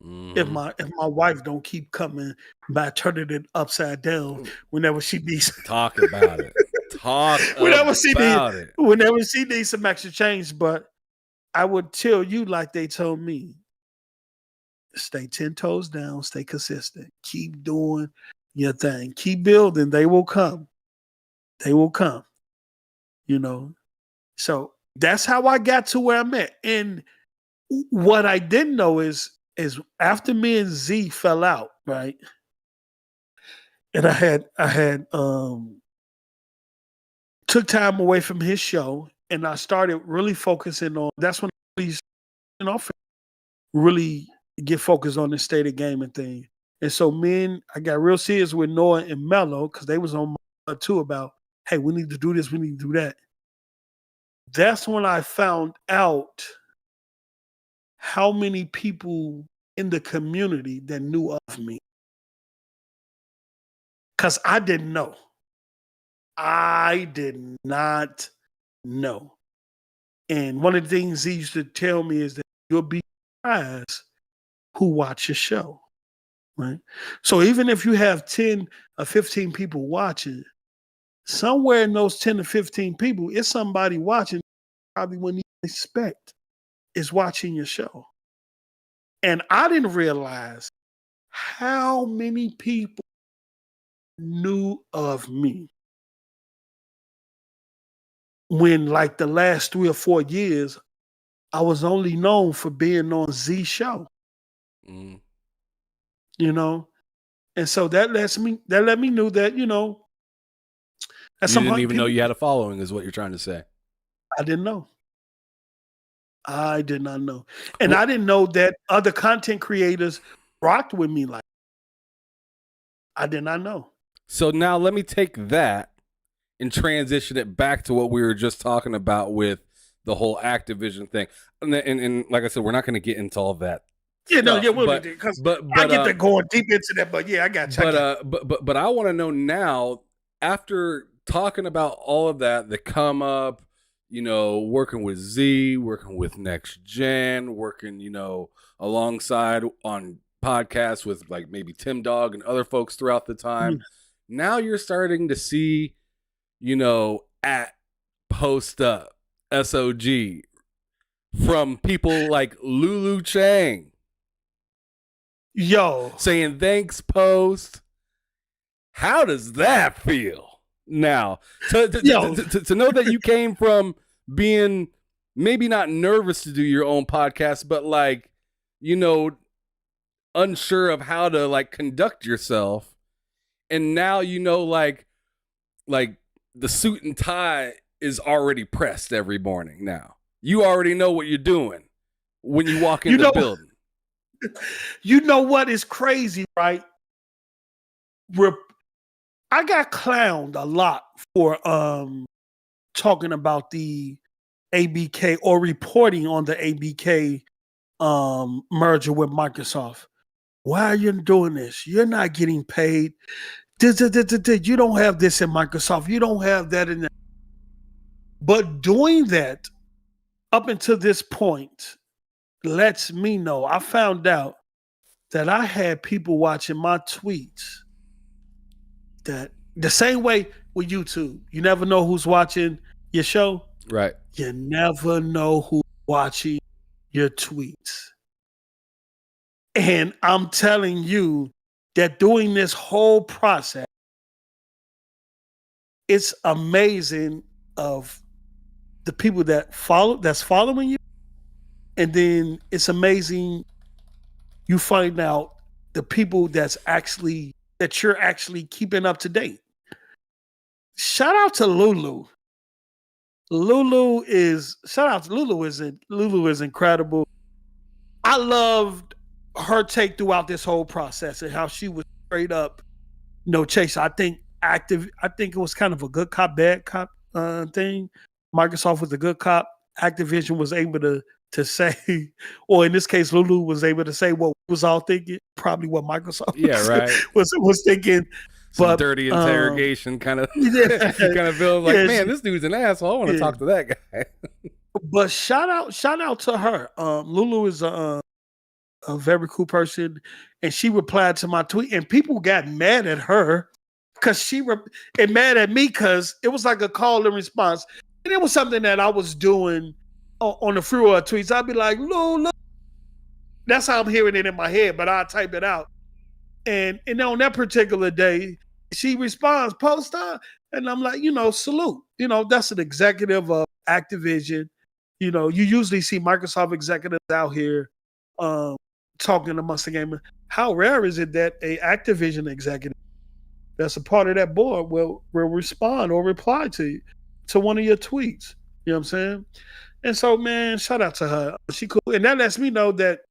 Mm-hmm. If my wife don't keep coming by turning it upside down whenever she needs talk about it. Whenever she needs some extra change, but I would tell you like they told me. Stay 10 toes down, stay consistent. Keep doing your thing. Keep building. They will come. So that's how I got to where I'm at. And what I didn't know is after me and Z fell out, right? And I had took time away from his show, and I started really focusing on. That's when I really get focused on the state of gaming thing. And so I got real serious with Noah and Mello because they was on my too about, hey, we need to do this, we need to do that. That's when I found out how many people in the community that knew of me. Because I didn't know. I did not know. And one of the things he used to tell me is that you'll be surprised who watch your show, right? So even if you have 10 or 15 people watching, somewhere in those 10 to 15 people, it's somebody watching probably wouldn't even expect is watching your show. And I didn't realize how many people knew of me. When like the last 3 or 4 years, I was only known for being on Z's show. Mm. And so that let me know that, at some point, you didn't even know you had a following is what you're trying to say. I didn't know. I did not know. And I didn't know that other content creators rocked with me like that. I did not know. So now let me take that and transition it back to what we were just talking about with the whole Activision thing. And like I said, we're not going to get into all that. Yeah, stuff, but I get to going deep into that, but yeah, I got you. But I want to know now, after talking about all of that, the come up, working with Z, working with Next Gen, working, alongside on podcasts with like maybe Tim Dog and other folks throughout the time. Mm. Now you're starting to see, at Post Up, SOG, from people like Lulu Chang. Yo. Saying thanks, Post. How does that feel? Now, to know that you came from being maybe not nervous to do your own podcast, but like, you know, unsure of how to like conduct yourself. And now, you know, like the suit and tie is already pressed every morning now. You already know what you're doing when you walk in the building. You know what is crazy, right? I got clowned a lot for talking about the ABK or reporting on the ABK merger with Microsoft. Why are you doing this? You're not getting paid. You don't have this in Microsoft. You don't have that in there. But doing that up until this point lets me know. I found out that I had people watching my tweets that the same way with YouTube. You never know who's watching your show. Right. You never know who's watching your tweets. And I'm telling you that doing this whole process, it's amazing of the people that's following you. And then it's amazing you find out the people that you're actually keeping up to date. Shout out to Lulu. Lulu is incredible. I loved her take throughout this whole process and how she was straight up no chase. I think it was kind of a good cop, bad cop thing. Microsoft was a good cop. Activision was able to say, or in this case, Lulu was able to say what we was all thinking, probably what Microsoft was thinking. Some dirty interrogation kind of feeling like, man, this dude's an asshole. I want to talk to that guy. But shout out to her. Lulu is a very cool person, and she replied to my tweet, and people got mad at her because and mad at me because it was like a call and response, and it was something that I was doing on the freeway tweets. I'd be like, Lulu. That's how I'm hearing it in my head, but I'll type it out. And on that particular day, she responds, post on, and I'm like, salute. That's an executive of Activision. You usually see Microsoft executives out here talking amongst the gamers. How rare is it that a Activision executive that's a part of that board will respond or reply to one of your tweets? You know what I'm saying? And so, man, shout out to her. She cool. And that lets me know that,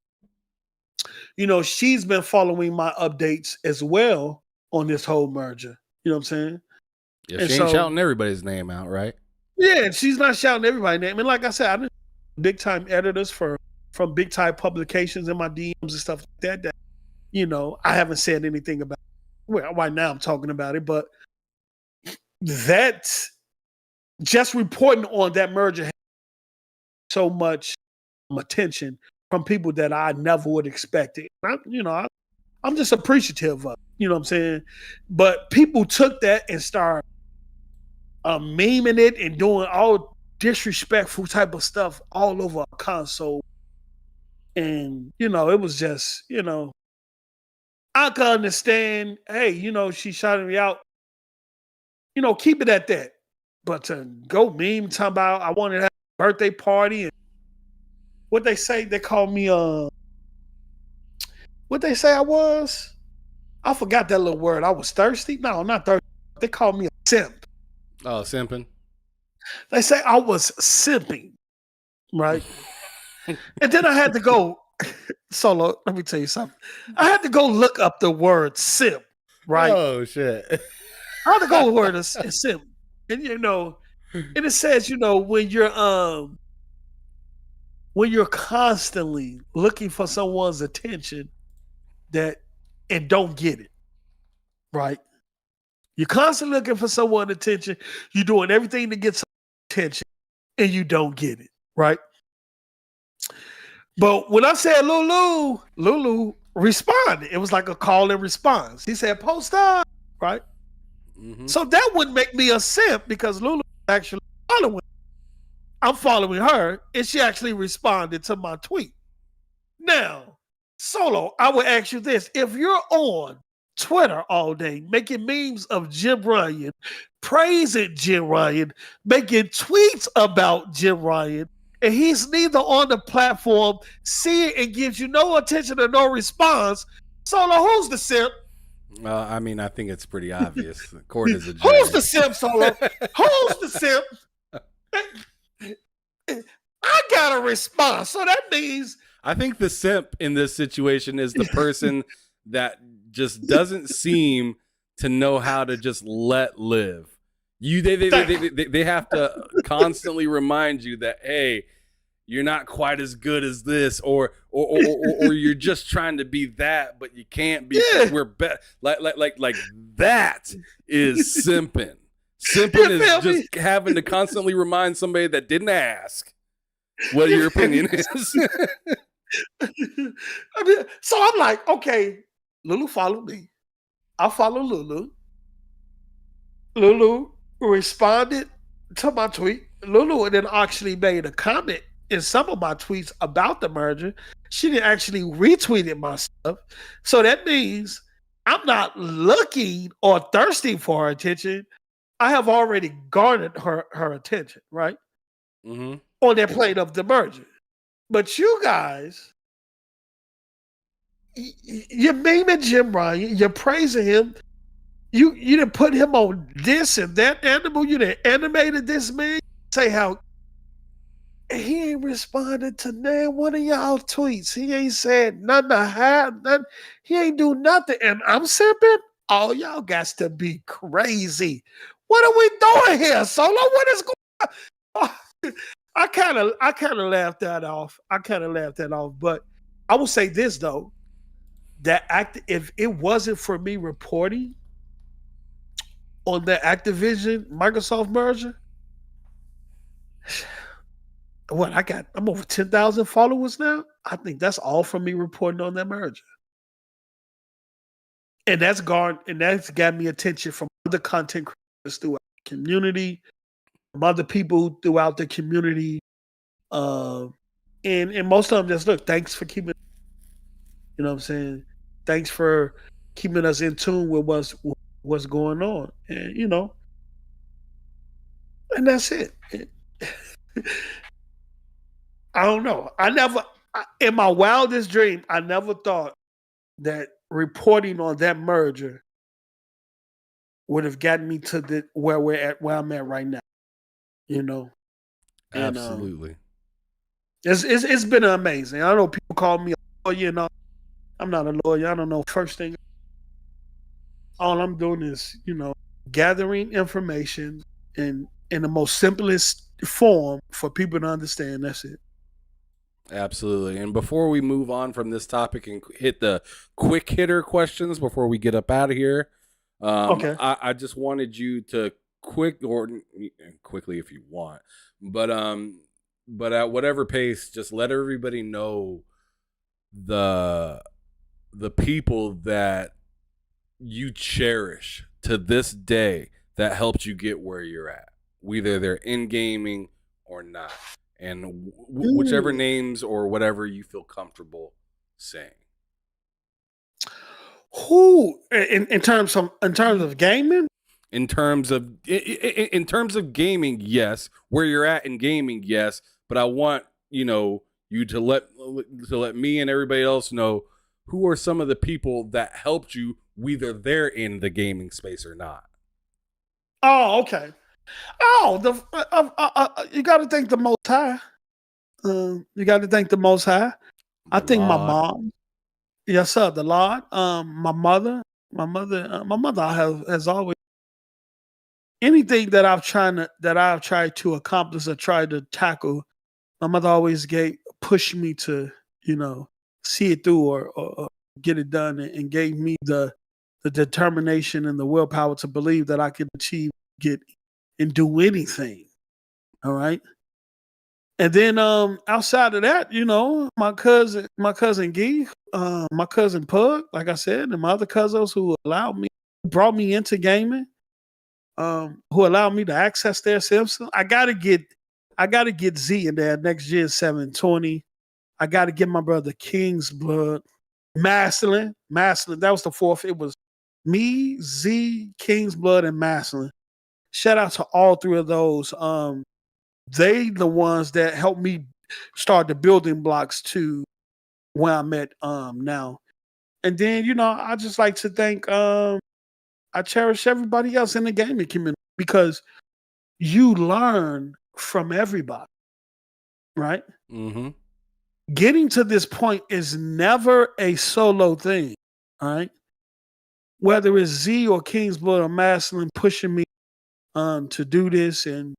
she's been following my updates as well on this whole merger. You know what I'm saying? Yeah, she ain't shouting everybody's name out, right? Yeah, she's not shouting everybody's name. And like I said, I know big time editors from big time publications in my DMs and stuff like that, I haven't said anything about. Well, right now I'm talking about it, but that's just reporting on that merger has so much attention from people that I never would expect it. I'm just appreciative of, you know what I'm saying? But people took that and started memeing it and doing all disrespectful type of stuff all over our console. And, it was just, I can understand, hey, she shouting me out. Keep it at that. But to go meme talking about I wanted to have a birthday party and what they say, they call me what they say I was? I forgot that little word. I was thirsty? No, I'm not thirsty. They call me a simp. Oh, simping. They say I was simping, right? And then I had to go, Solo, let me tell you something. I had to go look up the word simp, right? Oh, shit. I had to go with the word simp. And, and it says, when you're constantly looking for someone's attention and don't get it, right? You're constantly looking for someone's attention. You're doing everything to get some attention and you don't get it, right? But when I said Lulu responded. It was like a call and response. He said, post on, right? Mm-hmm. So that would make me a simp because Lulu actually following. I'm following her, and she actually responded to my tweet. Now, Solo, I will ask you this. If you're on Twitter all day, making memes of Jim Ryan, praising Jim Ryan, making tweets about Jim Ryan, and he's neither on the platform, see it and gives you no attention or no response. Solo, who's the simp? I mean, I think it's pretty obvious. The court is Who's adjourned. the simp, Solo? Who's the simp? I got a response. So that means I think the simp in this situation is the person that just doesn't seem to know how to just let live. They have to constantly remind you that, hey, you're not quite as good as this, or you're just trying to be that, but you can't be. Yeah. We're better. Like that is simping. Simping You is feel just having to constantly remind somebody that didn't ask what your opinion is. I mean, so I'm like, okay, Lulu followed me. I follow Lulu. Lulu responded to my tweet. Lulu then actually made a comment in some of my tweets about the merger. She didn't actually retweet my stuff. So that means I'm not looking or thirsty for her attention. I have already garnered her attention, right? Mm-hmm. On that plate of the merger. But you guys, you're memeing Jim Ryan, you're praising him. You didn't put him on this and that animal. You didn't animated this man. Say how he ain't responded to one of y'all tweets. He ain't said nothing to have nothing. He ain't do nothing. And I'm simping. Oh, y'all got to be crazy. What are we doing here, Solo? What is going on? I kind of laughed that off. But I will say this though, that if it wasn't for me reporting on the Activision Microsoft merger, I'm over 10,000 followers now. I think that's all from me reporting on that merger. And that's got me attention from other content creators throughout the community, from other people throughout the community. And most of them just look, thanks for keeping, you know what I'm saying? Thanks for keeping us in tune with what's going on. And, you know, and that's it. I don't know. In my wildest dream, I never thought that reporting on that merger would have gotten me to where I'm at right now. You know, and, Absolutely. It's been amazing. I know people call me a lawyer, and I'm not a lawyer. I don't know. First thing, all I'm doing is, you know, gathering information in the most simplest form for people to understand. That's it. Absolutely. And before we move on from this topic and hit the quick hitter questions before we get up out of here, Okay. I just wanted you to quickly if you want, but at whatever pace, just let everybody know the people that you cherish to this day that helped you get where you're at, whether they're in gaming or not. And whichever names or whatever you feel comfortable saying. Who in terms of gaming? In terms of gaming, yes. Where you're at in gaming, yes. But I want you to let me and everybody else know who are some of the people that helped you, whether they're in the gaming space or not. Oh, okay. Oh, you got to thank the Most High. You got to thank the Most High. I think my mom. Yes, sir. The Lord. My mother has always anything that I've tried to accomplish or tried to tackle. My mother always pushed me to, you know, see it through or get it done, and gave me the determination and the willpower to believe that I could and do anything. All right. And then outside of that, you know, my cousin Gee, my cousin Pug, like I said, and my other cousins who brought me into gaming, who allowed me to access their Simpson. I gotta get Z in there next gen 720. I gotta get my brother King's Blood. Maslin. That was the fourth. It was Me, Z, King's Blood, and Maslin. Shout out to all three of those. They the ones that helped me start the building blocks to where I'm at now. And then, I just like to thank I cherish everybody else in the gaming community because you learn from everybody, right? Mm-hmm. Getting to this point is never a solo thing, all right? Whether it's Z or King's Blood or Maslin pushing me to do this, and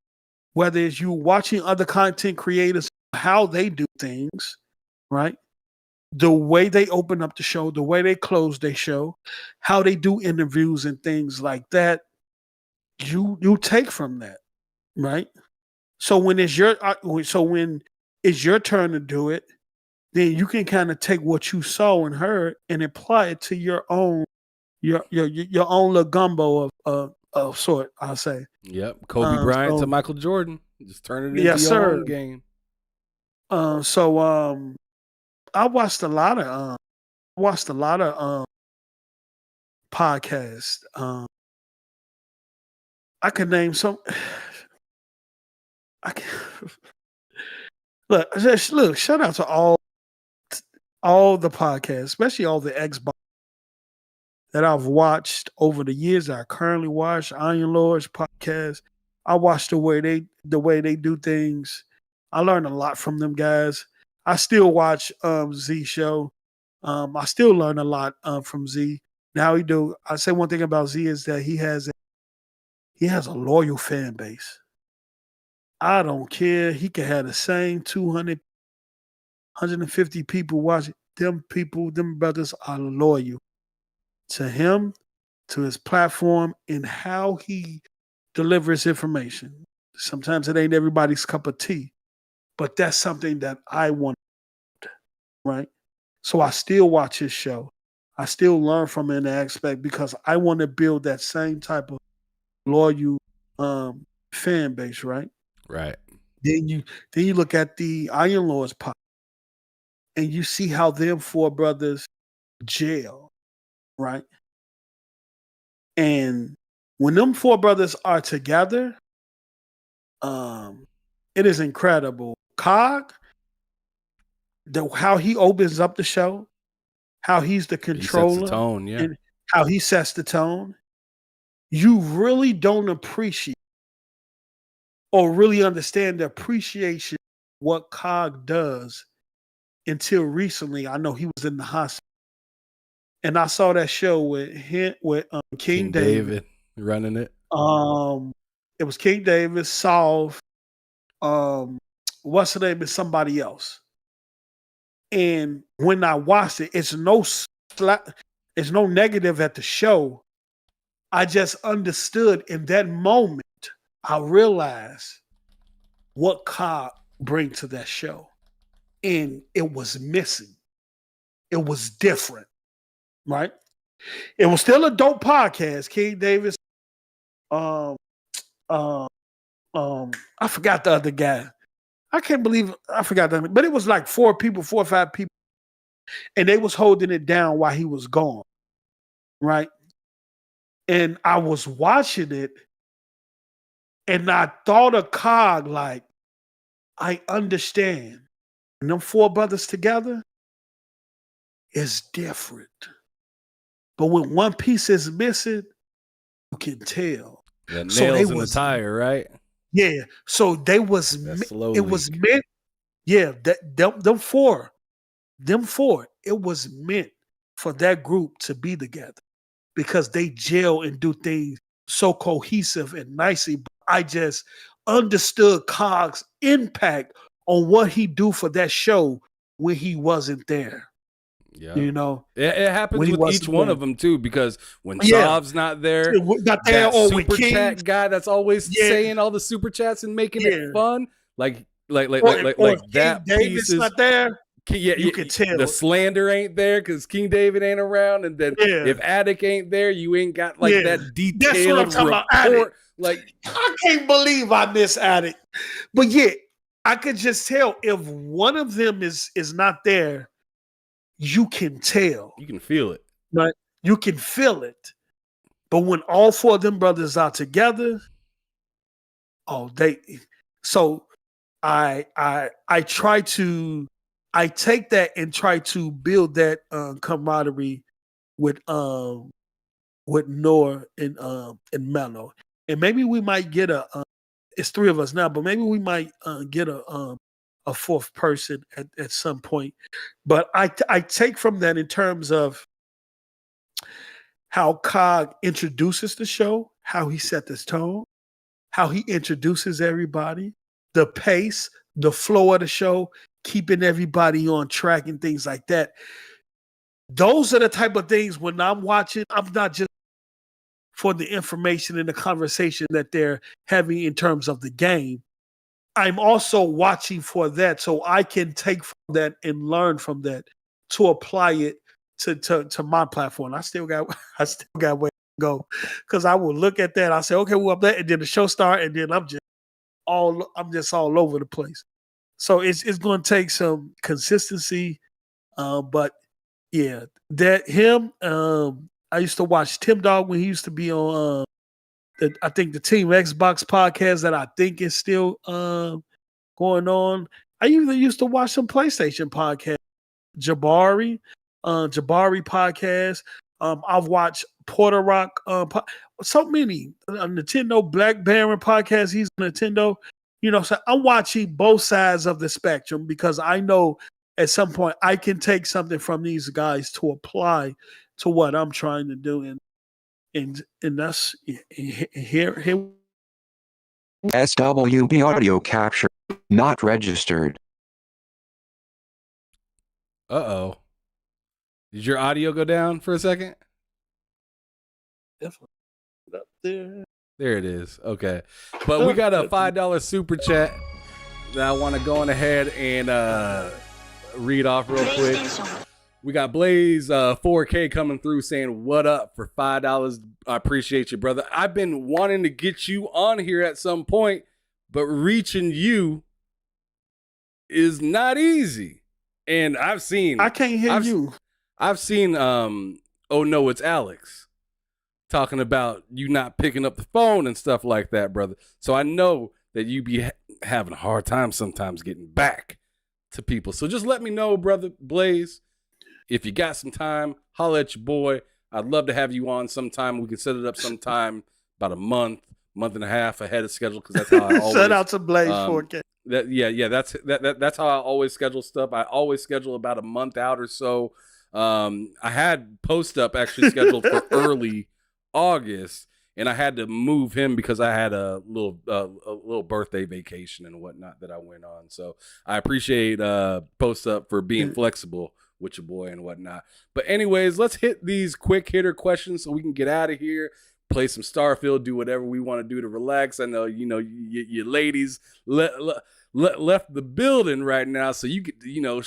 whether it's you watching other content creators, how they do things, right? The way they open up the show, the way they close their show, how they do interviews and things like that, you take from that, right? So when it's your turn to do it, then you can kind of take what you saw and heard and apply it to your own little gumbo of sort, I'll say. Yep. Kobe Bryant to Michael Jordan. Just turn it into Yes, your own game. I watched a lot of podcasts. I could name some. I can look. Shout out to all the podcasts, especially all the Xbox that I've watched over the years. That I currently watch Iron Lords podcast. I watch the way they do things. I learn a lot from them guys. I still watch Z show. I still learn a lot from Z. Now I say one thing about Z is that he has a loyal fan base. I don't care. He can have the same 200, 150 people watching. Them brothers are loyal to him, to his platform, and how he delivers information. Sometimes it ain't everybody's cup of tea, but that's something that I want, right? So I still watch his show. I still learn from it in that aspect because I want to build that same type of loyal fan base, right? Right. Then you look at the Iron Lords pop, and you see how them four brothers jail, right? And when them four brothers are together, it is incredible. Cog, how he opens up the show, how he's the controller, he sets the tone, yeah, and how he sets the tone. You really don't appreciate or really understand the appreciation of what Cog does until recently. I know he was in the hospital, and I saw that show with King David running it. It was King David, Solve, what's the name is somebody else. And when I watched it, it's no negative at the show. I just understood in that moment. I realized what Cobb bring to that show, and it was missing. It was different, right? It was still a dope podcast. King Davis, I forgot the other guy. I can't believe I forgot that, but it was like 4 or 5 people, and they was holding it down while he was gone, right? And I was watching it, and I thought of Cog like, I understand. And them 4 brothers together is different. But when one piece is missing, you can tell. That nails in the tire, right? Yeah. So it was meant. Yeah, them four, it was meant for that group to be together because they gel and do things so cohesive and nicely. I just understood Cog's impact on what he do for that show when he wasn't there. Yeah, it happens with each one of them too. Because when Sov's not there, that or super chat guy that's always saying all the super chats and making it fun, like that piece is not there. You can tell the slander ain't there because King David ain't around, and then if Attic ain't there, you ain't got that detailed report. Like I can't believe I miss Attic, but I could just tell if one of them is not there. You can tell. You can feel it. Right? You can feel it. But when all four of them brothers are together, oh, so I try to I take that and try to build that camaraderie with Noah and Mello. And maybe we might get it's three of us now, but maybe we might get a fourth person at some point. But I take from that in terms of how Cog introduces the show, how he set this tone, how he introduces everybody, the pace, the flow of the show, keeping everybody on track and things like that. Those are the type of things when I'm watching, I'm not just for the information and the conversation that they're having in terms of the game. I'm also watching for that so I can take from that and learn from that to apply it to my platform. I still got way to go because I will look at that. I say, okay, well, that, and then the show start, and then I'm just all over the place. So it's going to take some consistency, but yeah, that him. I used to watch Tim Dog when he used to be on. I think the Team Xbox podcast that I think is still going on. I even used to watch some PlayStation podcasts. Jabari podcast. I've watched Porter Rock. So many Nintendo Black Baron podcast. He's Nintendo. So I'm watching both sides of the spectrum because I know at some point I can take something from these guys to apply to what I'm trying to do, and that's here. SWB audio capture not registered. Uh-oh. Did your audio go down for a second? Definitely up there. There it is. Okay. But we got a $5 super chat that I want to go on ahead and read off real quick. We got Blaze 4K coming through saying, what up for $5. I appreciate you, brother. I've been wanting to get you on here at some point, but reaching you is not easy. And I can't hear you. I've seen, oh no, it's Alex talking about you not picking up the phone and stuff like that, brother. So I know that you be having a hard time sometimes getting back to people. So just let me know, brother Blaze. If you got some time, holla at your boy. I'd love to have you on sometime. We can set it up sometime about a month and a half ahead of schedule because that's how I always shout out to Blaze 4K. That's how I always schedule stuff. I always schedule about a month out or so. I had Post Up actually scheduled for early August, and I had to move him because I had a little birthday vacation and whatnot that I went on. So I appreciate Post Up for being flexible with your boy and whatnot. But anyways, let's hit these quick hitter questions so we can get out of here, play some Starfield, do whatever we want to do to relax. I know, you ladies left the building right now, so you could,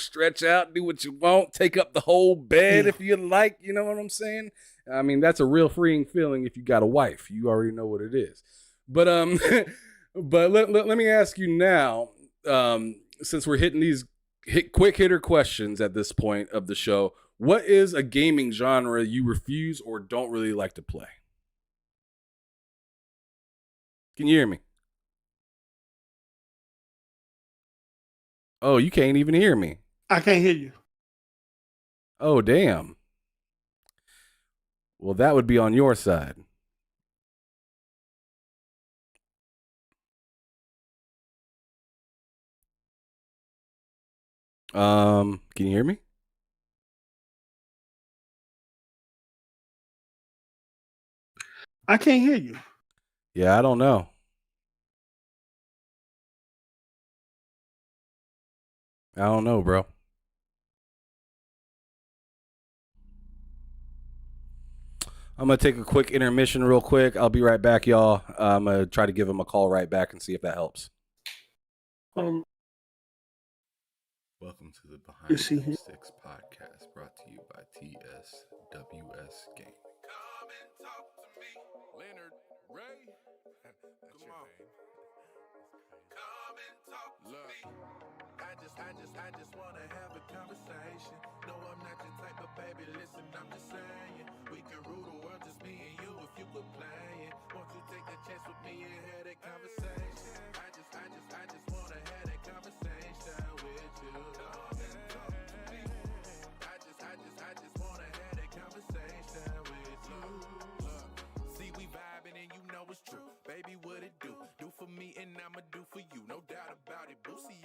stretch out, do what you want, take up the whole bed if you like, you know what I'm saying? I mean, that's a real freeing feeling if you got a wife. You already know what it is. But but let me ask you now, since we're hitting these quick hitter questions at this point of the show, what is a gaming genre you refuse or don't really like to play? Can you hear me? Oh, you can't even hear me. I can't hear you. Oh, damn. Well, that would be on your side. Can you hear me? I can't hear you. Yeah, I don't know. I don't know, bro. I'm going to take a quick intermission real quick. I'll be right back, y'all. I'm going to try to give him a call right back and see if that helps. Welcome to the Behind the Sticks podcast, brought to you by TSWS Gaming. Come and talk to me, Leonard Ray. That's your name. Come and talk to me. I just wanna have a conversation. No, I'm not your type of baby. Listen, I'm just saying we can rule the world, just me and you. If you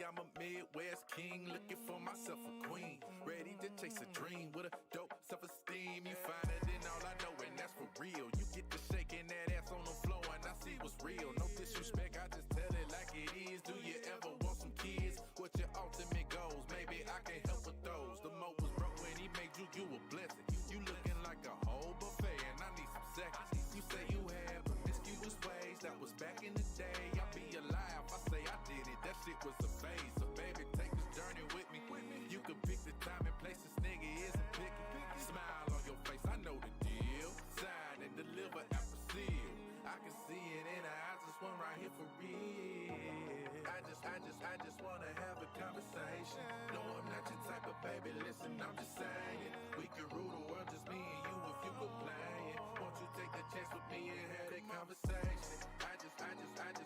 I'm a Midwest king, looking for myself a queen. Ready to chase a dream with a dope self-esteem. You find it in all I know, and that's for real. You get to shaking that ass on the floor, and I see what's real. No disrespect, I just tell it like it is. Do you ever want some kids? What your ultimate goals? Maybe I can help with those. The mo was broke when he made you a blessing. You looking like a whole buffet, and I need some seconds. You say you had promiscuous ways, that was back in the day. I'll be alive, I say I did it. That shit was a phase. So baby, take this journey with me. You can pick the time and place, this nigga isn't picky. Smile on your face, I know the deal. Sign and deliver after seal. I can see it in her eyes, this one right here for real. I just wanna have a conversation. No, I'm not your type of baby, listen, I'm just saying. We can rule the world, just me and you if you complain. Won't you take the chance with me and have that conversation? I just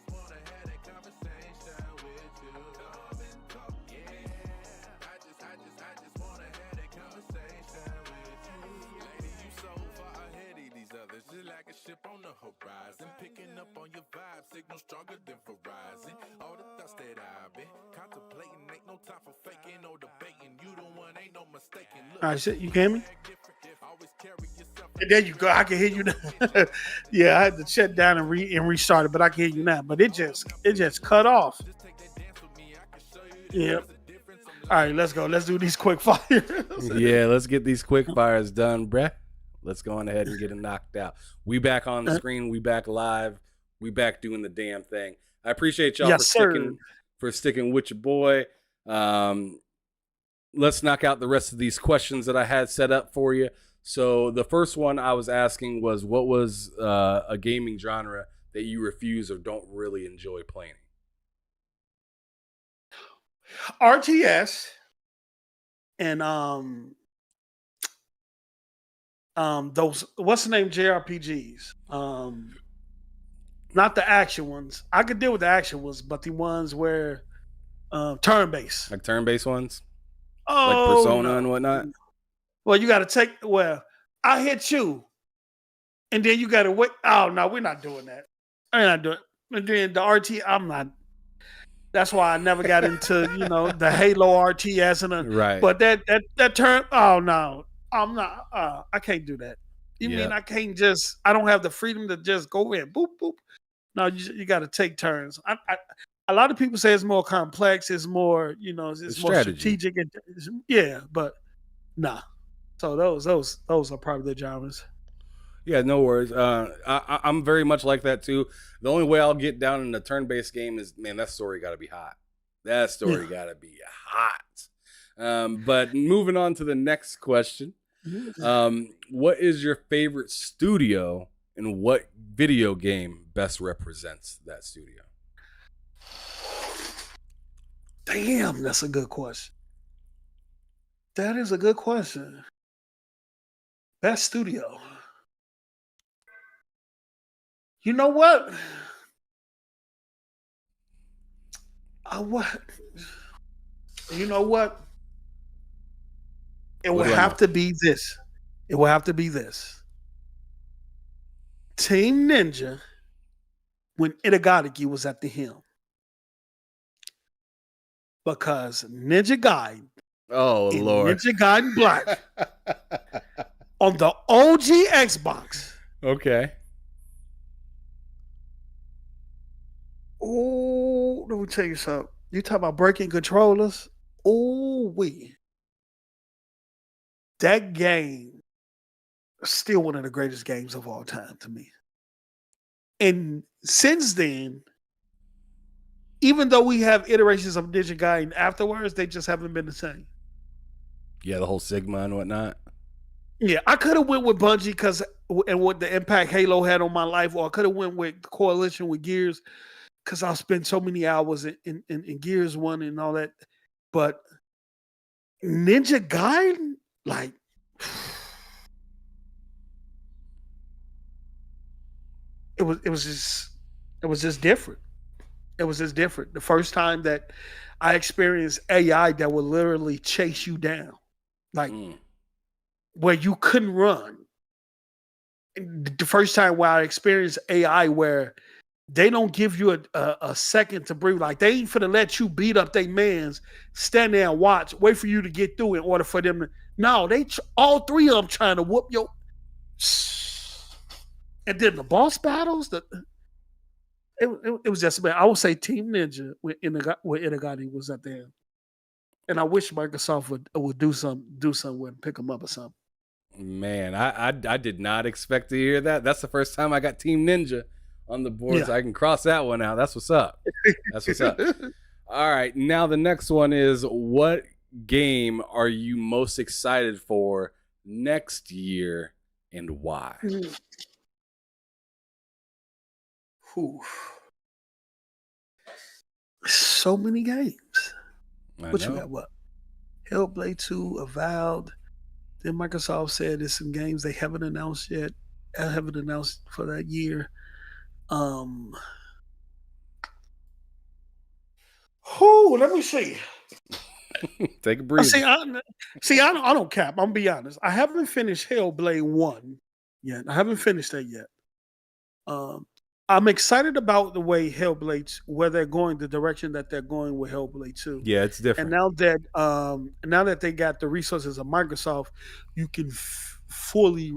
wanna have that conversation with you. Love and talk, yeah. I just wanna have that conversation with you. Lady, you so far ahead of these others, just like a ship on the horizon. Picking up on your vibe, signal stronger than Verizon. All the thoughts that I've been contemplating, ain't no time for faking or debating. You the one, ain't no mistaking. Look, All right, so you hear me? always carry yourself. And there you go. I can hear you now. Yeah, I had to shut down and restart it, but I can hear you now. But it just cut off. Yeah. All right, let's go. Let's do these quick fires. Yeah, let's get these quick fires done, bruh. Let's go on ahead and get it knocked out. We back on the screen. We back live. We back doing the damn thing. I appreciate y'all for sticking with your boy. Let's knock out the rest of these questions that I had set up for you. So the first one I was asking was, what was a gaming genre that you refuse or don't really enjoy playing? RTS and those, what's the name, JRPGs, not the action ones. I could deal with the action ones, but the ones where turn-based, Like turn-based ones, oh, like Persona and whatnot. Well, you got to take. Well, I hit you, and then you got to wait. Oh no, we're not doing that. I'm not doing. And then the RT, I'm not. That's why I never got into the Halo RTS and Right. But that turn. Oh no, I'm not. I can't do that. You mean I can't just? I don't have the freedom to just go in boop boop. No, you got to take turns. A lot of people say it's more complex. It's more it's more strategy. strategic. Yeah, but nah. So those are probably the genres. Yeah, no worries. I'm very much like that too. The only way I'll get down in a turn-based game is, man, that story got to be hot. That story got to be hot. But moving on to the next question. What is your favorite studio and what video game best represents that studio? Damn, that's a good question. That is a good question. Best studio. You know what? You know what? It would have to be this. It will have to be this. Team Ninja, when Itagaki was at the helm. Because Ninja Gaiden. Oh, Lord. Ninja Gaiden Black. On the OG Xbox. Okay. Oh, let me tell you something. You talk about breaking controllers. Oh, that game is still one of the greatest games of all time to me. And since then, even though we have iterations of Ninja Gaiden afterwards, they just haven't been the same. Yeah, the whole Sigma and whatnot. Yeah, I could have went with Bungie and what the impact Halo had on my life, or I could have went with Coalition with Gears, because I'll spend so many hours in Gears 1 and all that. But Ninja Gaiden, like, it was just different. It was just different. The first time that I experienced AI that would literally chase you down, like where you couldn't run. The first time where I experienced AI where they don't give you a second to breathe. Like they ain't finna let you beat up their mans, stand there and watch, wait for you to get through in order for them to. No, all three of them trying to whoop your. And then the boss battles, it was just, man, I would say Team Ninja with Inagati was at the end. And I wish Microsoft would do something with him, pick him up or something. Man, I did not expect to hear that. That's the first time I got Team Ninja on the board, so I can cross that one out. That's what's up. That's what's up. All right, now the next one is, what game are you most excited for next year and why? Whew. So many games. What you got? What? Hellblade 2, Avowed. Then Microsoft said there's some games they haven't announced yet. I haven't announced for that year. Let me see. Take a breather. I don't cap. I'm gonna be honest. I haven't finished Hellblade 1 yet. I haven't finished that yet. I'm excited about the way where they're going, the direction that they're going with Hellblade 2. Yeah, it's different. And now that they got the resources of Microsoft, you can fully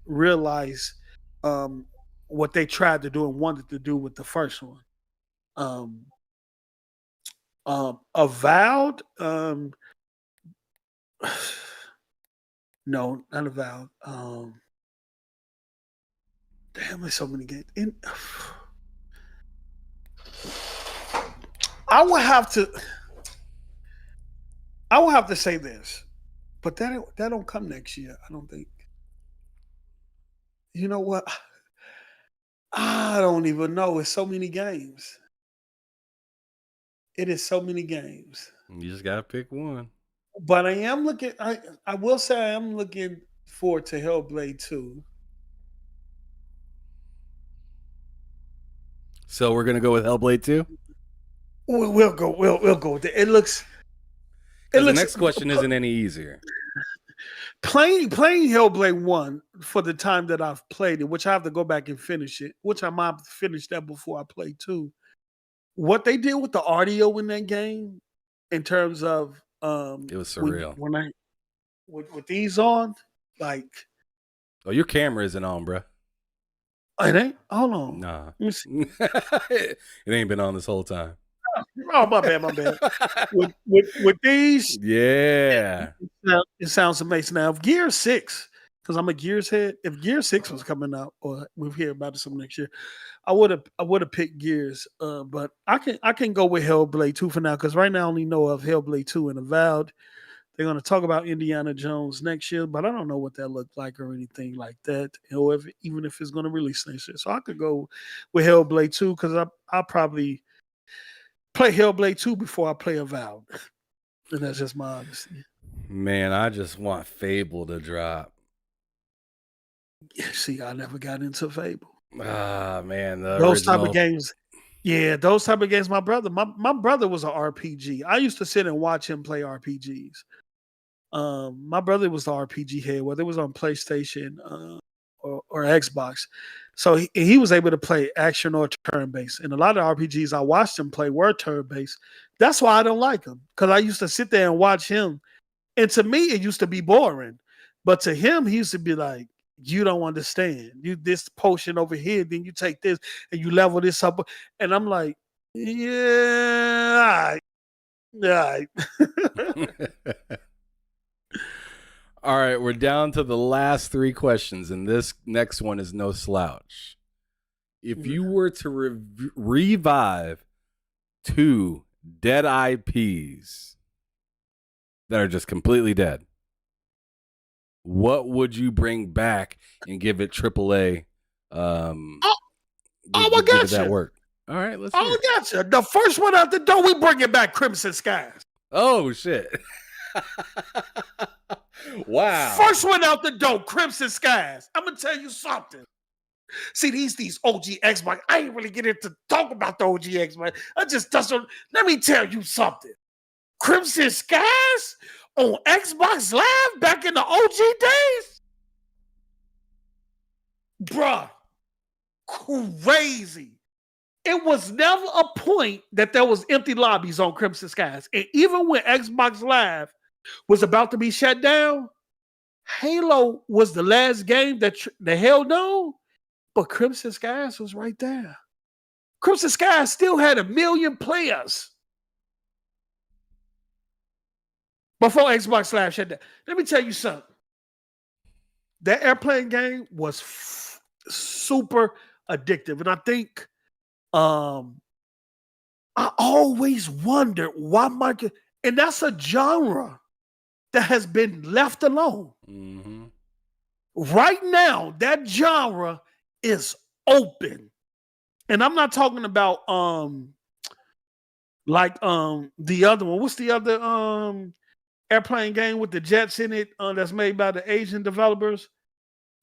realize what they tried to do and wanted to do with the first one. Avowed, no, not Avowed. Damn, there's so many games. I will have to say this, but that don't come next year, I don't think. You know what? I don't even know. It's so many games. It is so many games. You just gotta pick one. But I am looking. I will say I am looking forward to Hellblade 2. So we're gonna go with Hellblade 2? We'll go with it. It looks. The next question isn't any easier. Playing Hellblade 1 for the time that I've played it, which I have to go back and finish it, which I might finish that before I play 2. What they did with the audio in that game, in terms of it was surreal. When I with these on, like, oh, your camera isn't on, bro. It ain't. Hold on. Nah, let me see. It ain't been on this whole time. Oh, my bad. with these, yeah, it sounds amazing. Now, if Gear 6, because I'm a Gears head, if Gear 6 was coming out, or we'll hear about it some next year, I would have picked Gears. But I can go with Hellblade 2 for now, because right now I only know of Hellblade 2 and Avowed. They're going to talk about Indiana Jones next year, but I don't know what that looked like or anything like that, or even if it's going to release next year. So I could go with Hellblade 2, because I'll probably play Hellblade 2 before I play Avowed. And that's just my honesty. Man, I just want Fable to drop. Yeah, see, I never got into Fable. Ah, man, those type of games. Yeah, those type of games. My brother was an RPG. I used to sit and watch him play RPGs. My brother was the RPG head, whether it was on PlayStation or Xbox. So he was able to play action or turn-based. And a lot of RPGs I watched him play were turn-based. That's why I don't like him, because I used to sit there and watch him. And to me, it used to be boring. But to him, he used to be like, you don't understand. You this potion over here, then you take this and you level this up. And I'm like, yeah, all right. All right, we're down to the last 3 questions, and this next one is no slouch. If you were to revive 2 dead IPs that are just completely dead, what would you bring back and give it AAA? I got that work. All right, let's. I got you. The first one out the door, we bring it back. Crimson Skies. Oh shit! Wow. First one out the door, Crimson Skies. I'm gonna tell you something. See, these OG Xbox. I ain't really getting to talk about the OG Xbox. I just touched on. Let me tell you something. Crimson Skies on Xbox Live back in the OG days, bruh, crazy. it was never a point that there was empty lobbies on Crimson Skies. And even when Xbox Live was about to be shut down, Halo was the last game that held on, but Crimson Skies was right there. Crimson Skies still had 1 million players before Xbox Live shut down. Let me tell you something. That airplane game was super addictive. And I think I always wondered why Michael, and that's a genre that has been left alone. Mm-hmm. Right now, that genre is open. And I'm not talking about the other one. What's the other airplane game with the jets in it that's made by the Asian developers?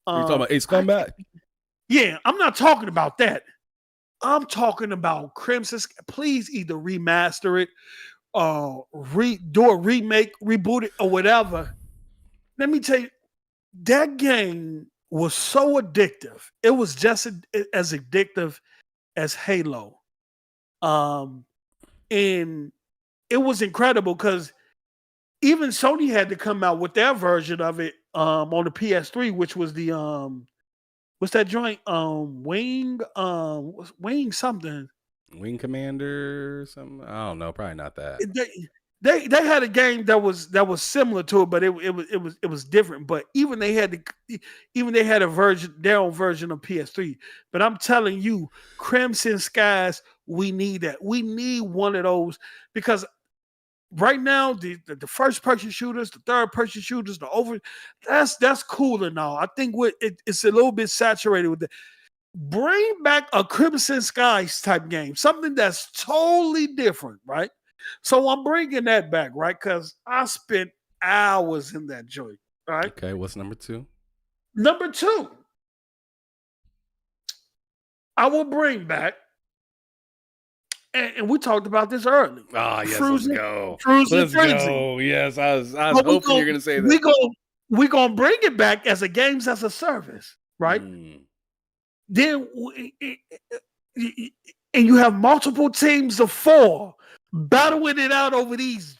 Are you talking about Ace Combat? Yeah, I'm not talking about that. I'm talking about Crimson. Please either remaster it, do a remake, reboot it, or whatever. Let me tell you, that game was so addictive. It was just as addictive as Halo. And it was incredible because even Sony had to come out with their version of it on the PS3, which was the what's that joint? Wing something. Wing Commander or something? I don't know, probably not that. They had a game that was similar to it, but it was different. But even they had a version, their own version of PS3. But I'm telling you, Crimson Skies, we need that. We need one of those because right now the first person shooters, the third person shooters, that's cool and all. I think it's a little bit saturated with it. Bring back a Crimson Skies type game, something that's totally different, right? So I'm bringing that back, right? Because I spent hours in that joint, right? Okay, what's number 2? Number 2, I will bring back, and we talked about this early. Oh, yes, Cruising, let's go. Cruising Let's Frenzy. go. Yes, I was hoping you're going to say that. We're going to bring it back as a games as a service, right? Then, and you have multiple teams of 4 battling it out over these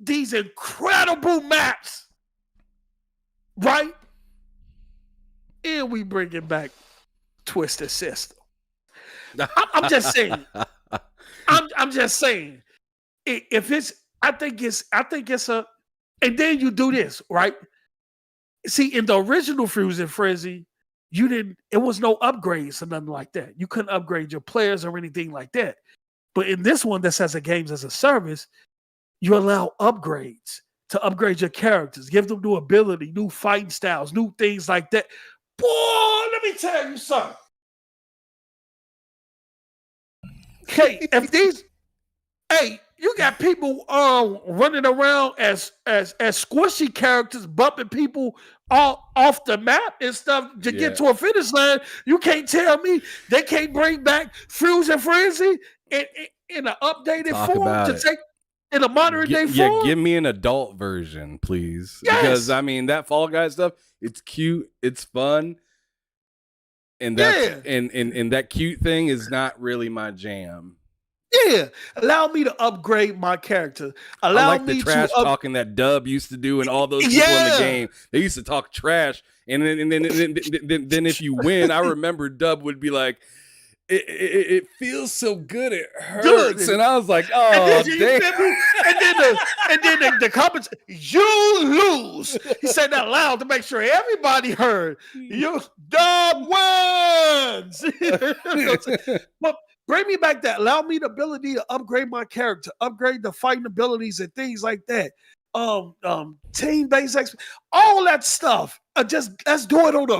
incredible maps, right? And we bring it back, Twisted Sister. I'm just saying. I'm just saying. If it's, I think it's a, and then you do this, right? See, in the original Cruising Frenzy, it was no upgrades or nothing like that. You couldn't upgrade your players or anything like that. But in this one that says a games as a service, you allow upgrades to upgrade your characters, give them new ability, new fighting styles, new things like that. Boy, let me tell you something. Hey, you got people running around as squishy characters, bumping people all off the map and stuff to get to a finish line. You can't tell me they can't bring back Cruising Frenzy in an updated form to take in a modern day form. Yeah, give me an adult version, please. Yes. Because I mean that Fall Guys stuff, it's cute, it's fun. And that and that cute thing is not really my jam. Yeah, allow me to upgrade my character. Allow I like me the trash to talking that Dub used to do, and all those people in the game. They used to talk trash, and then if you win, I remember Dub would be like, "It feels so good, it hurts," and I was like, "Oh, damn!" And then the comments, you lose. He said that loud to make sure everybody heard. You Dub wins. But bring me back that. Allow me the ability to upgrade my character, upgrade the fighting abilities and things like that. Team-based XP, all that stuff. Just let's do it on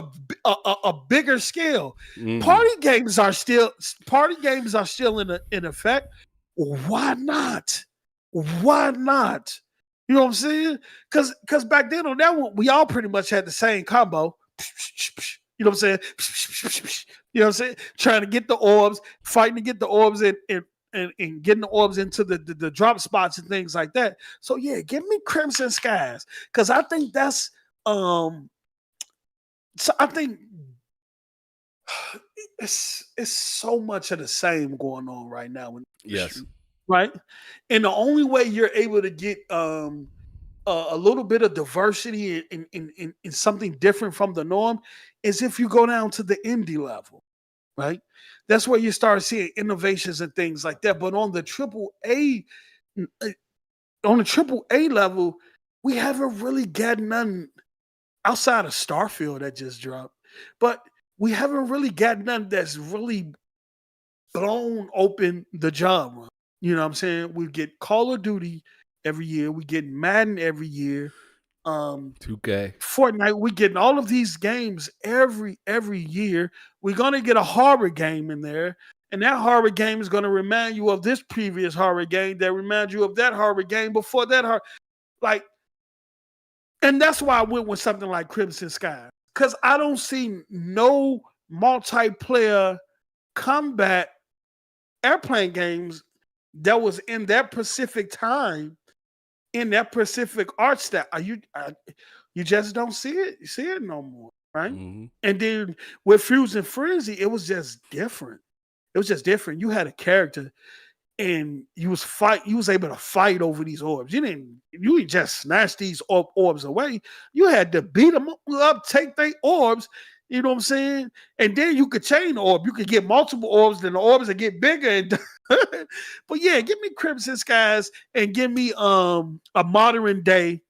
a bigger scale. Party games are still in effect. Why not? Why not? You know what I'm saying? Because back then on that one, we all pretty much had the same combo. You know what I'm saying? You know what I'm saying? Trying to get the orbs, fighting to get the orbs and getting the orbs into the drop spots and things like that. So yeah, give me Crimson Skies. Because I think that's so I think it's so much of the same going on right now in the Yes. industry, right? And the only way you're able to get a little bit of diversity in something different from the norm is if you go down to the indie level, right? That's where you start seeing innovations and things like that. But on the triple A level, we haven't really got none outside of Starfield that just dropped. But we haven't really got none that's really blown open the genre. You know what I'm saying? We get Call of Duty every year, we get Madden every year. 2K. Fortnite, we getting all of these games every year. We're gonna get a horror game in there, and that horror game is gonna remind you of this previous horror game that reminds you of that horror game before that horror. Like, and that's why I went with something like Crimson Sky, because I don't see no multiplayer combat airplane games that was in that Pacific time, in that Pacific art style. You just don't see it. You see it no more, right? Mhm. And then with Fuse and Frenzy, it was just different. It was just different. You had a character, and you was able to fight over these orbs. You didn't just snatch these orbs away. You had to beat them up, take their orbs. You know what I'm saying? And then you could chain the orb. You could get multiple orbs, then the orbs would get bigger. And but yeah, give me Crimson Skies and give me a modern day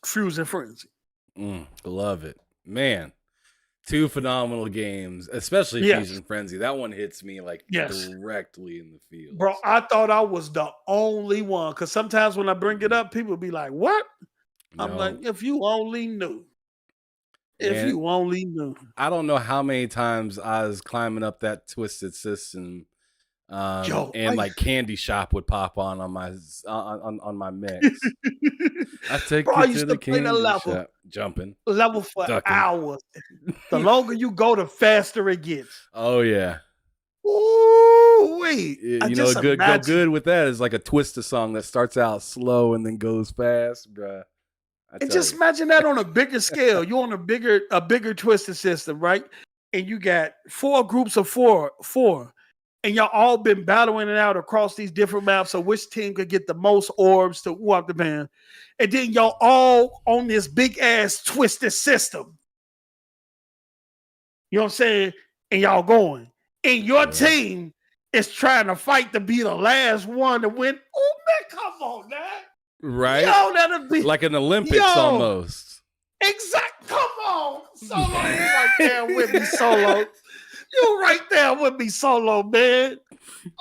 Fuse and Frenzy. Love it, man. Two phenomenal games, especially Yes. Fusion Frenzy. That one hits me like Yes. directly in the field, Bro, I thought I was the only one, because sometimes when I bring it up, people be like, "What?" I'm like, "If you only knew. If Man, you only knew." I don't know how many times I was climbing up that Twisted System, Yo, and like Candy Shop would pop on my mix. I take Bro, I you to used the to play the candy level. shop, jumping. Level for Ducking. hours. The longer you go, the faster it gets. Oh yeah, Ooh, wait. you know, go good with that is like a Twista song that starts out slow and then goes fast, bruh. And just imagine that on a bigger scale. You're on a bigger Twisted System, right? And you got 4 groups of four, and y'all all been battling it out across these different maps of which team could get the most orbs to walk the band. And then y'all all on this big ass Twisted System. You know what I'm saying? And y'all going. And your team is trying to fight to be the last one to win. Oh man, come on, man. Right? Yo, that'll be like an Olympics almost. Exact. Come on. Solo, you right there with me, Solo. You right there with me, Solo, man.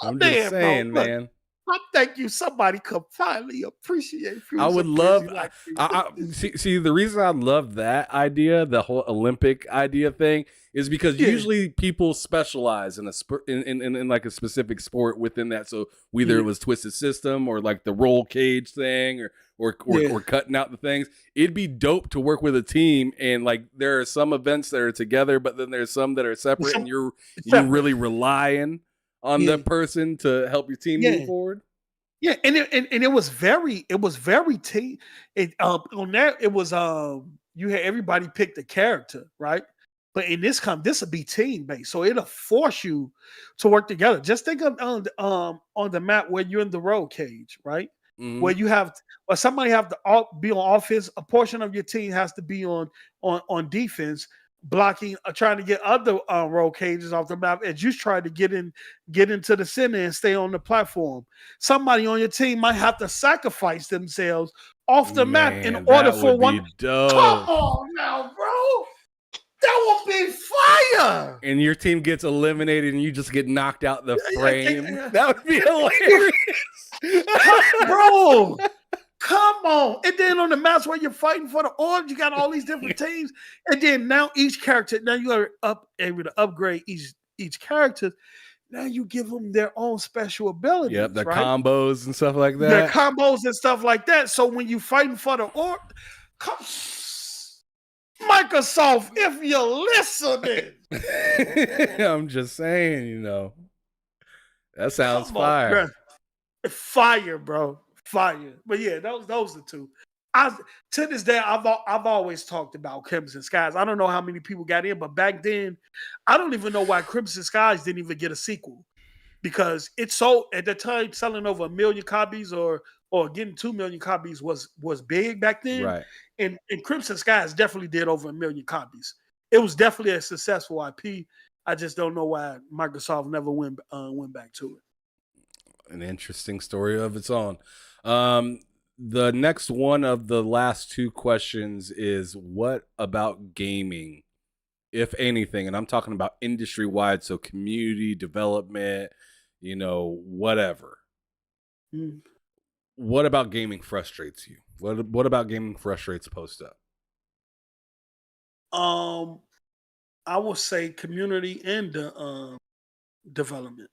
I'm just saying, bro, look, man. I thank you. Somebody could finally appreciate Fuse I would and love. Frenzy like see the reason I love that idea, the whole Olympic idea thing, is because usually people specialize in a in like a specific sport within that. So whether it was Twisted System or like the roll cage thing or cutting out the things. It'd be dope to work with a team, and like there are some events that are together, but then there's some that are separate, and you're really relying on the person to help your team move forward. Yeah, and it was very team. On that it was you had everybody pick the character, right? But in this will be team based, so it'll force you to work together. Just think of on the map where you're in the roll cage, right? Mm-hmm. Where you have somebody have to be on offense. A portion of your team has to be on defense, blocking, trying to get other roll cages off the map as you try to get into the center and stay on the platform. Somebody on your team might have to sacrifice themselves off the map in order for one. Dope. Come on now, bro. That would be fire. And your team gets eliminated and you just get knocked out the frame. That would be hilarious. Bro, come on. And then on the maps where you're fighting for the orbs, you got all these different teams. And then now each character, now you are able to upgrade each character. Now you give them their own special abilities. Yep, their right? combos and stuff like that. Their combos and stuff like that. So when you fighting for the orb, come Microsoft, if you're listening. I'm just saying, that sounds fire. Fire, bro. Fire. But yeah, those are two. to this day, I've always talked about Crimson Skies. I don't know how many people got in, but back then, I don't even know why Crimson Skies didn't even get a sequel, because it sold at the time, selling over 1 million copies or getting 2 million copies was big back then. Right. And Crimson Skies definitely did over 1 million copies. It was definitely a successful IP. I just don't know why Microsoft never went back to it. An interesting story of its own. The next one of the last two questions is, what about gaming, if anything? And I'm talking about industry wide, so community development, whatever. Mm. What about gaming frustrates you? What about gaming frustrates Post Up? I will say community and the development.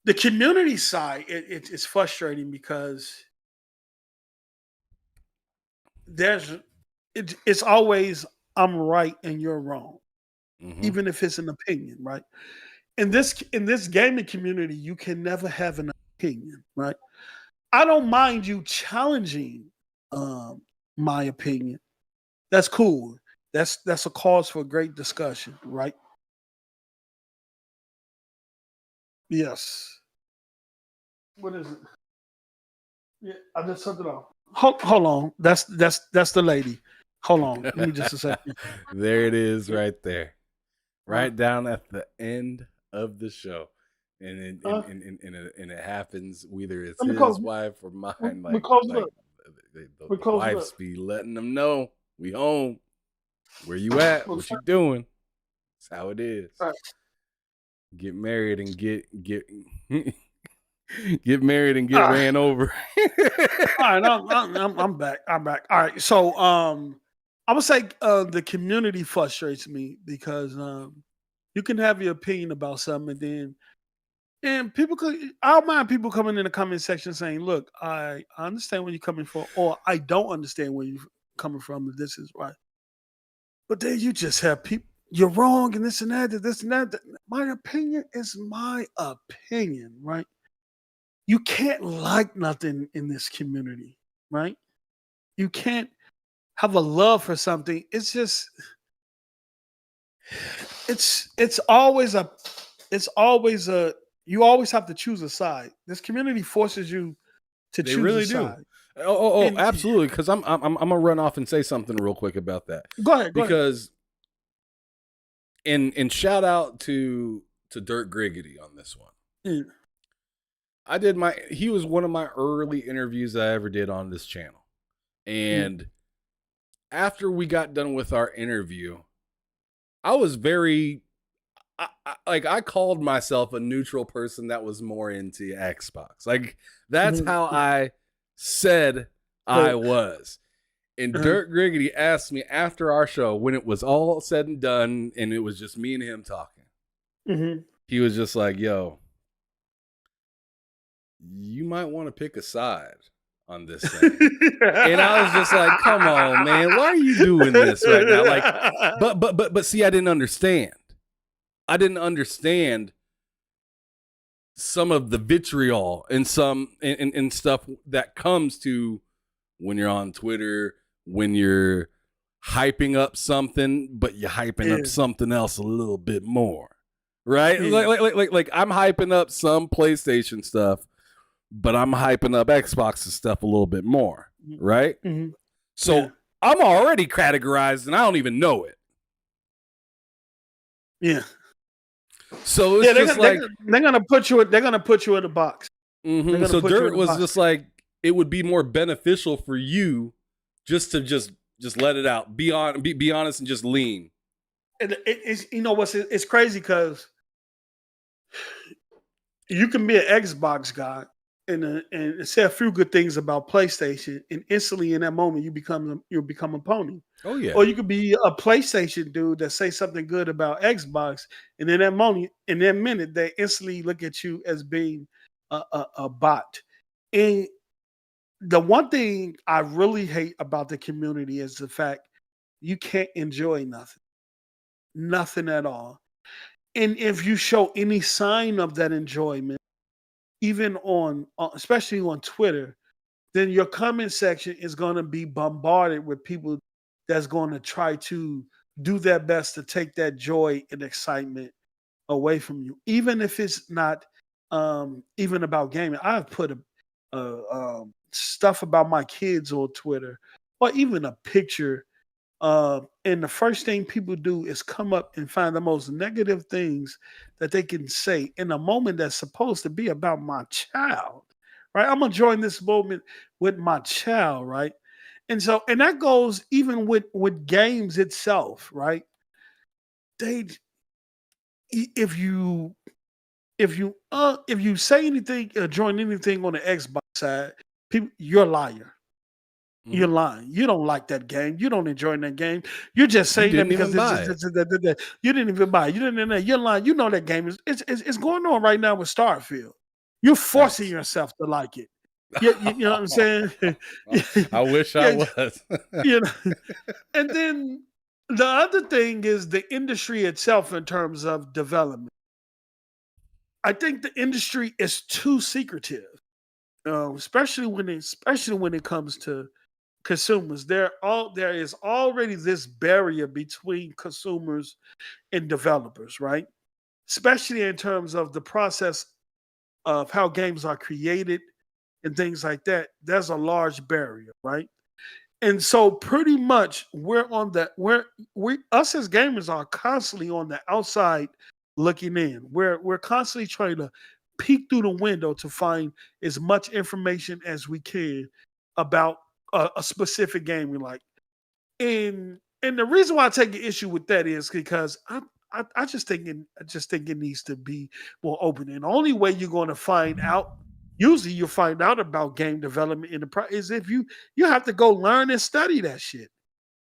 The community side, it's frustrating because it's always I'm right and you're wrong, Mhm. even if it's an opinion, right? In this gaming community, you can never have an opinion, right? I don't mind you challenging my opinion. That's cool. That's a cause for great discussion, right? Yes. What is it? Yeah, I just took it off. Hold on. That's the lady. Hold on. Give me just a second. There it is, right there, right Right. down at the end of the show, and Uh, it happens whether it's Let me his close. wife or mine. We close it Like up. the We close it wives up. be letting them know we home. Where you at? Well, What you doing? That's how it is. Right. Get married and get get married and get Ah. ran over. All right, I'm back. I'm back. All right, so I would say the community frustrates me because you can have your opinion about something, and people could. I don't mind people coming in the comment section saying, "Look, I understand where you're coming from," or "I don't understand where you're coming from. If this is right," but then you just have people. You're wrong, and this and that, this and that. My opinion is my opinion, right? You can't like nothing in this community, right? You can't have a love for something. It's just it's always a you always have to choose a side. This community forces you to They choose really a do. side. Oh, And absolutely. Because I'm gonna run off and say something real quick about that. go ahead. Because and shout out to Dirt Griggity on this one. Yeah. He was one of my early interviews I ever did on this channel. And after we got done with our interview, I was very I called myself a neutral person that was more into Xbox. Like that's how I said I was. And Dirt Griggity asked me after our show, when it was all said and done and it was just me and him talking. He was just like, "Yo, you might want to pick a side on this thing." And I was just like, "Come on, man, why are you doing this right now?" Like, but see, I didn't understand. I didn't understand some of the vitriol and some and stuff that comes to when you're on Twitter, when you're hyping up something, but you're hyping up something else a little bit more, right? Like I'm hyping up some PlayStation stuff, but I'm hyping up Xbox stuff a little bit more, right? So I'm already categorized, and I don't even know it. Yeah. So it's just like they're gonna put you. They're gonna put you in a box. So Dirt was just like, it would be more beneficial for you just to just let it out, be honest, and just lean. And it's it's crazy because you can be an Xbox guy and say a few good things about PlayStation, and instantly in that moment you become a pony. Oh yeah. Or you could be a PlayStation dude that say something good about Xbox, and in that moment, in that minute, they instantly look at you as being a bot. And the one thing I really hate about the community is the fact you can't enjoy nothing at all. And if you show any sign of that enjoyment, even on especially on Twitter, then your comment section is going to be bombarded with people that's going to try to do their best to take that joy and excitement away from you, even if it's not even about gaming. I've put stuff about my kids on Twitter, or even a picture. And the first thing people do is come up and find the most negative things that they can say in a moment that's supposed to be about my child, right? I'm enjoying this moment with my child, right? And so, and that goes even with games itself, right? They, if you if you say anything, join anything on the Xbox side, people, you're a liar. You're lying. You don't like that game. You don't enjoy that game. You're just You saying that didn't because even buy it. you didn't even buy it. You didn't. You're lying. You know that game is it's going on right now with Starfield. You're forcing Facts. yourself to like it. You know what I'm saying? I wish I was. You know. And then the other thing is the industry itself in terms of development. I think the industry is too secretive, especially when it comes to consumers. There is already this barrier between consumers and developers, right? Especially in terms of the process of how games are created and things like that. There's a large barrier, right? And so pretty much we us as gamers are constantly on the outside looking in. We're constantly trying to peek through the window to find as much information as we can about a specific game we like. And the reason why I take an issue with that is because I just think it needs to be more open. And the only way you're going to find out, usually you find out about game development in is if you have to go learn and study that shit.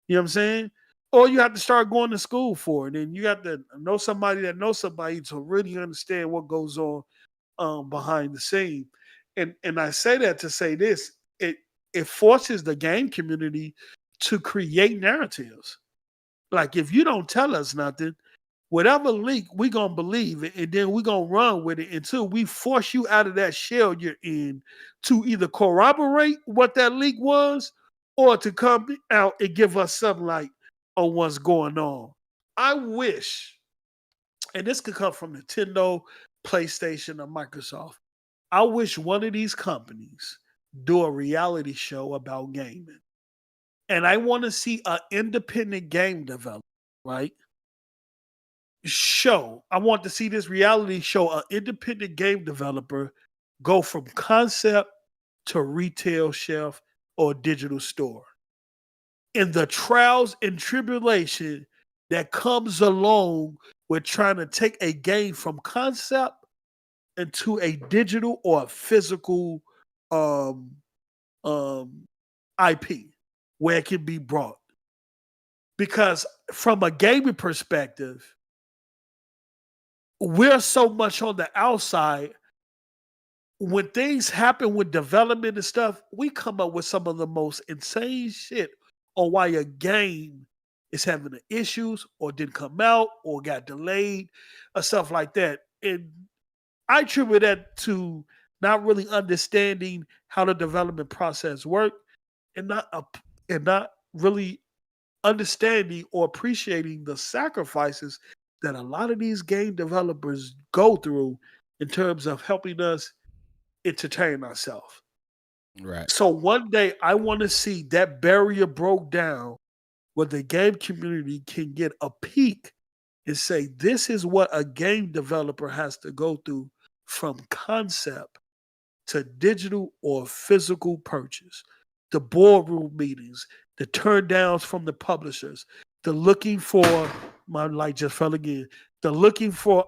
You know what I'm saying? Or you have to start going to school for it, and you have to know somebody that knows somebody to really understand what goes on behind the scene. And I say that to say this: it forces the game community to create narratives. Like if you don't tell us nothing, whatever leak, we gonna believe it, and then we gonna run with it until we force you out of that shell you're in to either corroborate what that leak was or to come out and give us some light on what's going on. I wish, and this could come from Nintendo, PlayStation, or Microsoft. I wish one of these companies do a reality show about gaming. And I want to see an independent game developer, right? I want to see this reality show, an independent game developer go from concept to retail shelf or digital store. And the trials and tribulation that comes along with trying to take a game from concept into a digital or a physical IP where it can be brought. Because from a gaming perspective, we're so much on the outside. When things happen with development and stuff, we come up with some of the most insane shit on why a game is having the issues or didn't come out or got delayed or stuff like that. And I attribute that to not really understanding how the development process works and not really understanding or appreciating the sacrifices that a lot of these game developers go through in terms of helping us entertain ourselves. Right. So one day I want to see that barrier broke down where the game community can get a peek and say, this is what a game developer has to go through from concept to digital or physical purchase. The boardroom meetings, the turn downs from the publishers, the looking for, my light just fell again, the looking for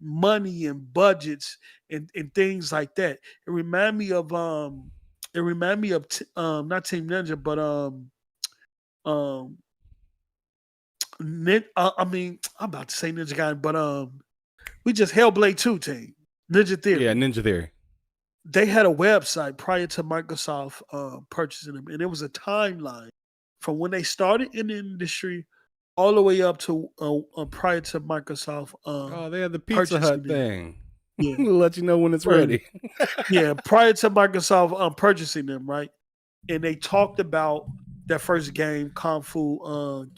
money and budgets and things like that. It remind me of not Team Ninja, but I'm about to say Ninja Guy, but we just Hellblade 2 team, Ninja Theory. Yeah, Ninja Theory. They had a website prior to Microsoft purchasing them, and it was a timeline from when they started in the industry all the way up to prior to Microsoft. They had the Pizza Hut them. thing. Yeah, Let you know when it's right. ready. Yeah, prior to Microsoft purchasing them, right? And they talked about that first game, Kung Fu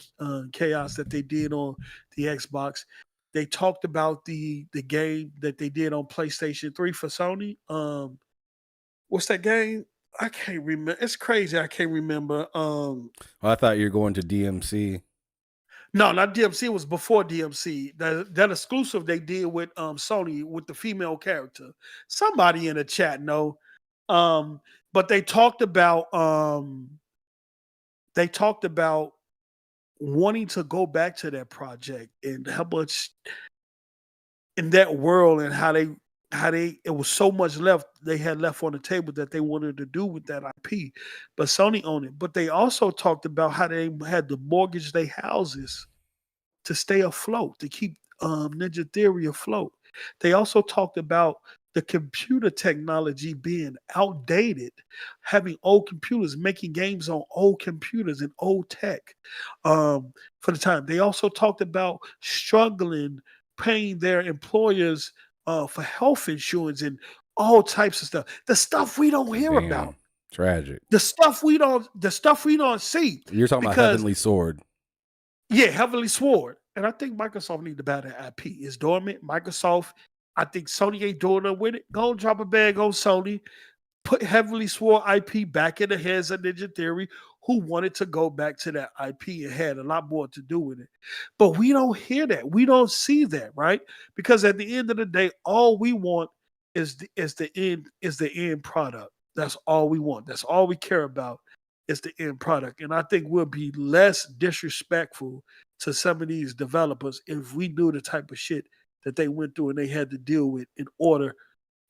Chaos, that they did on the Xbox. They talked about the game that they did on PlayStation 3 for Sony. What's that game? I can't remember. It's crazy. I can't remember. Well, I thought you were going to DMC. No, not DMC. It was before DMC. That exclusive they did with Sony with the female character. Somebody in the chat know. Um, but they talked about wanting to go back to that project and how much in that world and how they it was so much left they had left on the table that they wanted to do with that IP. But Sony owned it. But they also talked about how they had to mortgage their houses to stay afloat, to keep Ninja Theory afloat. They also talked about the computer technology being outdated, having old computers, making games on old computers and old tech for the time. They also talked about struggling paying their employers for health insurance and all types of stuff. The stuff we don't hear about. Damn. Tragic. The stuff we don't see. You're talking about Because Heavenly Sword. yeah, Heavenly Sword. And I think Microsoft need to buy that IP. It's dormant. Microsoft, I think Sony ain't doing nothing with it. Go and drop a bag on Sony. Put Heavenly Sword IP back in the hands of Ninja Theory, who wanted to go back to that IP and had a lot more to do with it. But we don't hear that. We don't see that, right? Because at the end of the day, all we want is the end product. That's all we want. That's all we care about is the end product. And I think we'll be less disrespectful to some of these developers if we knew the type of shit that they went through and they had to deal with in order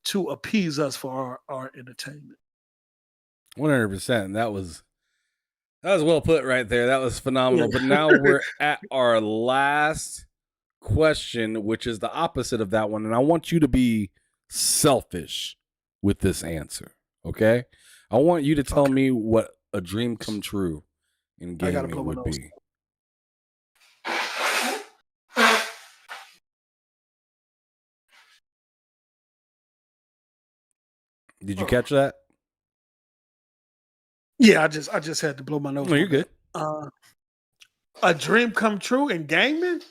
to appease us for our entertainment. 100%. That was well put right there. That was phenomenal. But now we're at our last question, which is the opposite of that one. And I want you to be selfish with this answer. Okay? I want you to tell me what a dream come true in gaming would be. Did you catch that? Yeah, I just had to blow my nose. No, you're good. A dream come true in gaming?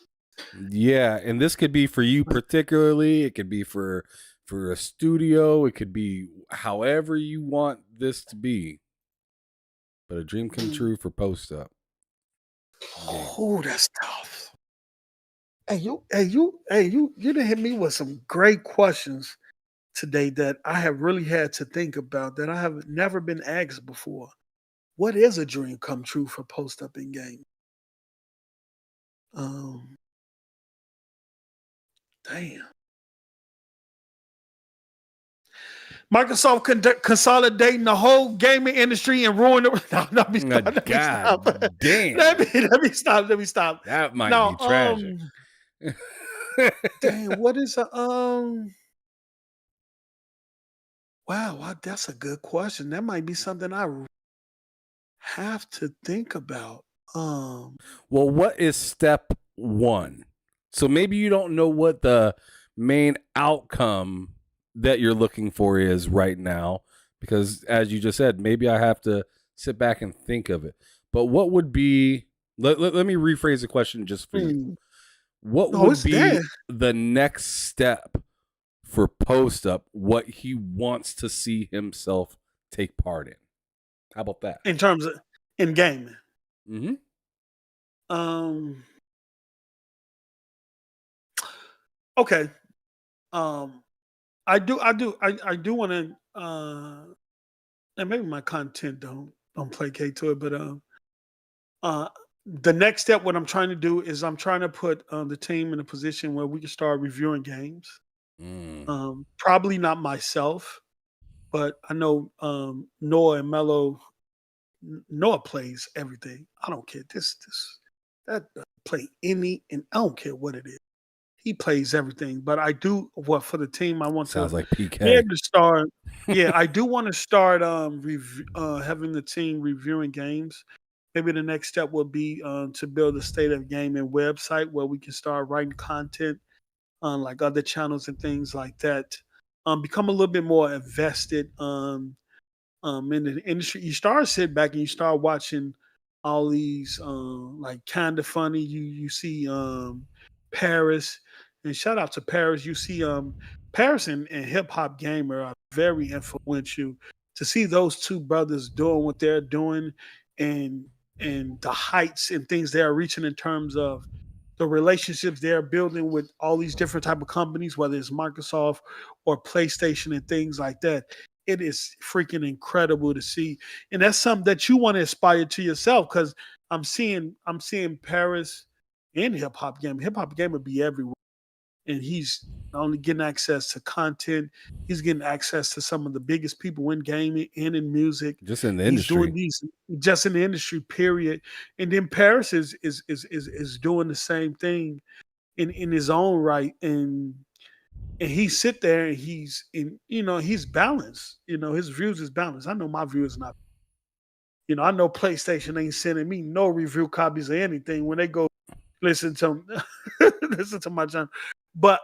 Yeah, and this could be for you particularly. It could be for a studio. It could be however you want this to be. But a dream come true for Post Up. Oh, that's tough. Hey, you done hit me with some great questions today that I have really had to think about that I have never been asked before. What is a dream come true for Post Up in game? Damn. Microsoft consolidating the whole gaming industry and ruin it. No, let me stop. Damn. Let me stop. That might be tragic. Damn, what is a Wow, that's a good question. That might be something I have to think about. Well, what is step one? So maybe you don't know what the main outcome that you're looking for is right now, because as you just said, maybe I have to sit back and think of it. But what would be, let me rephrase the question just for you. What would be the next step for Post Up, what he wants to see himself take part in? How about that? In terms of in gaming. Mm-hmm. Okay. I do want to and maybe my content don't placate to it, but the next step, what I'm trying to do is I'm trying to put the team in a position where we can start reviewing games. Probably not myself, but I know Noah and Mello. Noah plays everything. I don't care. That play any, and I don't care what it is. He plays everything. But I do for the team. I want Sounds to like PK. be able to start. Yeah, I do want to start having the team reviewing games. Maybe the next step will be to build a state of gaming website where we can start writing content on like other channels and things like that. Become a little bit more invested in the industry. You start sitting back and you start watching all these like kind of funny. You see Paris, and shout out to Paris. You see Paris and Hip Hop Gamer are very influential. To see those two brothers doing what they're doing, and the heights and things they're reaching in terms of the relationships they're building with all these different type of companies, whether it's Microsoft or PlayStation and things like that. It is freaking incredible to see, and that's something that you want to aspire to yourself. Because I'm seeing Paris in Hip Hop Game. Hip Hop Game would be everywhere, and he's not only getting access to content, he's getting access to some of the biggest people in gaming and in music. Just in the He's doing industry. these just in the industry, period. And then Paris is doing the same thing in his own right, and he sit there and he's balanced. His views is balanced. I know my view is not. I know PlayStation ain't sending me no review copies of anything when they go listen to listen to my channel. But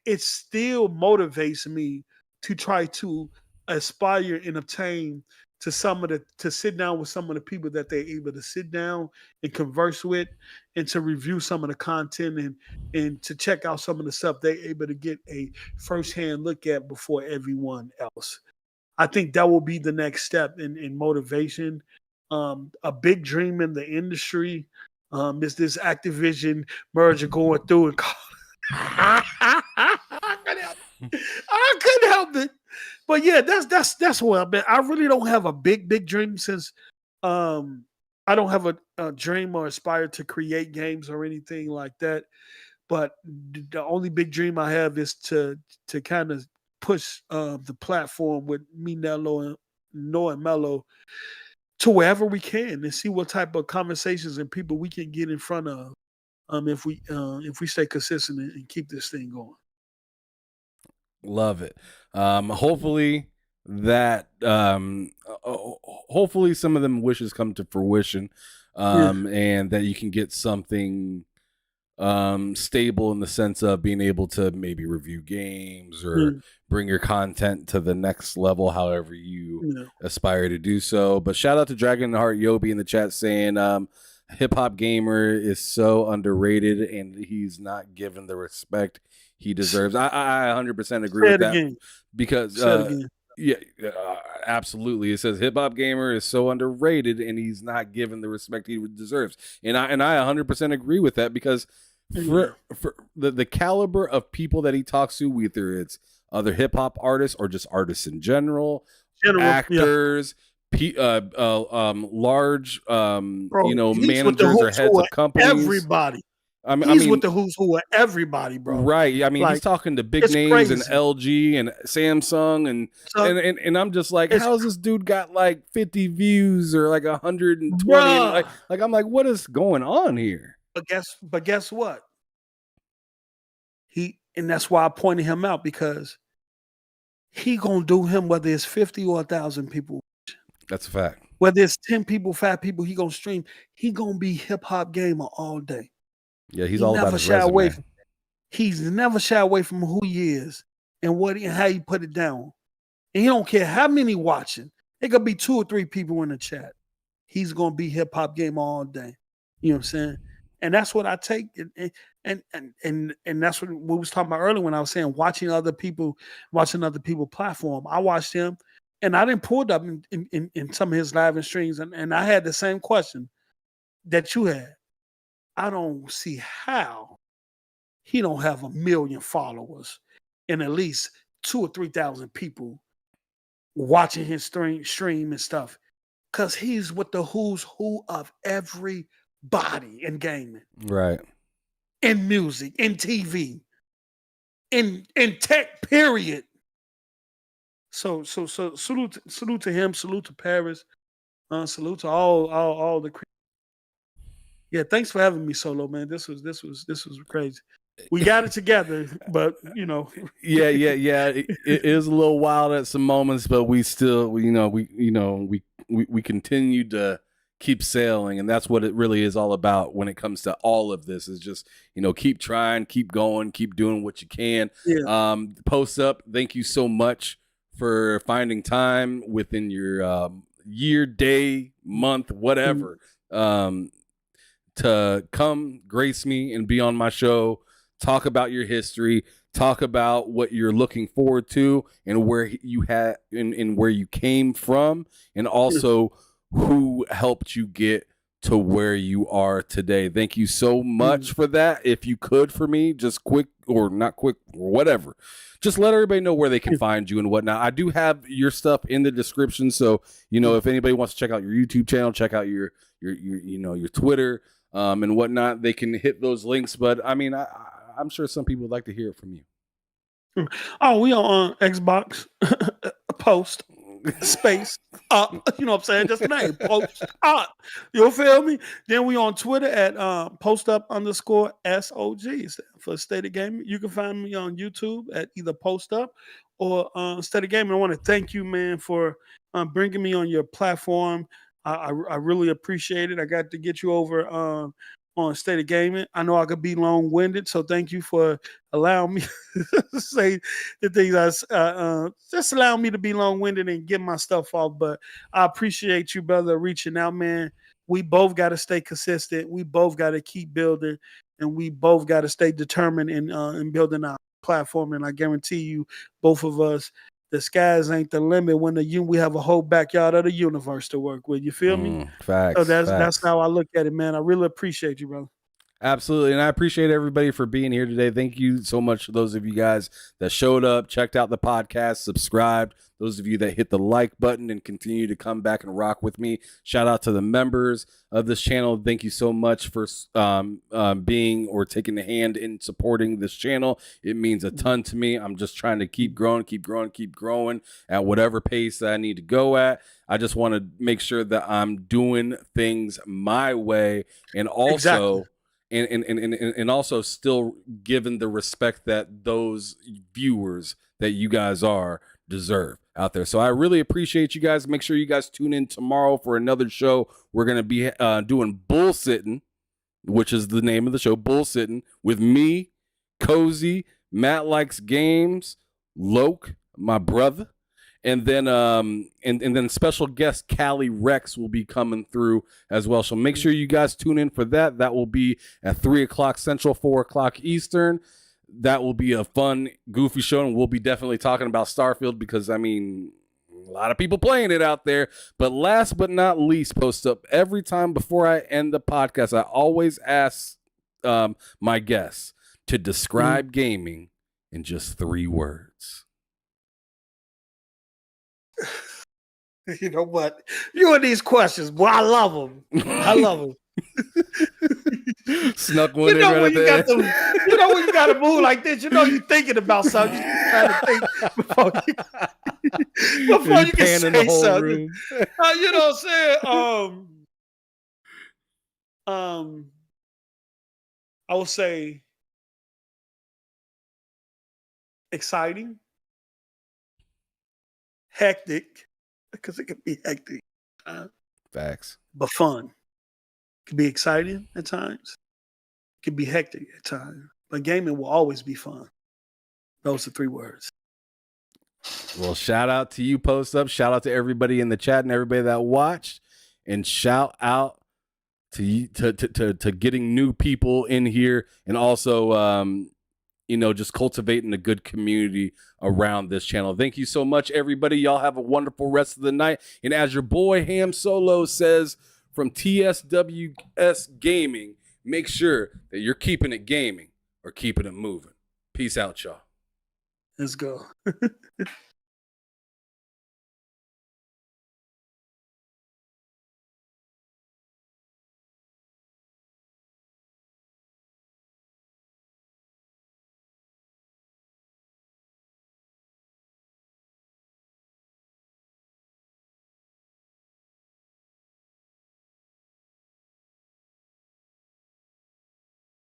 it still motivates me to try to aspire and obtain to sit down with some of the people that they're able to sit down and converse with, and to review some of the content, and to check out some of the stuff they're able to get a firsthand look at before everyone else. I think that will be the next step in motivation. A big dream in the industry is this Activision merger going through, and I couldn't help it. But yeah, that's what I've been. I really don't have a big dream, since I don't have a dream or aspire to create games or anything like that. But the only big dream I have is to kind of push the platform with me, Nello, and Noah and Mello to wherever we can, and see what type of conversations and people we can get in front of if we stay consistent and keep this thing going. Love it. Hopefully that hopefully some of them wishes come to fruition, and that you can get something stable in the sense of being able to maybe review games or bring your content to the next level, however you aspire to do so. But shout out to Dragon Heart Yobi in the chat saying Hip Hop Gamer is so underrated and he's not given the respect he deserves. I 100% agree with that again. Because absolutely. It says Hip Hop Gamer is so underrated and he's not given the respect he deserves. And I 100% agree with that, because for the caliber of people that he talks to, whether it's other hip hop artists or just artists in general actors, large managers or heads of companies, everybody. He's with the who's who of everybody, bro. Right. I mean, he's talking to big names crazy. And LG and Samsung and I'm just like, how's this dude got like 50 views or like 120? Like I'm like, what is going on here? But guess what? And that's why I pointed him out, because he gonna do him whether it's 50 or 1,000 people. That's a fact. Whether it's 10 people, 5 people, he gonna stream. He gonna be Hip Hop Gamer all day. Yeah, he's all about his resume. He's never shy away from who he is and how he put it down. And he don't care how many watching. It could be 2 or 3 people in the chat. He's gonna be Hip Hop Gamer all day. You know what I'm saying? And that's what I take. And that's what we was talking about earlier when I was saying watching other people platform. I watched him, and I didn't pull it up in some of his live and streams, and I had the same question that you had. I don't see how he don't have 1 million followers and at least 2,000 or 3,000 people watching his stream and stuff, because he's with the who's who of everybody in gaming, right? In music, in TV, in tech, period. So salute to him, salute to Paris, salute to all the. Yeah, thanks for having me, Solo, man. This was crazy. We got it together, but yeah. It is a little wild at some moments, but we still, we continued to keep sailing. And that's what it really is all about when it comes to all of this, is just, keep trying, keep going, keep doing what you can. Yeah. Post Up, thank you so much for finding time within your year, day, month, whatever, to come grace me and be on my show, talk about your history, talk about what you're looking forward to, and where you had and where you came from, and also who helped you get to where you are today. Thank you so much for that. If you could, for me, just quick or not quick or whatever, just let everybody know where they can find you and whatnot. I do have your stuff in the description, so if anybody wants to check out your YouTube channel, check out your Twitter and whatnot, they can hit those links. But I mean, I'm sure some people would like to hear it from you. Oh, we on Xbox. Post space up. You know what I'm saying? Just the name. Post up. You feel me? Then we on Twitter at postup_SOG for State of Gaming. You can find me on YouTube at either Post Up or State of Gaming. I want to thank you, man, for bringing me on your platform. I really appreciate it. I got to get you over on State of Gaming. I know I could be long-winded, so thank you for allowing me to say the things. Just allow me to be long-winded and get my stuff off. But I appreciate you, brother, reaching out, man. We both got to stay consistent. We both got to keep building, and we both got to stay determined in building our platform. And I guarantee you, both of us, the skies ain't the limit when we have a whole backyard of the universe to work with. You feel me? Facts. So that's how I look at it, man. I really appreciate you, brother. Absolutely. And I appreciate everybody for being here today. Thank you so much to those of you guys that showed up, checked out the podcast, subscribed. Those of you that hit the like button and continue to come back and rock with me. Shout out to the members of this channel. Thank you so much for being or taking a hand in supporting this channel. It means a ton to me. I'm just trying to keep growing at whatever pace that I need to go at. I just want to make sure that I'm doing things my way, and also Exactly. and also still given the respect that those viewers that you guys deserve out there. So I really appreciate you guys. Make sure you guys tune in tomorrow for another show. We're going to be doing Bullsitting, which is the name of the show, Bullsitting, with me, Cozy, Matt Likes Games, Loke, my brother. And then and then special guest Callie Rex will be coming through as well. So make sure you guys tune in for that. That will be at 3:00 Central, 4:00 Eastern. That will be a fun, goofy show, and we'll be definitely talking about Starfield because, I mean, a lot of people playing it out there. But last but not least, Post Up, every time before I end the podcast, I always ask my guests to describe gaming in just 3 words. You know what? You and these questions, boy, I love them. I love them. Snuck one You in know right when you there. got you know when you got to move like this. You know you're thinking about something. You're trying to think before you can Panning the say whole something. room. You know what I'm saying? I would say exciting, hectic, because it can be hectic, Facts. but fun. It can be exciting at times. It can be hectic at times. But gaming will always be fun. Those are 3 words. Well, shout out to you, Post Up. Shout out to everybody in the chat and everybody that watched. And shout out to you, to getting new people in here, and also just cultivating a good community around this channel. Thank you so much, everybody. Y'all have a wonderful rest of the night. And as your boy Ham Solo says from TSWS Gaming, make sure that you're keeping it gaming or keeping it moving. Peace out, y'all. Let's go.